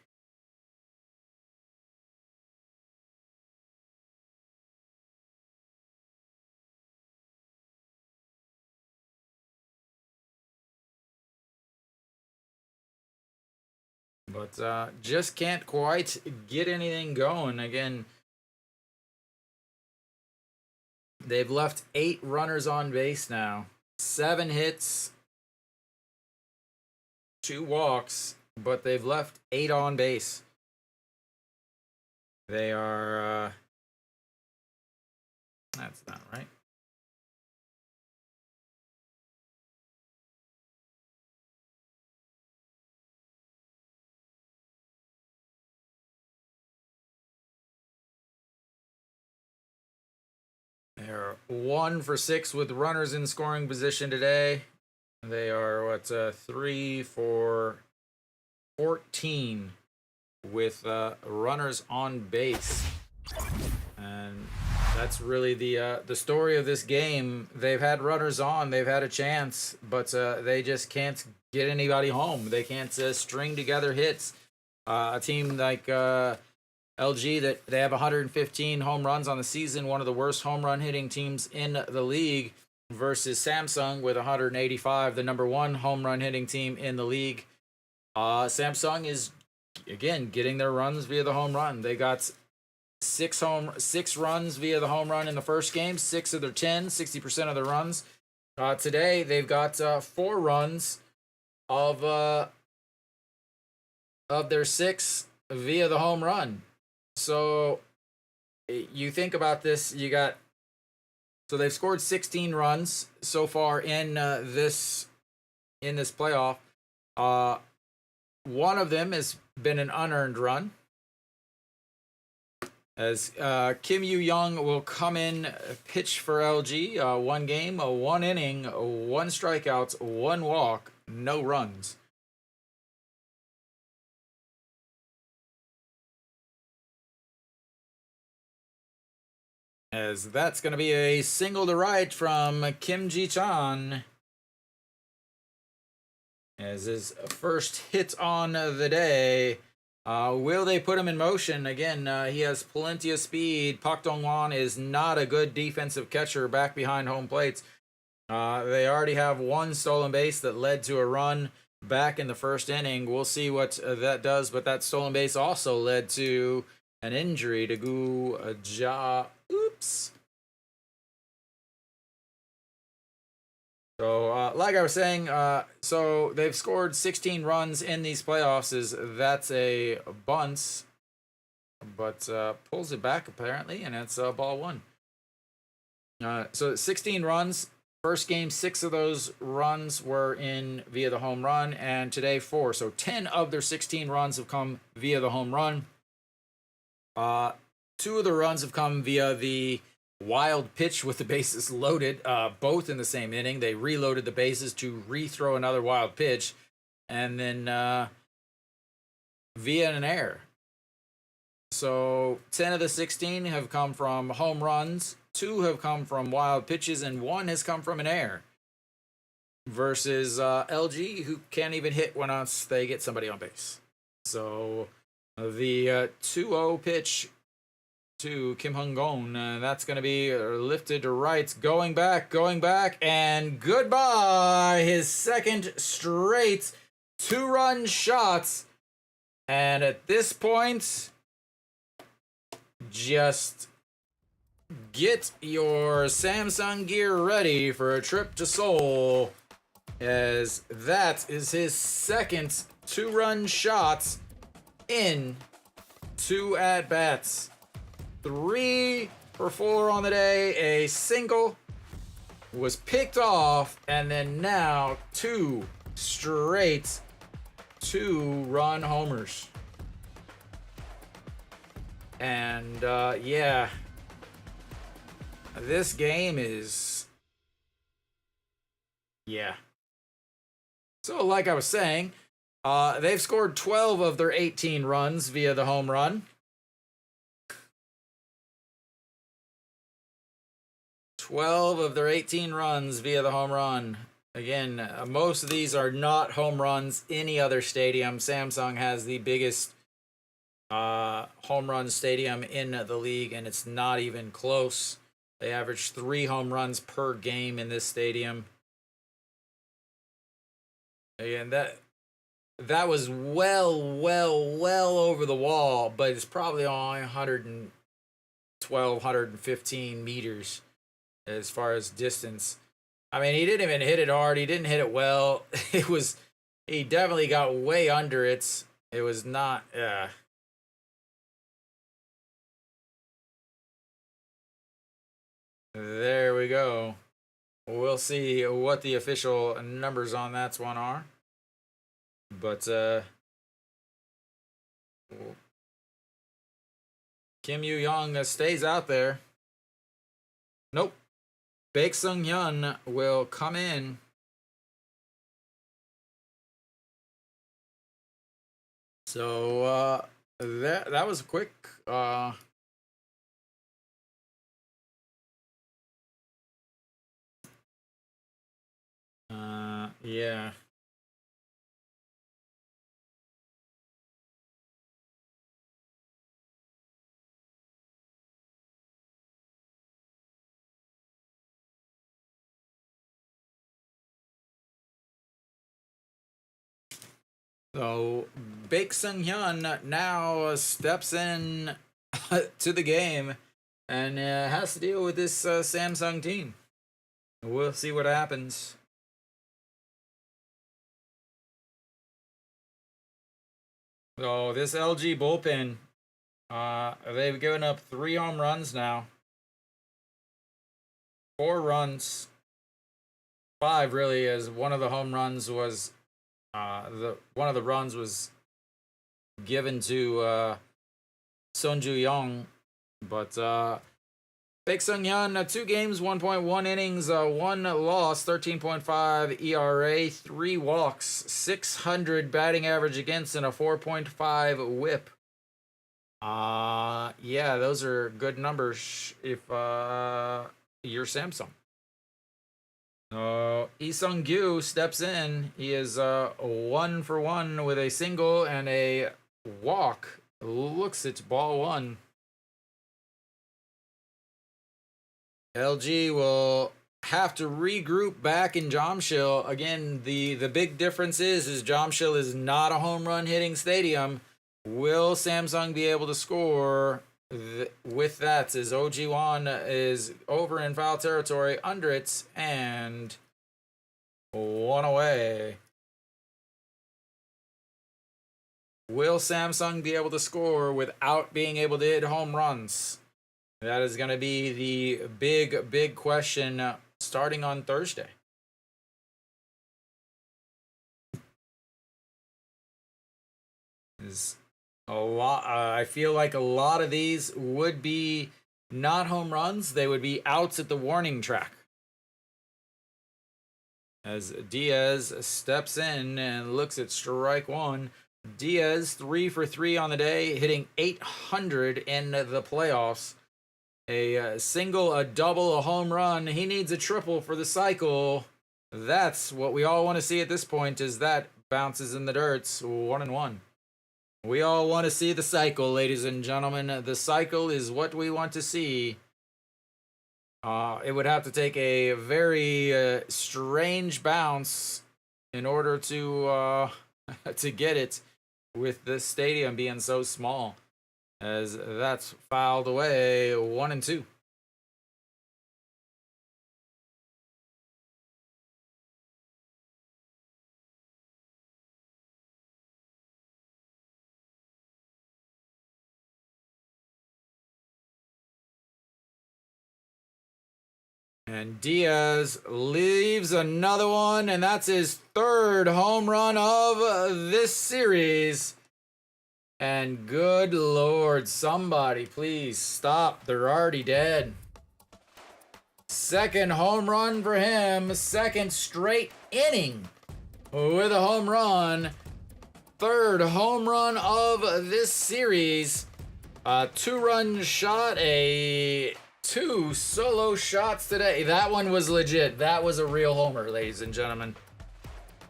But just can't quite get anything going. Again, they've left 8 runners on base now. 7 hits, 2 walks, but they've left 8 on base. They are... that's not right. They're 1 for 6 with runners in scoring position today. They are 3 for 14 with runners on base, and that's really the story of this game. They've had runners on, they've had a chance, but they just can't get anybody home. They can't string together hits. A team like LG, that they have 115 home runs on the season, one of the worst home run hitting teams in the league, versus Samsung with 185, the number 1 home run hitting team in the league. Samsung is again getting their runs via the home run. They got 6 runs via the home run in the first game, 6 of their 10, 60% of their runs. Today they've got 4 runs of their 6 via the home run. So you think about this, so they've scored 16 runs so far in this playoff. One of them has been an unearned run, as Kim Yu Young will come in, pitch for LG. 1 game, 1 inning, 1 strikeout, 1 walk, no runs. As that's going to be a single to right from Kim Ji-chan, as his first hit on the day. Will they put him in motion? Again, he has plenty of speed. Pak Dong-hwan is not a good defensive catcher back behind home plates. They already have 1 stolen base that led to a run back in the first inning. We'll see what that does, but that stolen base also led to an injury to Gu Ja. Oops. So, like I was saying, so they've scored 16 runs in these playoffs. That's a bunt, but pulls it back apparently, and it's ball 1. So 16 runs. First game, 6 of those runs were in via the home run, and today 4. So 10 of their 16 runs have come via the home run. 2 of the runs have come via the wild pitch with the bases loaded, both in the same inning. They reloaded the bases to rethrow another wild pitch, and then via an error. So 10 of the 16 have come from home runs, 2 have come from wild pitches, and 1 has come from an error. Versus LG, who can't even hit once they get somebody on base. So the 2-0 pitch to Kim Hung-gon, that's going to be lifted to right, going back, and goodbye! His second straight 2-run shots. And at this point, just get your Samsung gear ready for a trip to Seoul, as that is his second 2-run shot in 2 at-bats. 3 for 4 on the day. A single was picked off, and then now 2 straight 2-run homers. And yeah, this game is, yeah, So, like I was saying, they've scored 12 of their 18 runs via the home run. 12 of their 18 runs via the home run. Again, most of these are not home runs any other stadium. Samsung has the biggest home run stadium in the league, and it's not even close. They average 3 home runs per game in this stadium. And that was well over the wall, but it's probably only 112, 115 meters as far as distance. I mean, he didn't even hit it hard. He didn't hit it well. He definitely got way under it. It was not, There we go. We'll see what the official numbers on that one are. But, Kim Yu-young stays out there. Nope. Baek Sung-hyun will come in. So, that was quick. Yeah. So Baek Sung-hyun now steps in to the game and has to deal with this Samsung team. We'll see what happens. So this LG bullpen, they've given up 3 home runs now. 4 runs. 5 really, as one of the home runs was one of the runs was given to Son Ju-young, but Baek Sung-hyun, 2 games, 1.1 innings, 1 loss, 13.5 ERA, 3 walks, 600 batting average against, and a 4.5 WHIP. Yeah, those are good numbers if you're Samsung. Lee Sung-gyu steps in. He is 1 for 1 with a single and a walk. Looks it's ball 1. LG will have to regroup back in Jamshil. Again, the big difference is Jamshil is not a home run hitting stadium. Will Samsung be able to score with that? As OG1 is over in foul territory, under it, and 1 away. Will Samsung be able to score without being able to hit home runs? That is going to be the big question starting on Thursday. Is a lot. I feel like a lot of these would be not home runs. They would be outs at the warning track. As Diaz steps in and looks at strike 1. Diaz 3 for 3 on the day, hitting 800 in the playoffs. A single, a double, a home run. He needs a triple for the cycle. That's what we all want to see at this point, is that bounces in the dirt. 1-1. We all want to see the cycle, ladies and gentlemen. The cycle is what we want to see. It would have to take a very strange bounce in order to get it, with the stadium being so small. As that's fouled away, 1-2. And Diaz leaves another one, and that's his 3rd home run of this series. And good Lord, somebody please stop. They're already dead. 2nd home run for him, 2nd straight inning. with a home run. Third home run of this series. A 2-run shot, two solo shots today. That one was legit. That was a real homer, ladies and gentlemen.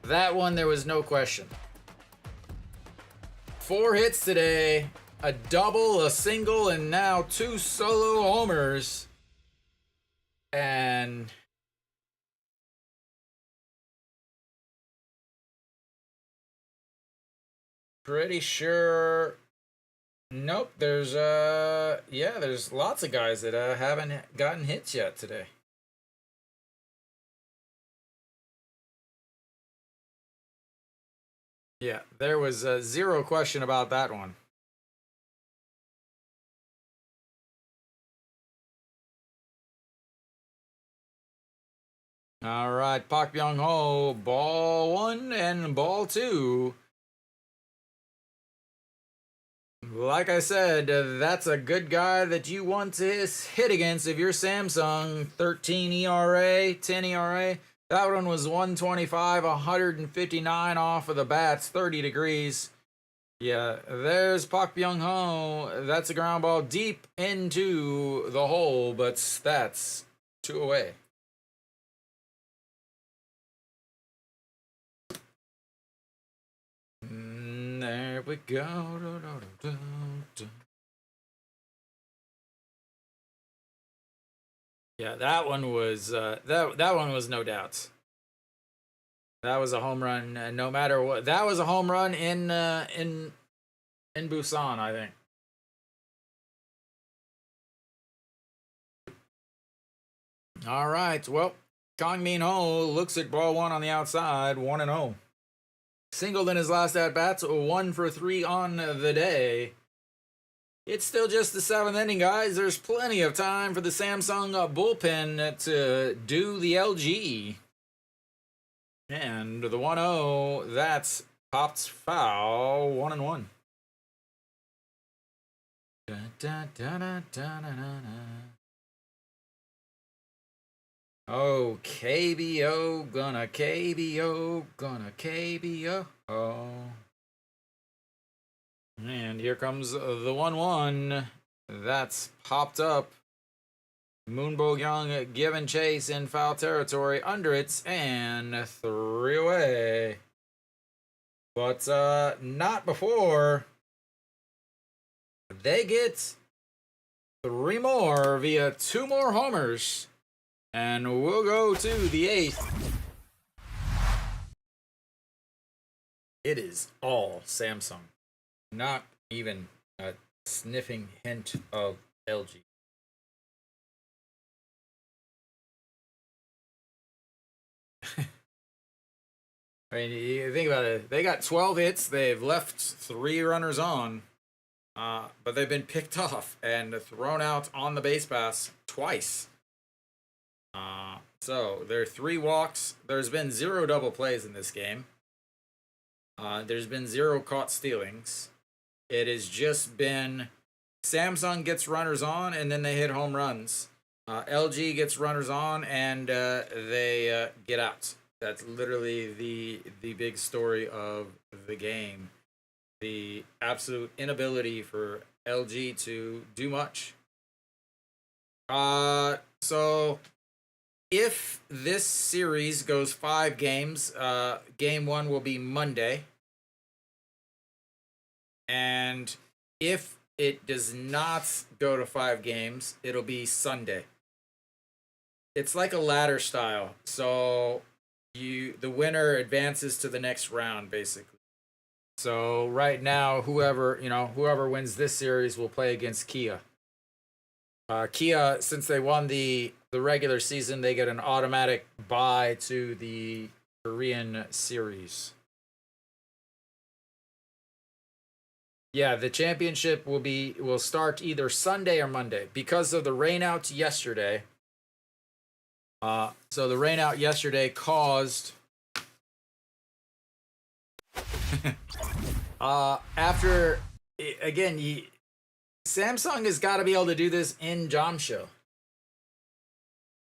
That one, there was no question. 4 hits today, a double, a single, and now 2 solo homers. And pretty sure, nope, there's there's lots of guys that haven't gotten hits yet today. Yeah, there was zero question about that one. All right, Pak Byung-ho, ball 1 and ball 2. Like I said, that's a good guy that you want to hit against if you're Samsung. 13 ERA, 10 ERA. That one was 125, 159 off of the bats, 30 degrees. Yeah, there's Pak Byung-ho. That's a ground ball deep into the hole, but that's 2 away. There we go. Yeah, that one was that one was no doubt. That was a home run, no matter what. That was a home run in Busan, I think. All right, well, Kang Min-ho looks at ball 1 on the outside, 1-0. Singled in his last at-bats, 1 for 3 on the day. It's still just the 7th inning, guys. There's plenty of time for the Samsung bullpen to do the LG. And the 1-0, that's popped foul, 1-1. Oh, KBO, gonna KBO, gonna KBO. And here comes the 1-1. That's popped up. Moon Bo-young giving chase in foul territory under it, and 3 away. But not before they get 3 more via 2 more homers. And we'll go to the 8th. It is all Samsung. Not even a sniffing hint of LG. I mean, you think about it. They got 12 hits. They've left 3 runners on. But they've been picked off and thrown out on the base pass twice. So there are 3 walks. There's been 0 double plays in this game. There's been 0 caught stealings. It has just been Samsung gets runners on and then they hit home runs. LG gets runners on and they get out. That's literally the big story of the game. The absolute inability for LG to do much. So if this series goes 5 games, game 1 will be Monday. And if it does not go to 5 games, it'll be Sunday. It's like a ladder style. So the winner advances to the next round, basically. So right now, whoever wins this series will play against Kia. Kia, since they won the regular season, they get an automatic bye to the Korean series. Yeah, the championship will start either Sunday or Monday because of the rainouts yesterday. So the rainout yesterday caused after again, Samsung has got to be able to do this in Jamsho.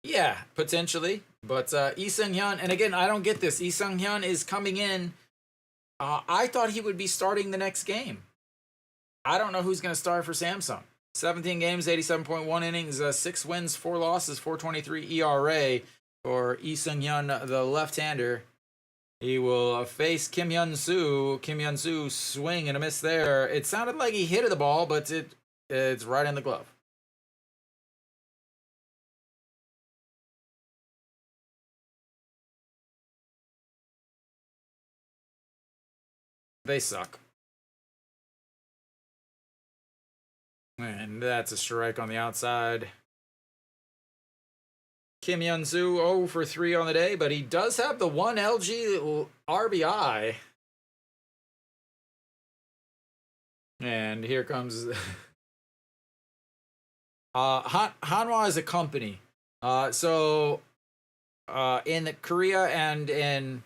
Yeah, potentially. But Lee Seung-hyun, and again, I don't get this. Lee Seung-hyun is coming in. I thought he would be starting the next game. I don't know who's going to start for Samsung. 17 games, 87.1 innings, 6 wins, 4 losses, 4.23 ERA for Lee Seung-hyun, the left-hander. He will face Kim Hyun-soo. Kim Hyun-soo swing and a miss there. It sounded like he hit the ball, but it's right in the glove. They suck. And that's a strike on the outside. Kim Hyun-soo 0 for 3 on the day, but he does have the 1 LG RBI. And here comes Hanwha is a company. So in Korea and in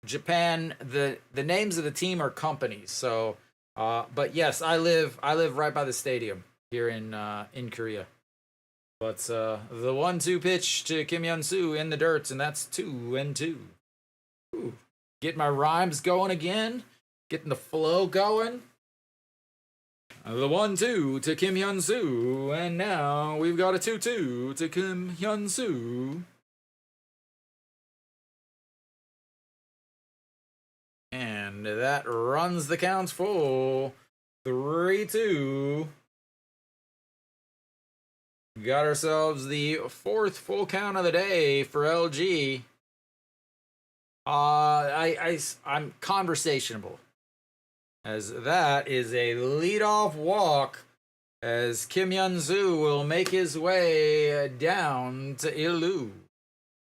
Japan, the names of the team are companies. So but yes, I live right by the stadium here in Korea. But the 1-2 pitch to Kim Hyun-soo in the dirt, and that's 2-2. Ooh. Get my rhymes going again. Getting the flow going. The 1-2 to Kim Hyun-soo, and now we've got a 2-2 to Kim Hyun-soo. And that runs the count full. 3-2. Got ourselves the 4th full count of the day for LG. I'm conversationable, as that is a leadoff walk, as Kim Hyun-soo will make his way down to Ilu.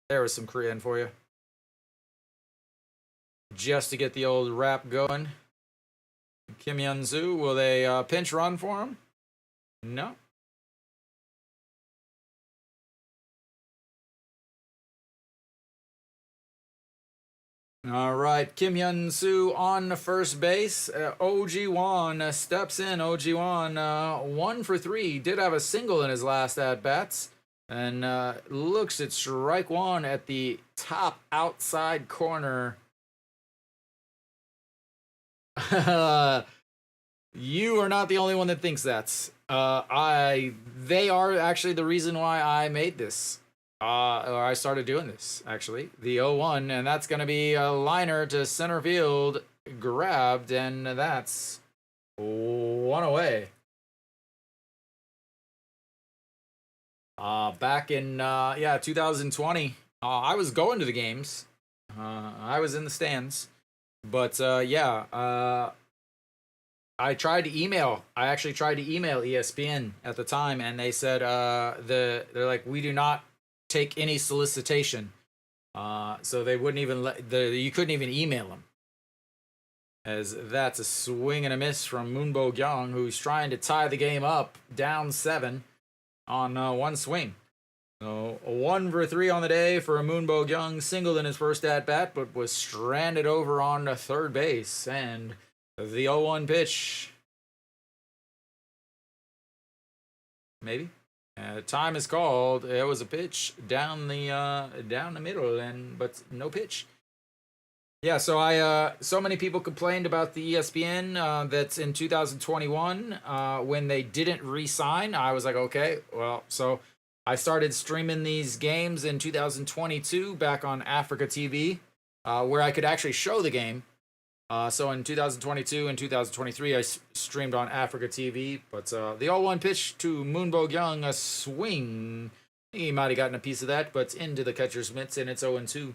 There was some Korean for you, just to get the old rap going. Kim Hyun-soo, will they pinch run for him? No. All right, Kim Hyun-soo on first base. OG Won steps in. OG Won 1 for 3. Did have a single in his last at-bats. And looks at strike one at the top outside corner. You are not the only one that thinks that. They are actually the reason why I made this. Or I started doing this, actually. The 0-1, and that's going to be a liner to center field, grabbed, and that's 1 away. Back in 2020, I was going to the games. I was in the stands, but I tried to email. I actually tried to email ESPN at the time, and they said they're like, we do not take any solicitation. So they wouldn't even you couldn't even email them. As that's a swing and a miss from Moonbo Gyung, who's trying to tie the game up, down 7 on one swing. So 1 for 3 on the day for Moonbo Gyung, singled in his first at bat, but was stranded over on third base. And the 0-1 pitch, maybe. Time is called. It was a pitch down the middle, but no pitch. Yeah, so so many people complained about the ESPN that's in 2021 when they didn't re-sign. I was like, okay, well, so I started streaming these games in 2022 back on Africa TV, where I could actually show the game. So in 2022 and 2023, I streamed on Africa TV. But the 0-1 pitch to Moonbo Gyung, a swing. He might have gotten a piece of that, but into the catcher's mitts, and it's 0-2.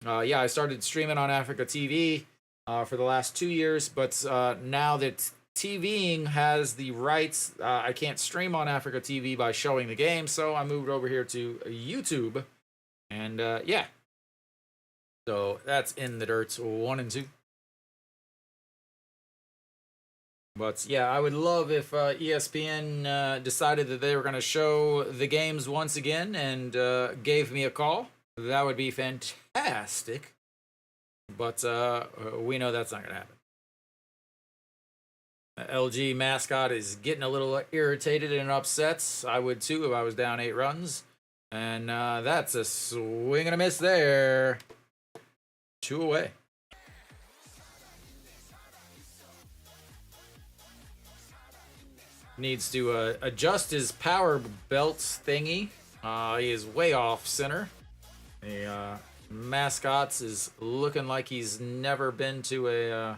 I started streaming on Africa TV for the last 2 years, but now that TVing has the rights, I can't stream on Africa TV by showing the game, so I moved over here to YouTube. And so that's in the dirt, 1-2. But yeah, I would love if ESPN decided that they were going to show the games once again and gave me a call. That would be fantastic. But we know that's not going to happen. LG mascot is getting a little irritated and upset. I would too if I was down 8 runs. And that's a swing and a miss there. 2 away. Needs to adjust his power belts thingy. He is way off center. The mascots is looking like he's never been to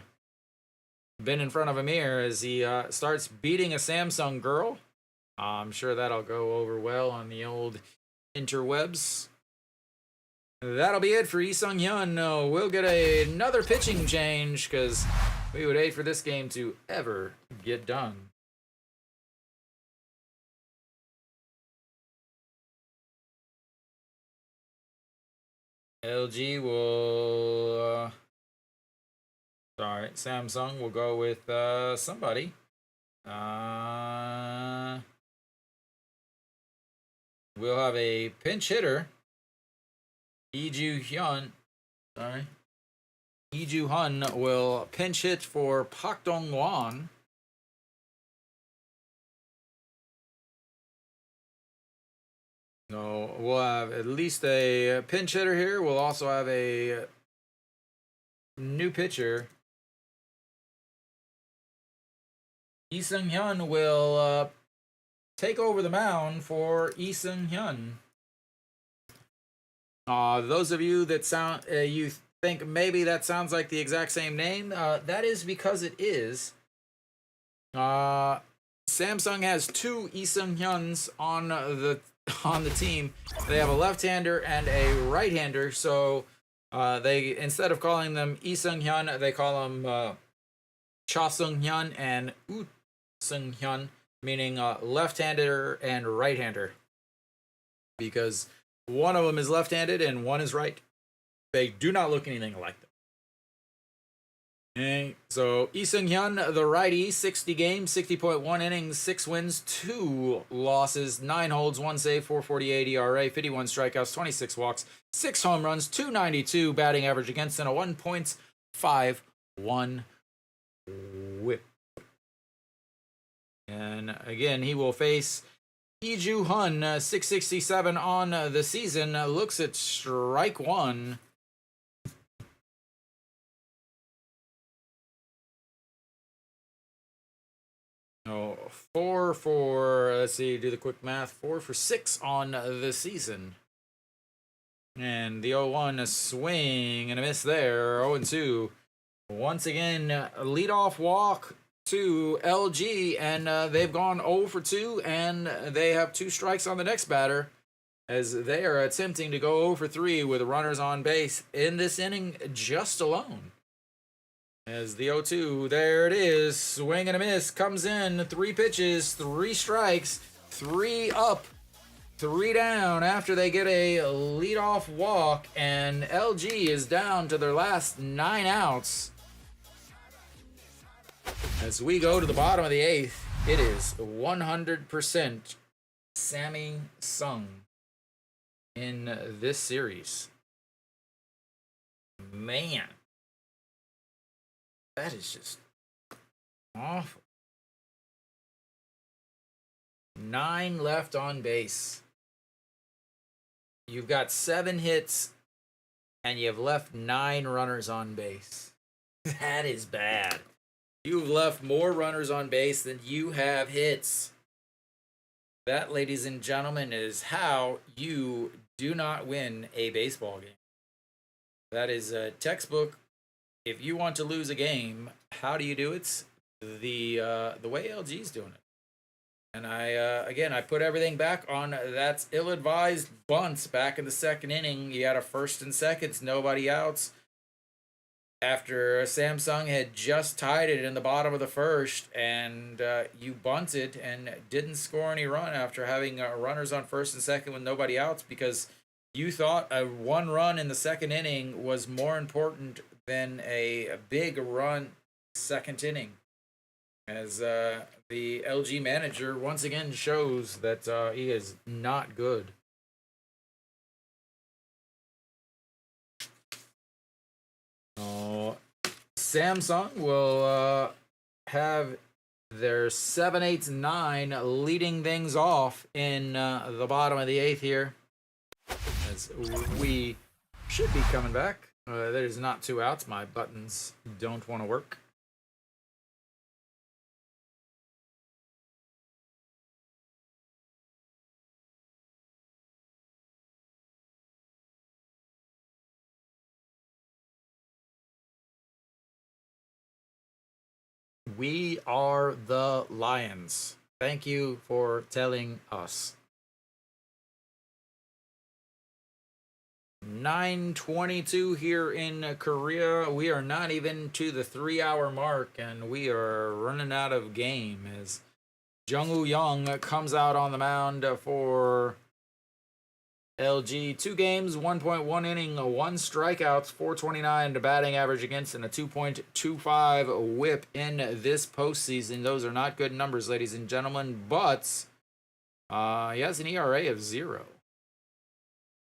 been in front of a mirror as he starts beating a Samsung girl. I'm sure that'll go over well on the old interwebs. That'll be it for Lee Sung-hyun. We'll get another pitching change because we would hate for this game to ever get done. LG will... sorry, Samsung will go with somebody. We'll have a pinch hitter. Lee Hyun. Sorry. Lee Hun will pinch hit for Park Dong-won. So we'll have at least a pinch hitter here. We'll also have a new pitcher. Lee Sung-hyun will take over the mound for Lee Sung-hyun. Those of you that you think maybe that sounds like the exact same name, that is because it is. Samsung has 2 Lee Sung-hyuns on the team. They have a left-hander and a right-hander, so they, instead of calling them Lee Sung-hyun, they call them Cha Sung-hyun and Woo Sung-hyun, meaning left-hander and right-hander, because one of them is left-handed and one is right. They do not look anything like them. Okay, so Lee Sung-hyun, the righty, 60 games, 60.1 innings, 6 wins, 2 losses, 9 holds, 1 save, 4.48 ERA, 51 strikeouts, 26 walks, 6 home runs, 292 batting average against, and a 1.51 whip. And again, he will face Lee Hun, 667 on the season, looks at strike 1. Oh, 4 for, let's see, do the quick math, 4 for 6 on the season. And the 0-1, a swing and a miss there, 0-2. Once again, a leadoff walk to LG, and they've gone 0 for 2, and they have 2 strikes on the next batter as they are attempting to go 0 for 3 with runners on base in this inning just alone. As the 0-2, there it is, swing and a miss, comes in, 3 pitches, 3 strikes, 3 up, 3 down after they get a leadoff walk, and LG is down to their last 9 outs. As we go to the bottom of the 8th, it is 100% Sammy Sung in this series. Man, that is just awful. 9 left on base. You've got 7 hits, and you've left 9 runners on base. That is bad. You've left more runners on base than you have hits. That, ladies and gentlemen, is how you do not win a baseball game. That is a textbook. If you want to lose a game, how do you do it? The way LG's doing it. And I put everything back on that ill-advised bunt back in the 2nd inning. You had a 1st and 2nds, nobody outs. After Samsung had just tied it in the bottom of the 1st, and you bunted and didn't score any run after having runners on 1st and 2nd with nobody outs because you thought a 1 run in the 2nd inning was more important than a big run 2nd inning. As the LG manager once again shows that he is not good. Samsung will have their 7, 8, 9 leading things off in the bottom of the 8th here. as we should be coming back. There's not 2 outs. My buttons don't want to work. We are the Lions. Thank you for telling us. 9:22 here in Korea. We are not even to the 3-hour mark, and we are running out of game as Jung-woo Young comes out on the mound for LG. 2 games, 1.1 inning, 1 strikeouts, 429 to batting average against, and a 2.25 whip in this postseason. Those are not good numbers, ladies and gentlemen, but he has an ERA of 0.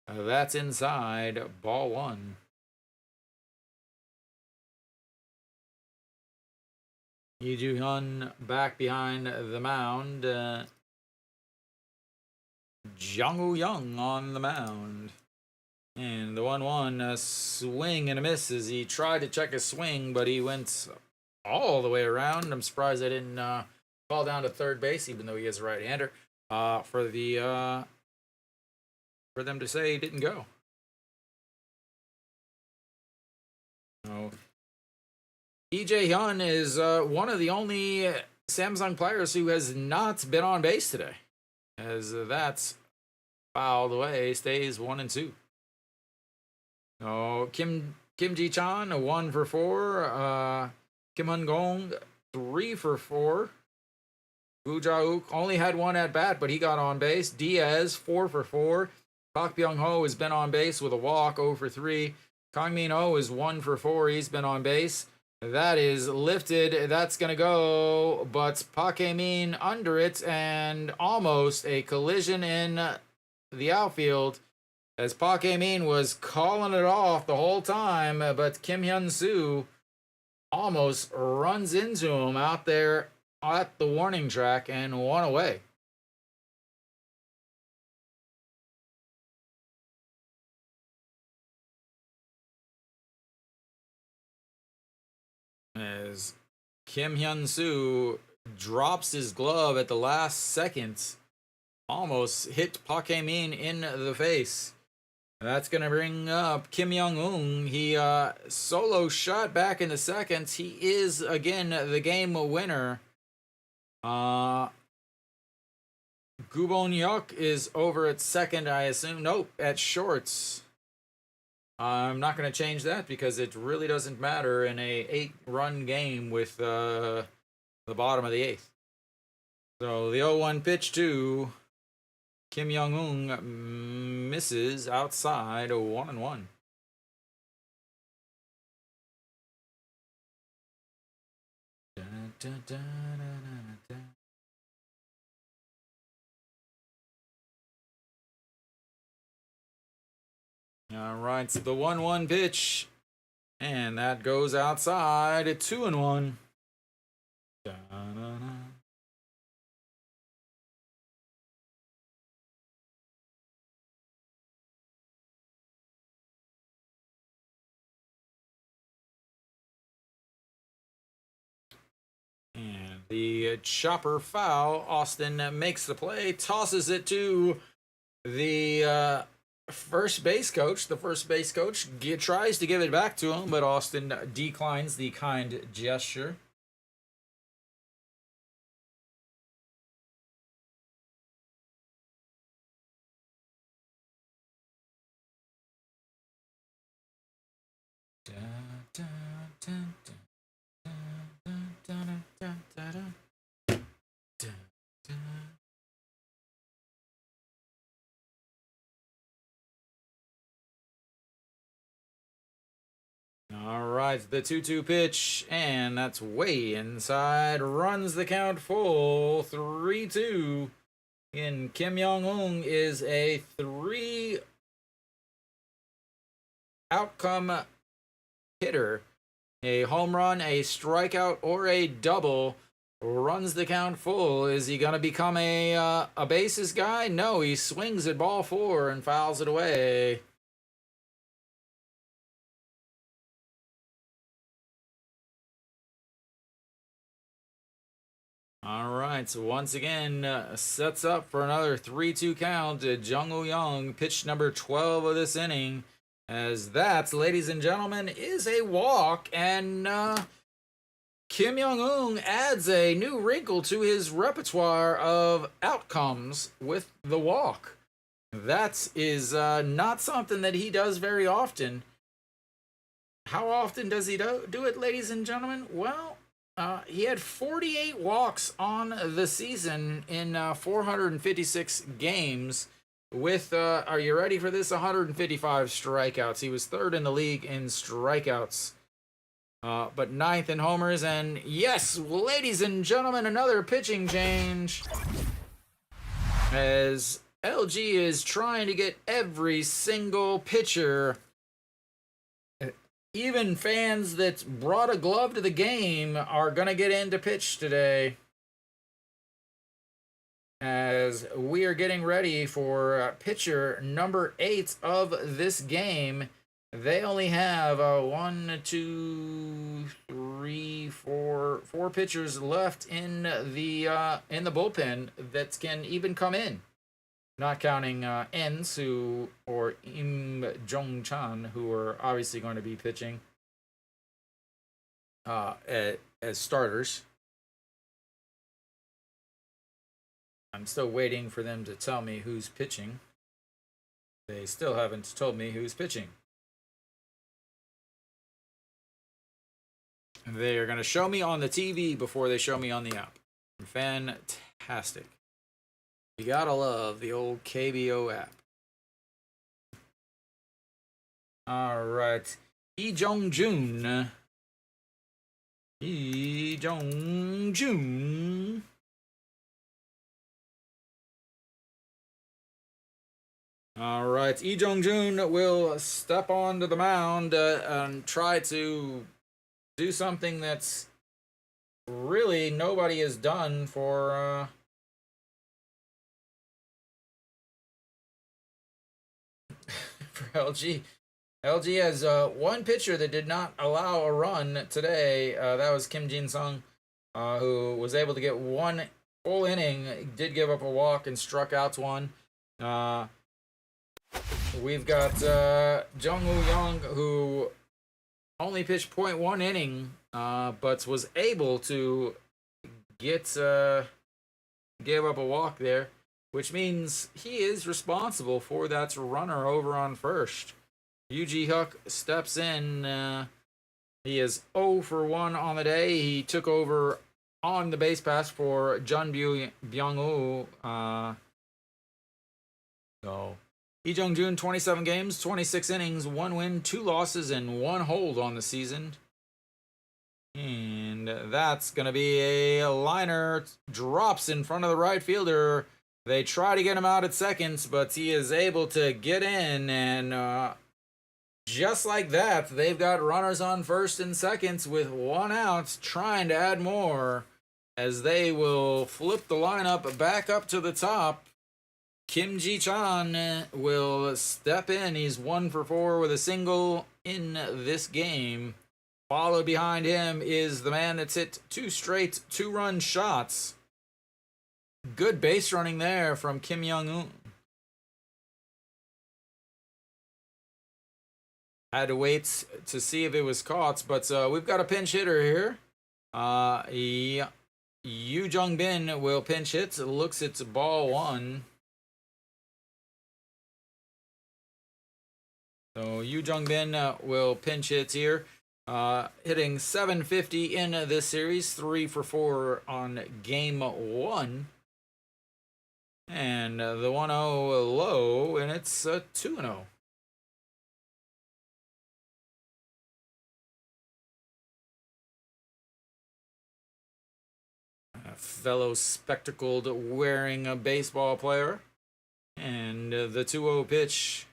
That's inside ball 1. Lee Ju-hyun back behind the mound. Jung-woo Young on the mound. And the 1-1 swing and a miss as he tried to check his swing, but he went all the way around. I'm surprised I didn't fall down to third base, even though he is a right-hander, for them to say he didn't go. Oh. Lee Jae-hyun is one of the only Samsung players who has not been on base today, as that's fouled away, stays 1-2. Oh, Kim Ji-chan, 1 for 4. Kim Hun-gong, 3 for 4. Woo Ja-wook only had 1 at bat, but he got on base. Diaz, 4 for 4. Park Byung-ho has been on base with a walk, 0 for 3. Kang Min-ho is 1 for 4. He's been on base. That is lifted. That's going to go, but Park Hae-min under it, and almost a collision in the outfield as Park Hae-min was calling it off the whole time, but Kim Hyun-soo almost runs into him out there at the warning track and 1 away. As Kim Hyun-soo drops his glove at the last second, almost hit Park Hae-min in the face. That's going to bring up Kim Young-eun. He solo shot back in the second. He is, again, the game winner. Gubon Hyuk is over at second, I assume. Nope, at shorts. I'm not going to change that because it really doesn't matter in a 8-run game with the bottom of the 8th. So the 0-1 pitch to Kim Young-eun misses outside, 1-1. All right, so the 1-1 pitch, and that goes outside at 2-1. And the chopper foul. Austin makes the play, tosses it to the first base coach. The first base coach tries to give it back to him, but Austin declines the kind gesture. All right, the 2-2 pitch, and that's way inside. Runs the count full, 3-2. And Kim Young-eun is a 3 outcome hitter. A home run, a strikeout, or a double runs the count full. Is he going to become a bases guy? No, he swings at ball 4 and fouls it away. All right, so once again, sets up for another 3-2 count. Jung-Woo Young, pitch number 12 of this inning. As that, ladies and gentlemen, is a walk. And Kim Young-un adds a new wrinkle to his repertoire of outcomes with the walk. That is not something that he does very often. How often does he do it, ladies and gentlemen? Well, he had 48 walks on the season in 456 games with, are you ready for this, 155 strikeouts. He was 3rd in the league in strikeouts, but 9th in homers. And yes, ladies and gentlemen, another pitching change as LG is trying to get every single pitcher. Even fans that brought a glove to the game are going to get in to pitch today. As we are getting ready for pitcher number 8 of this game. They only have 4 pitchers left in the bullpen that can even come in. Not counting Enns or Im Jong-chan, who are obviously going to be pitching as starters. I'm still waiting for them to tell me who's pitching. They still haven't told me who's pitching. They are going to show me on the TV before they show me on the app. Fantastic. You gotta love the old KBO app. All right. Lee Jong-jun. All right. Lee Jong-jun will step onto the mound and try to do something that's really nobody has done for for LG. LG has one pitcher that did not allow a run today. That was Kim Jin-sung, who was able to get one full inning. Did give up a walk and struck out one. We've got Jung-Woo Young, who only pitched 0.1 inning, but was able to gave up a walk there, which means he is responsible for that runner over on first. Yu-Ji Hook steps in. He is 0 for 1 on the day. He took over on the base pass for Jun Byung-woo. So, Lee Jong-jun, 27 games, 26 innings, 1 win, 2 losses, and 1 hold on the season. And that's going to be a liner. Drops in front of the right fielder. They try to get him out at seconds, but he is able to get in, and just like that, they've got runners on first and seconds with 1 out, trying to add more as they will flip the lineup back up to the top. Kim Ji-chan will step in. He's 1 for 4 with a single in this game. Followed behind him is the man that's hit 2 straight 2-run shots. Good base running there from Kim Young-un. Had to wait to see if it was caught, but we've got a pinch hitter here. Yu Jung-bin will pinch hit. Looks it's ball 1. So Yu Jung-bin will pinch hit here. Hitting .750 in this series. 3 for 4 on game 1. And the 1-0 low, and it's 2-0. A fellow spectacled wearing a baseball player. And the 2-0 pitch.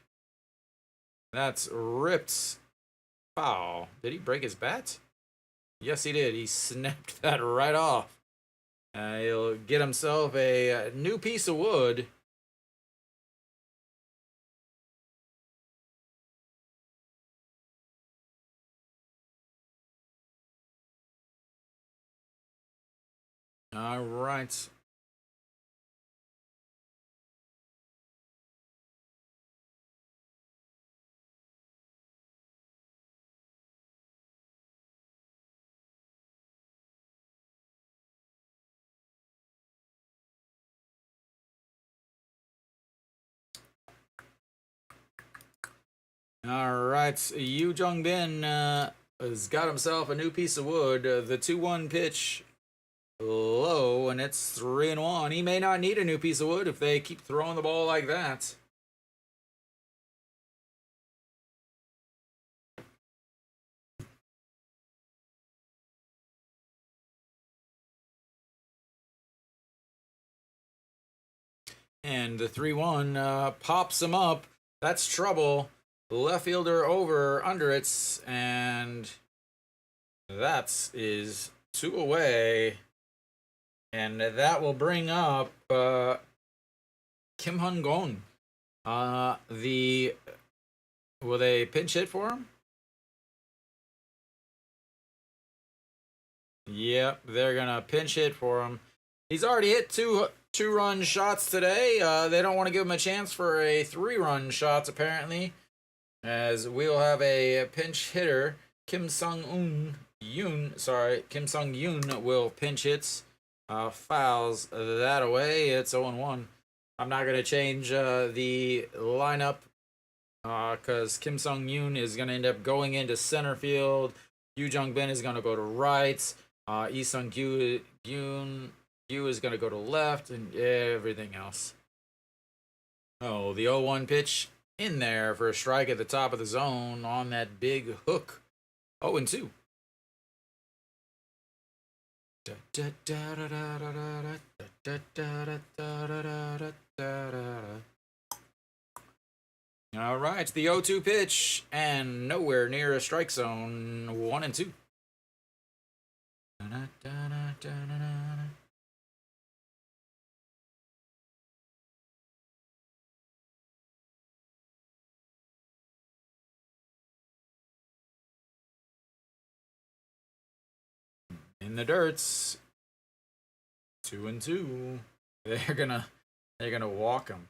That's ripped. Foul. Did he break his bat? Yes, he did. He snapped that right off. He'll get himself a new piece of wood. All right. All right. Yu Jung Bin has got himself a new piece of wood. The 2-1 pitch low, and it's 3-1. He may not need a new piece of wood if they keep throwing the ball like that. And the 3-1 pops him up. That's trouble. Left fielder over under it, and that is 2 away. And that will bring up Kim Hun Gong. Will they pinch hit for him? Yep, they're gonna pinch hit for him. He's already hit two-run shots today. They don't want to give him a chance for a 3-run shots apparently, as we'll have a pinch hitter. Kim Sung Yoon will pinch hits. Fouls that away. It's 0-1. I'm not gonna change the lineup because Kim Sung Yoon is gonna end up going into center field. Yu Jung Bin is gonna go to right. Lee Sung Yoon is going to go to left, and everything else. Oh, the 0-1 pitch in there for a strike at the top of the zone on that big hook. 0-2. All right, the 0-2 pitch, and nowhere near a strike zone. 1-2. In the dirts. 2-2. They're gonna walk him.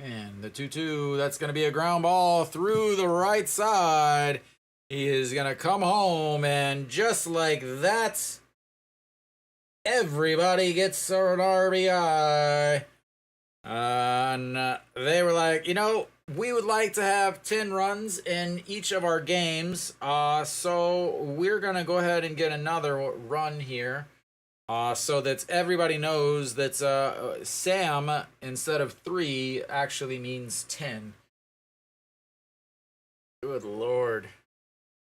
And the 2-2, that's going to be a ground ball through the right side. He is going to come home, and just like that, everybody gets an RBI. And they were like, we would like to have 10 runs in each of our games. So we're going to go ahead and get another run here. So that everybody knows that Sam, instead of 3, actually means 10. Good Lord.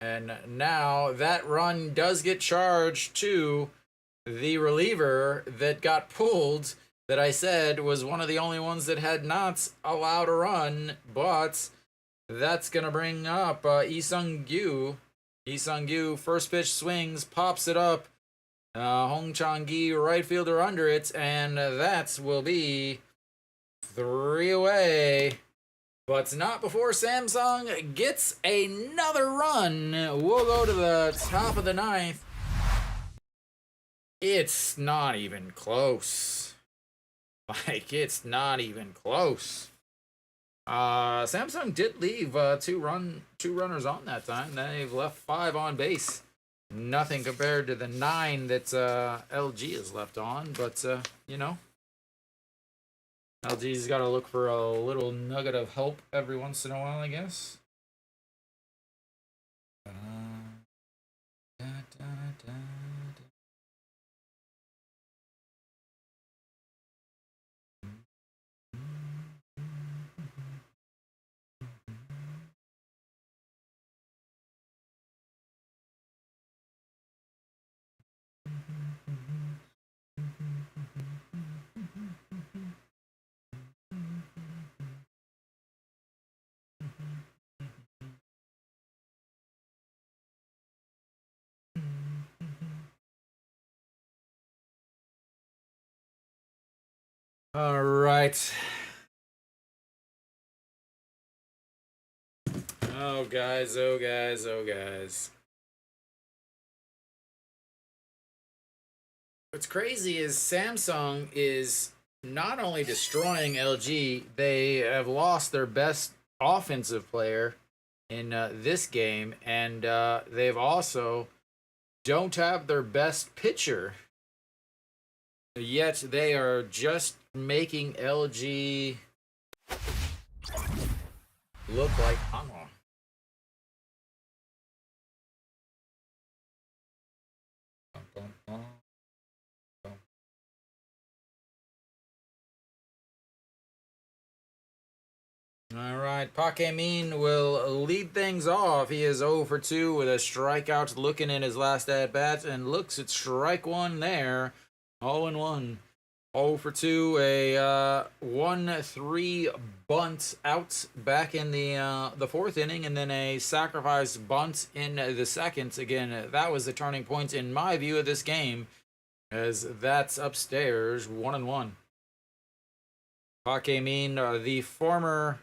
And now that run does get charged to the reliever that got pulled, that I said was one of the only ones that had not allowed a run, but that's going to bring up Lee Sung Gyu. Lee Sung Gyu, first pitch swings, pops it up. Hong Chang-gi, right fielder under it, and that will be 3 away. But not before Samsung gets another run. We'll go to the top of the 9th. It's not even close. It's not even close. Samsung did leave two runners on that time. They've left 5 on base. Nothing compared to the 9 that LG is left on, but LG's got to look for a little nugget of help every once in a while, I guess. All right. Oh, guys, oh, guys, oh, guys. What's crazy is Samsung is not only destroying LG, they have lost their best offensive player in this game, and they've also don't have their best pitcher. Yet they are just making LG look like All right, Pakemin will lead things off. He is 0 for 2 with a strikeout looking in his last at bat and looks at strike one there. 0 and 1. 0 for 2, a 1-3 bunt out back in the fourth inning, and then a sacrifice bunt in the second. Again, that was the turning point in my view of this game, as that's upstairs 1 and 1. Pakemin, the former,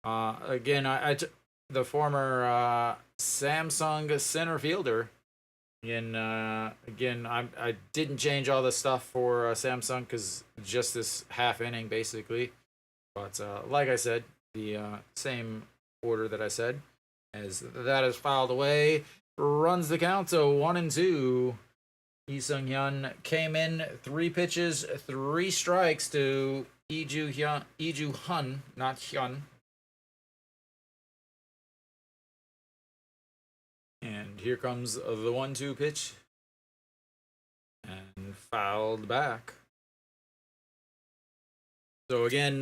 the former Samsung center fielder. Again, I didn't change all the stuff for Samsung because just this half inning basically. But like I said, the same order that I said, as that is filed away, runs the count to 1 and 2. Lee Sung-hyun came in 3 pitches, 3 strikes to Iju Hun, not Hyun. And here comes the 1-2 pitch. And fouled back. So again,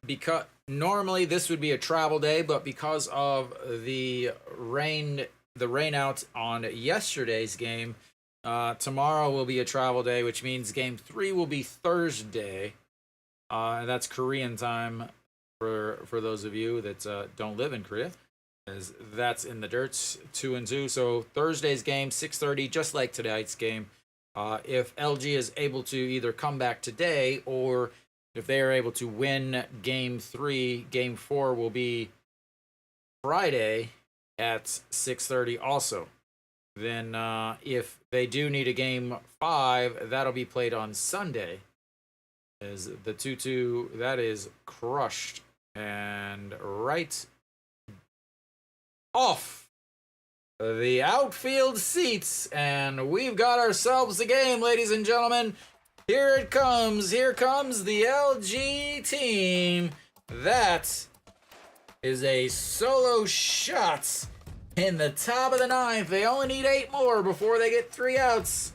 because normally this would be a travel day, but because of the rain out on yesterday's game, tomorrow will be a travel day, which means game 3 will be Thursday. And that's Korean time for those of you that don't live in Korea, as that's in the dirt. 2 and 2. So Thursday's game 6:30, just like tonight's game. If LG is able to either come back today, or if they are able to win game 3, game 4 will be Friday at 6:30 also. Then if they do need a game 5, that'll be played on Sunday, as the 2-2 that is crushed and right off the outfield seats, and we've got ourselves a game, ladies and gentlemen. Here it comes. Here comes the LG team. That is a solo shot in the top of the 9th. They only need 8 more before they get 3 outs.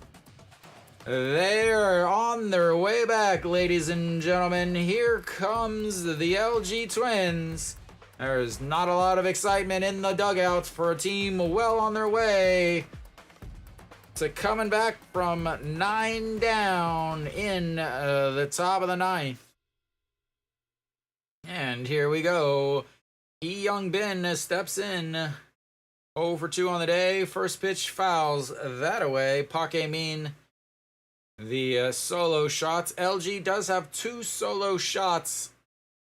They're on their way back, ladies and gentlemen. Here comes the LG Twins. There's not a lot of excitement in the dugout for a team well on their way to coming back from 9 down in the top of the 9th. And here we go. Lee Young-bin steps in. 0 for 2 on the day. First pitch fouls that away. Park Min, the solo shots. LG does have 2 solo shots,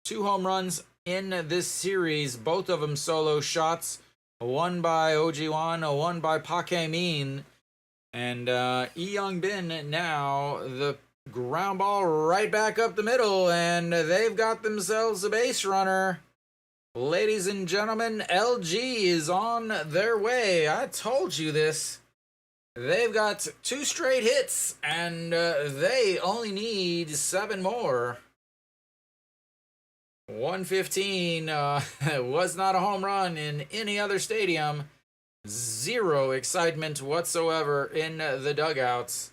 2 home runs in this series, both of them solo shots. One by Ojiwan, one by Park Min. And Lee Young-bin now, the ground ball right back up the middle, and they've got themselves a base runner. Ladies and gentlemen, LG is on their way. I told you this. They've got 2 straight hits, and they only need 7 more. 115 was not a home run in any other stadium. 0 excitement whatsoever in the dugouts.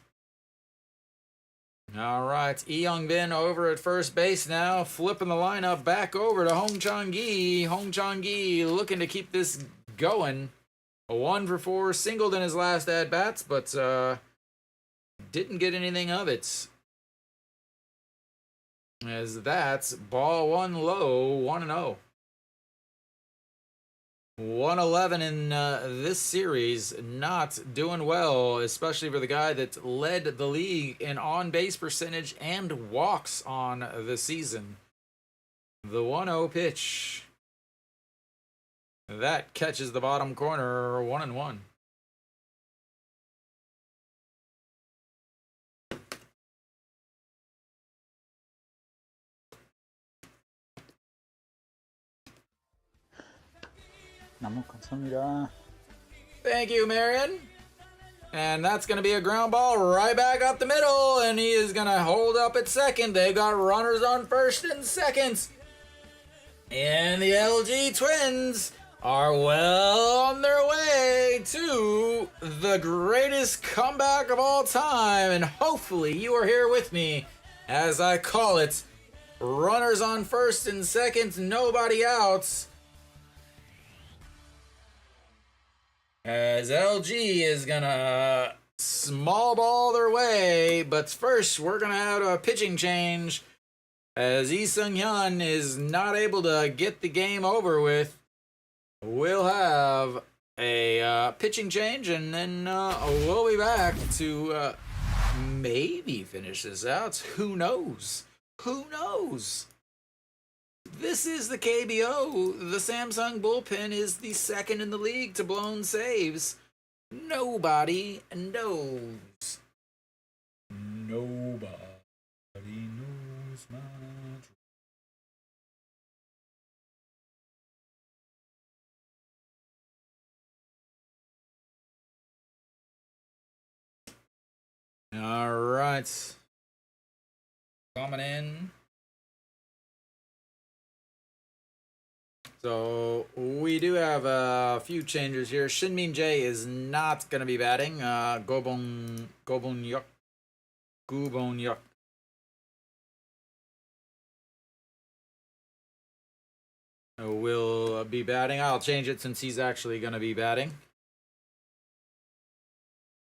All right, Lee Young-bin over at first base now, flipping the lineup back over to Hong Chang-gi. Hong Chang-gi looking to keep this going. A 1 for 4, singled in his last at-bats, but didn't get anything of it. As that's ball one low, 1-0. 111 in this series, not doing well, especially for the guy that led the league in on-base percentage and walks on the season. The 1-0 pitch. That catches the bottom corner, 1-1. 너무 감사합니다. Thank you, Marion. And that's going to be a ground ball right back up the middle, and he is going to hold up at second. They got runners on first and second. And the LG Twins are well on their way to the greatest comeback of all time. And hopefully you are here with me as I call it. Runners on first and second, nobody out. As LG is gonna small ball their way, but first we're gonna have a pitching change as Lee Sung-hyun is not able to get the game over with. We'll have a pitching change, and then we'll be back to maybe finish this out. Who knows? Who knows? This is the KBO. The Samsung bullpen is the second in the league to blown saves. Nobody knows. Nobody knows my dream. All right. Coming in. So we do have a few changes here. Shinmin Jae is not going to be batting. Gubon Yuk will be batting. I'll change it since he's actually going to be batting.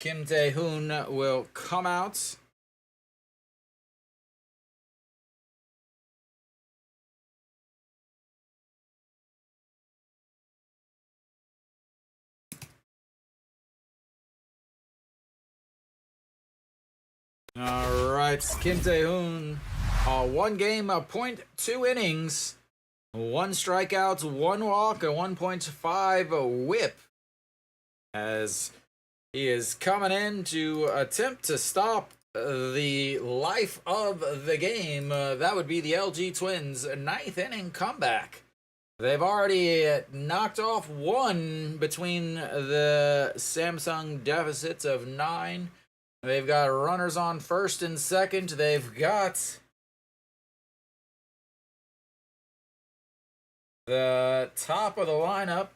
Kim Tae-hoon will come out. All right, Kim Tae-hoon, one game, 0.2 innings, 1 strikeout, 1 walk, a 1.5 whip, as he is coming in to attempt to stop the life of the game. That would be the LG Twins' 9th inning comeback. They've already knocked off 1 between the Samsung deficits of 9. They've got runners on first and second. They've got the top of the lineup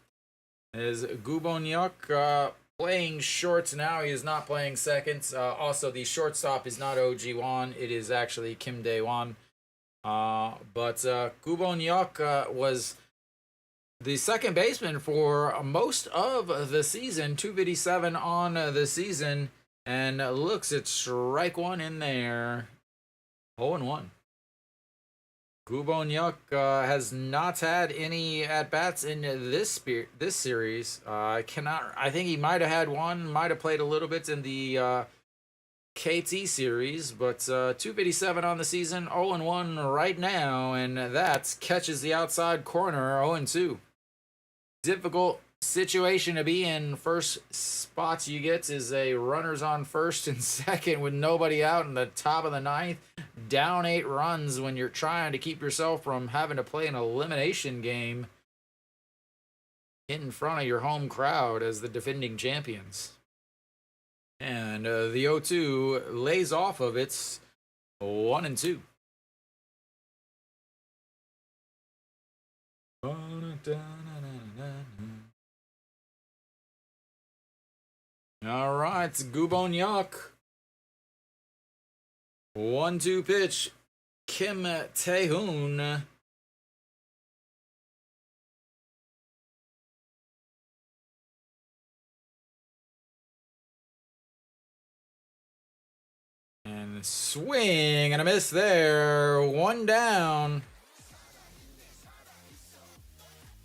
is Gubon Yuk playing short now. He is not playing second. Also, the shortstop is not OG Won. It is actually Kim Dae-won. But Gubon Yuk was the second baseman for most of the season. 257 on the season. And looks at strike 1 in there. 0-1. Gubon Yuk has not had any at-bats in this series. I think he might have had one, might have played a little bit in the KT series, but 257 on the season, 0-1 right now, and that catches the outside corner, 0-2. Difficult situation to be in. First spots you get is a runners on first and second with nobody out in the top of the 9th. Down 8 runs when you're trying to keep yourself from having to play an elimination game in front of your home crowd as the defending champions. And the 0-2 lays off of its 1-2. All right, Gubon Yuk. 1-2 pitch. Kim Tae-hoon. And swing and a miss there. One down.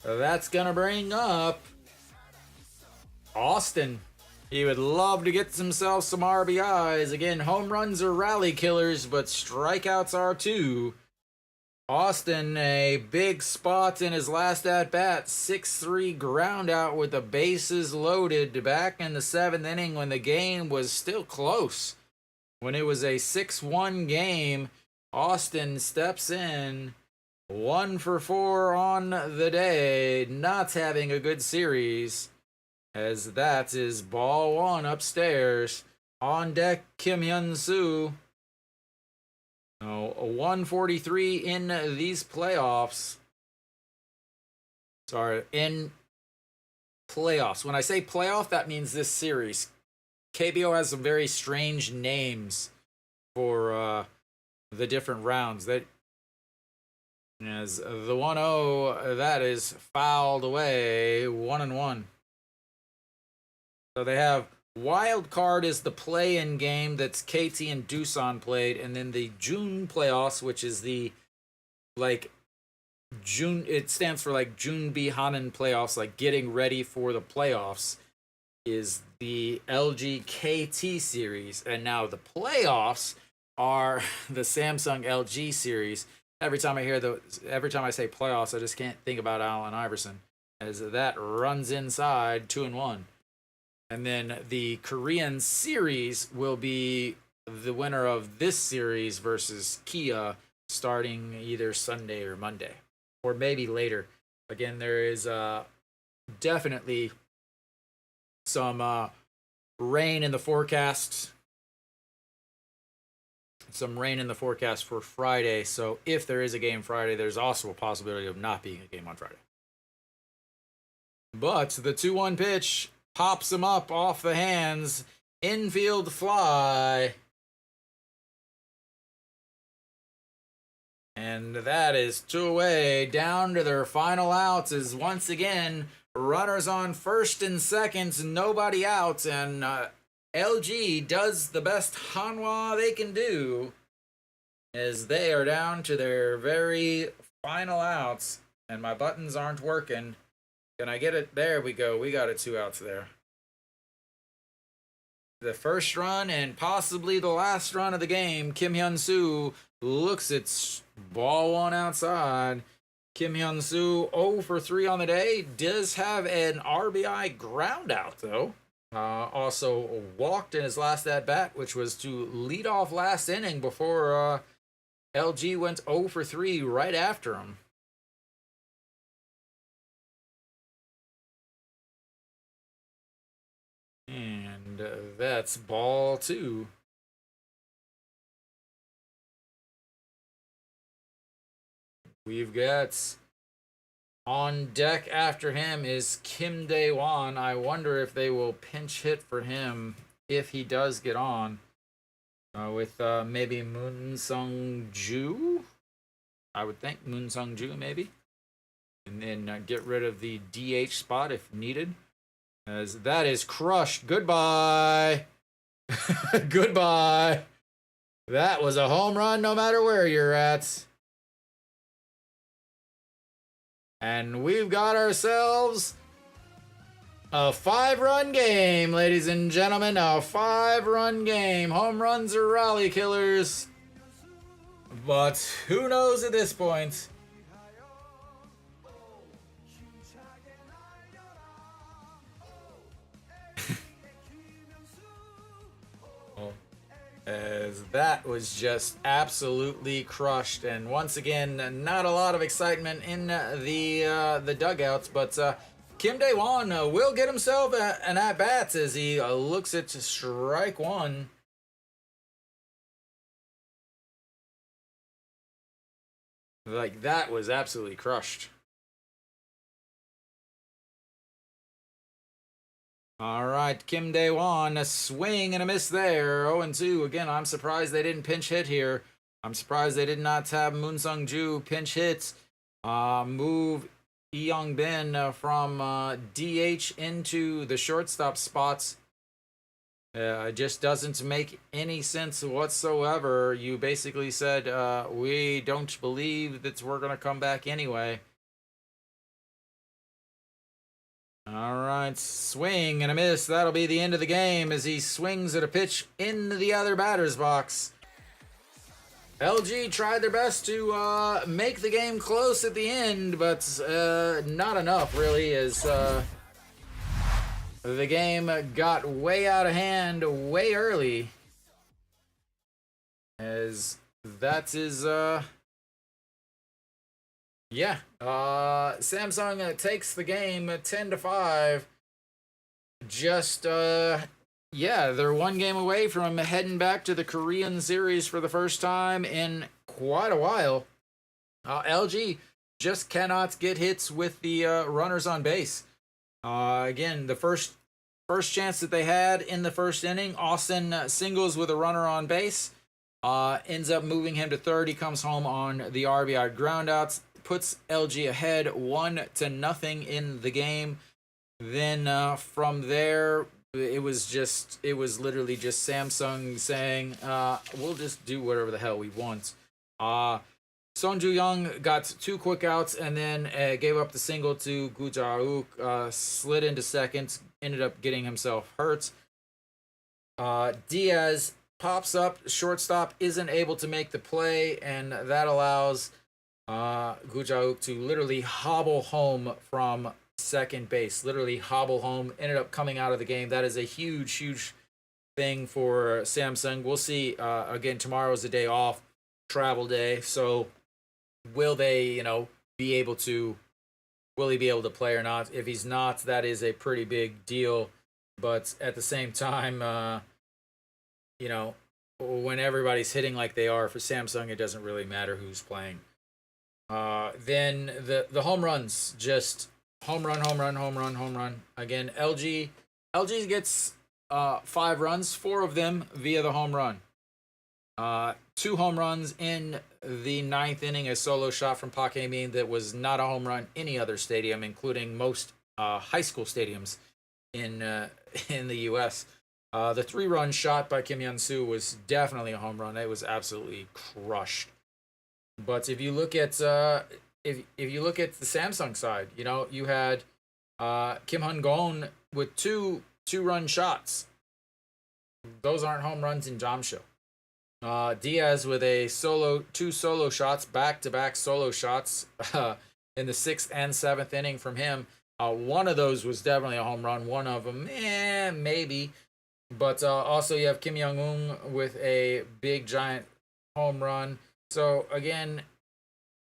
That's going to bring up Austin. He would love to get himself some RBIs. Again, home runs are rally killers, but strikeouts are too. Austin, a big spot in his last at-bat. 6-3 ground out with the bases loaded back in the 7th inning when the game was still close. When it was a 6-1 game, Austin steps in. 1 for 4 on the day. Not having a good series. As that is ball 1 upstairs. On deck, Kim Hyun-soo. A 143 in these playoffs. Sorry, in playoffs. When I say playoff, that means this series. KBO has some very strange names for the different rounds. That as the 1-0, that is fouled away. 1-1. So they have wild card is the play-in game that's KT and Doosan played, and then the June playoffs, which is the June. It stands for June Hanan playoffs, getting ready for the playoffs, is the LG KT series, and now the playoffs are the Samsung LG series. Every time I say playoffs, I just can't think about Allen Iverson, as that runs inside 2-1. And then the Korean series will be the winner of this series versus Kia starting either Sunday or Monday, or maybe later. Again, there is definitely some rain in the forecast. Some rain in the forecast for Friday. So if there is a game Friday, there's also a possibility of not being a game on Friday. But the 2-1 pitch pops him up off the hands. Infield fly. And that is 2 away. Down to their final outs is once again runners on first and second, nobody out. And LG does the best Hanwha they can do as they are down to their very final outs. And my buttons aren't working. Can I get it? There we go. We got it 2 outs there. The first run and possibly the last run of the game. Kim Hyun-soo looks at ball 1 outside. Kim Hyun-soo 0 for 3 on the day. Does have an RBI ground out though. Also walked in his last at bat, which was to lead off last inning before LG went 0 for 3 right after him. And that's ball 2. We've got on deck after him is Kim Dae-won. I wonder if they will pinch hit for him if he does get on. With maybe Moon Sung-ju. I would think Moon Sung-ju maybe. And then get rid of the DH spot if needed. As that is crushed. Goodbye. Goodbye. That was a home run no matter where you're at. And we've got ourselves a 5-run game, ladies and gentlemen. A 5-run game. Home runs are rally killers. But who knows at this point? As that was just absolutely crushed, and once again, not a lot of excitement in the dugouts. But Kim Dae-won will get himself an at bats as he looks at strike 1. That was absolutely crushed. All right, Kim Dae-won, a swing and a miss there. 0-2. Again, I'm surprised they didn't pinch hit here. I'm surprised they did not have Moon Sung-ju pinch hit. Move Lee Young-bin from DH into the shortstop spots. It just doesn't make any sense whatsoever. You basically said, we don't believe that we're going to come back anyway. All right, swing and a miss. That'll be the end of the game as he swings at a pitch in the other batter's box. LG tried their best to make the game close at the end, but not enough, really, as the game got way out of hand way early. As that is, Samsung takes the game 10-5. Just, they're one game away from heading back to the Korean series for the first time in quite a while. LG just cannot get hits with the runners on base. Again, the first chance that they had in the first inning, Austin singles with a runner on base. Ends up moving him to third. He comes home on the RBI groundouts, puts LG ahead 1-0 in the game. Then from there, it was literally just Samsung saying, we'll just do whatever the hell we want. Son Ju-young got 2 quick outs and then gave up the single to Gu Ja-uk, slid into second, ended up getting himself hurt. Diaz pops up, shortstop isn't able to make the play, and that allows Gu Ja-uk to literally hobble home from second base. Literally hobble home, ended up coming out of the game. That is a huge thing for Samsung. We'll see. Again, tomorrow is a day off, travel day, so will they, be able to play or not? If he's not, that is a pretty big deal. But at the same time, when everybody's hitting like they are for Samsung, it doesn't really matter who's playing. Then the home runs, just home run. Again, LG gets 5 runs, 4 of them via the home run. 2 home runs in the 9th inning, a solo shot from Park Hae-min that was not a home run any other stadium, including most high school stadiums in the U.S. The 3-run shot by Kim Hyun-soo was definitely a home run. It was absolutely crushed. But if you look at if you look at the Samsung side, you had Kim Hun-gon with 2 2-run shots. Those aren't home runs in Jamsil. Diaz with 2 solo shots, back-to-back solo shots in the 6th and 7th inning from him. One of those was definitely a home run. One of them, maybe. But also you have Kim Young-un with a big, giant home run. So, again,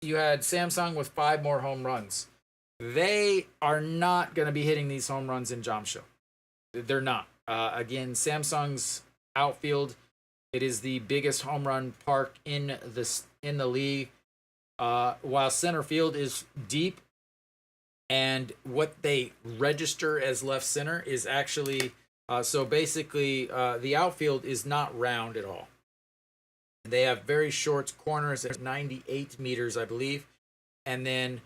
you had Samsung with 5 more home runs. They are not going to be hitting these home runs in Jamsil. They're not. Again, Samsung's outfield, it is the biggest home run park in the league. While center field is deep, and what they register as left center is actually so basically the outfield is not round at all. They have very short corners at 98 meters, I believe, and then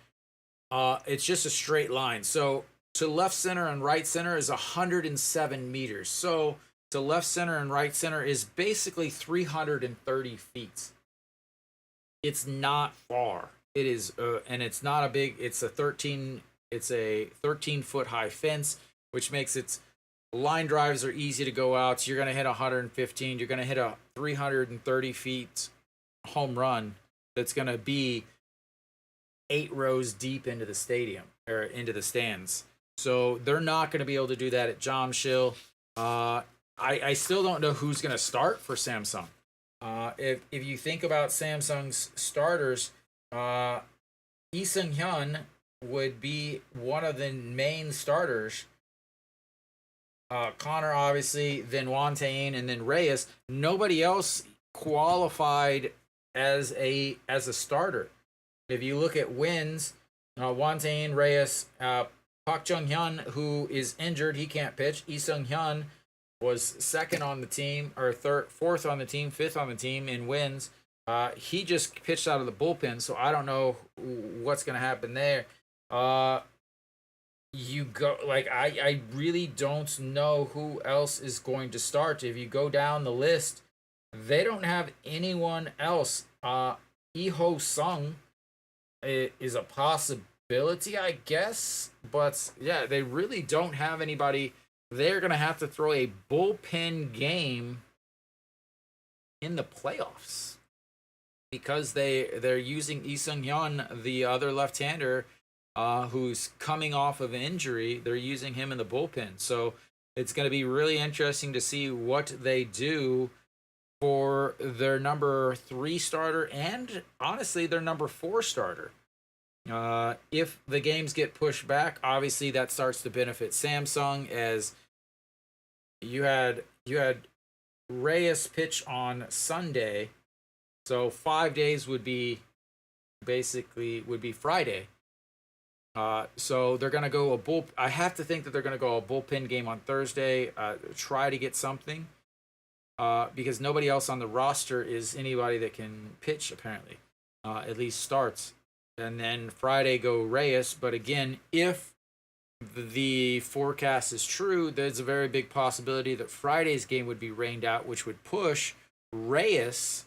it's just a straight line. So to left center and right center is 107 meters. So to left center and right center is basically 330 feet. It's not far. It is, and it's not a big. It's a 13-foot high fence, which makes it line drives are easy to go out. So you're going to hit 115. You're going to hit a 330 feet home run that's going to be 8 rows deep into the stadium or into the stands. So they're not going to be able to do that at Jamsil. I still don't know who's going to start for Samsung. If you think about Samsung's starters, Lee Seung-hyun would be one of the main starters. Connor, obviously, then Won Tae-in, and then Reyes. Nobody else qualified as a starter. If you look at wins, Won Tae-in, Reyes, Park Jung-hyun, who is injured, he can't pitch. Lee Seung-hyun was second on the team, or fourth on the team, fifth on the team in wins. He just pitched out of the bullpen, so I don't know what's going to happen there. you go like I really don't know who else is going to start. If you go down the list, they don't have anyone else. Iho Sung is a possibility, I guess, but yeah, they really don't have anybody. They're gonna have to throw a bullpen game in the playoffs because they're using Lee Sung Hyun, the other left-hander, who's coming off of an injury. They're using him in the bullpen, so it's going to be really interesting to see what they do for their number 3 starter and honestly their number 4 starter. If the games get pushed back, obviously that starts to benefit Samsung, as you had Reyes pitch on Sunday, so 5 days would be Friday. So they're gonna go a bull. I have to think that they're gonna go a bullpen game on Thursday. Try to get something, because nobody else on the roster is anybody that can pitch apparently, at least starts. And then Friday go Reyes. But again, if the forecast is true, there's a very big possibility that Friday's game would be rained out, which would push Reyes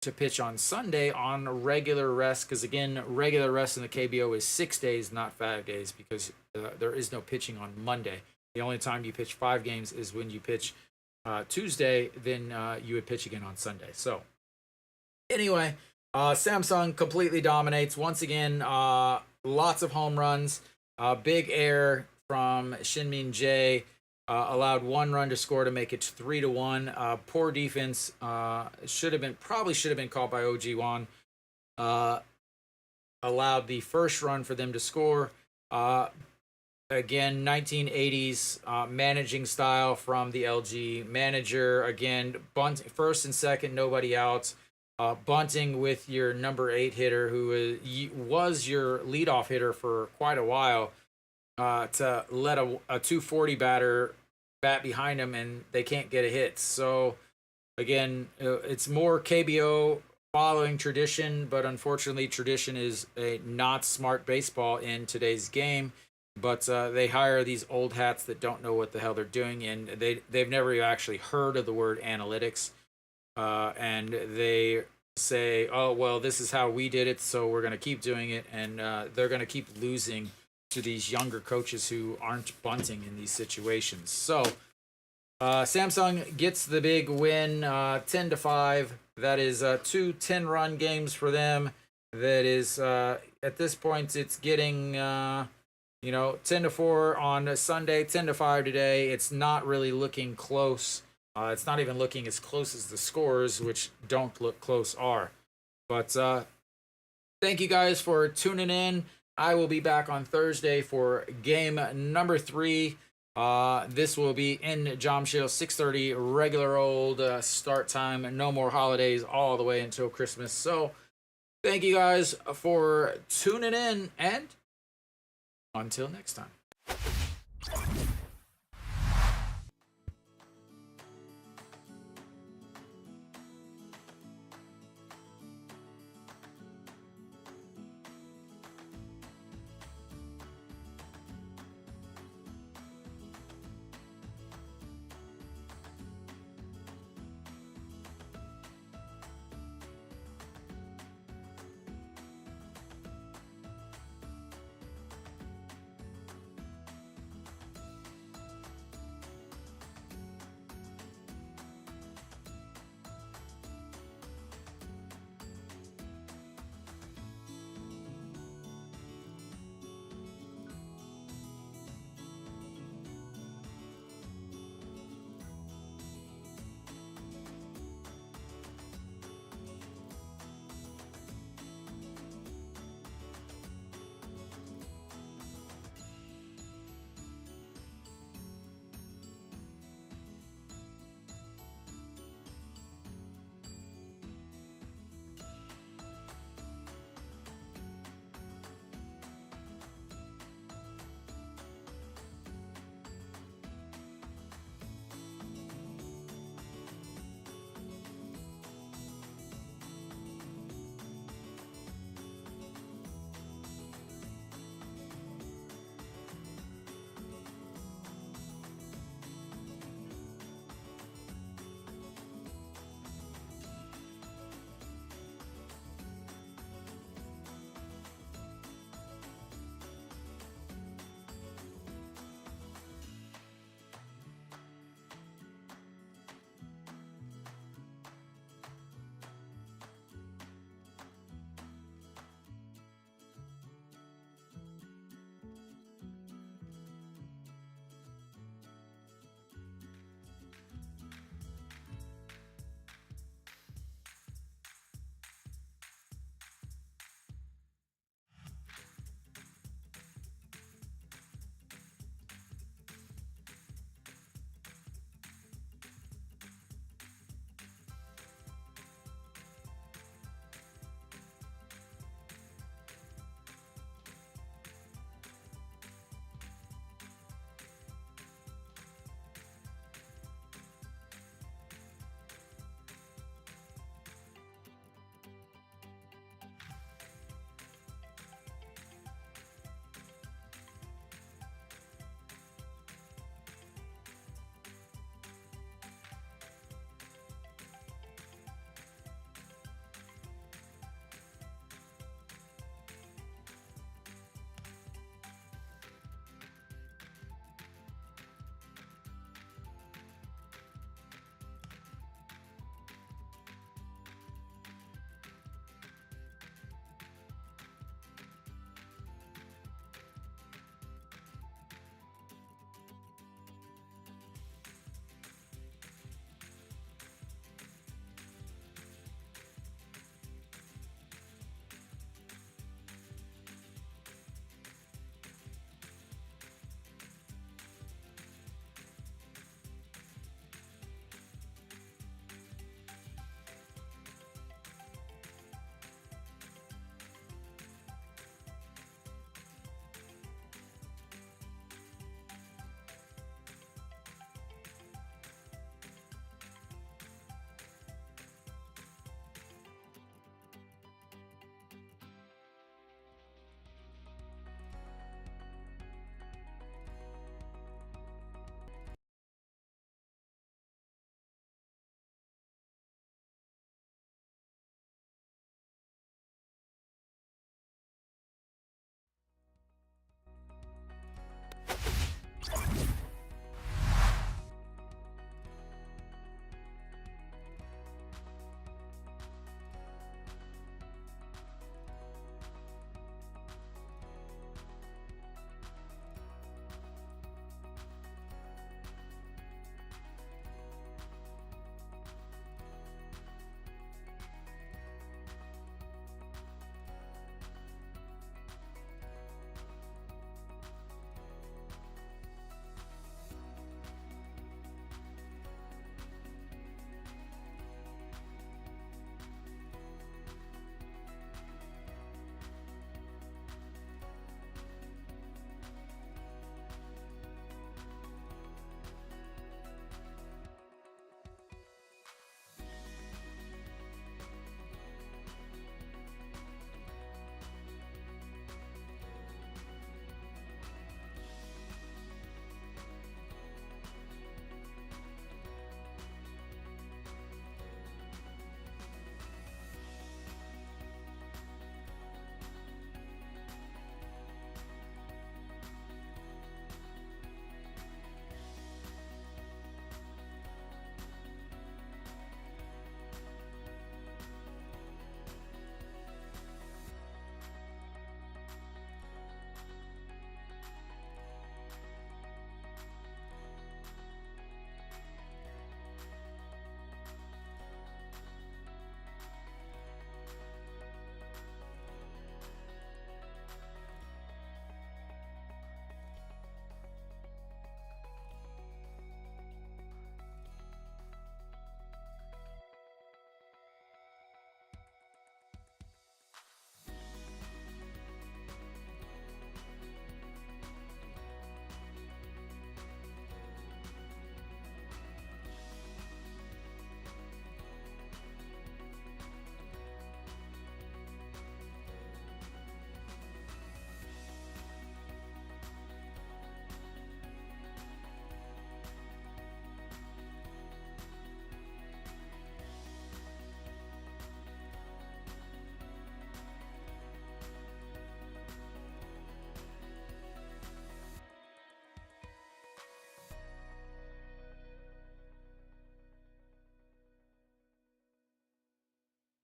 to pitch on Sunday on regular rest, because again, regular rest in the KBO is 6 days, not 5 days, because there is no pitching on Monday. The only time you pitch 5 games is when you pitch Tuesday, then you would pitch again on Sunday. So anyway, Samsung completely dominates once again. Lots of home runs, big error from Shinmin Jae. Allowed 1 run to score to make it 3-1. Poor defense. Should have been called by OG Wan. Allowed the first run for them to score. Again, 1980s managing style from the LG manager. Again, bunt first and second, nobody out. Bunting with your number 8 hitter, who was your leadoff hitter for quite a while, to let a 240 batter bat behind him, and they can't get a hit. So again, it's more KBO following tradition, but unfortunately tradition is a not smart baseball in today's game. But they hire these old hats that don't know what the hell they're doing, and they've never actually heard of the word analytics, and they say, oh well, this is how we did it, so we're going to keep doing it, and they're going to keep losing to these younger coaches who aren't bunting in these situations. So Samsung gets the big win, 10-5. That is 2 10-run games for them. That is at this point it's getting 10-4 on Sunday, 10-5 today. It's not really looking close. It's not even looking as close as the scores, which don't look close, are. But thank you guys for tuning in. I will be back on Thursday for game number 3. This will be in Jamshil, 6:30, regular old start time. No more holidays all the way until Christmas. So thank you guys for tuning in, and until next time.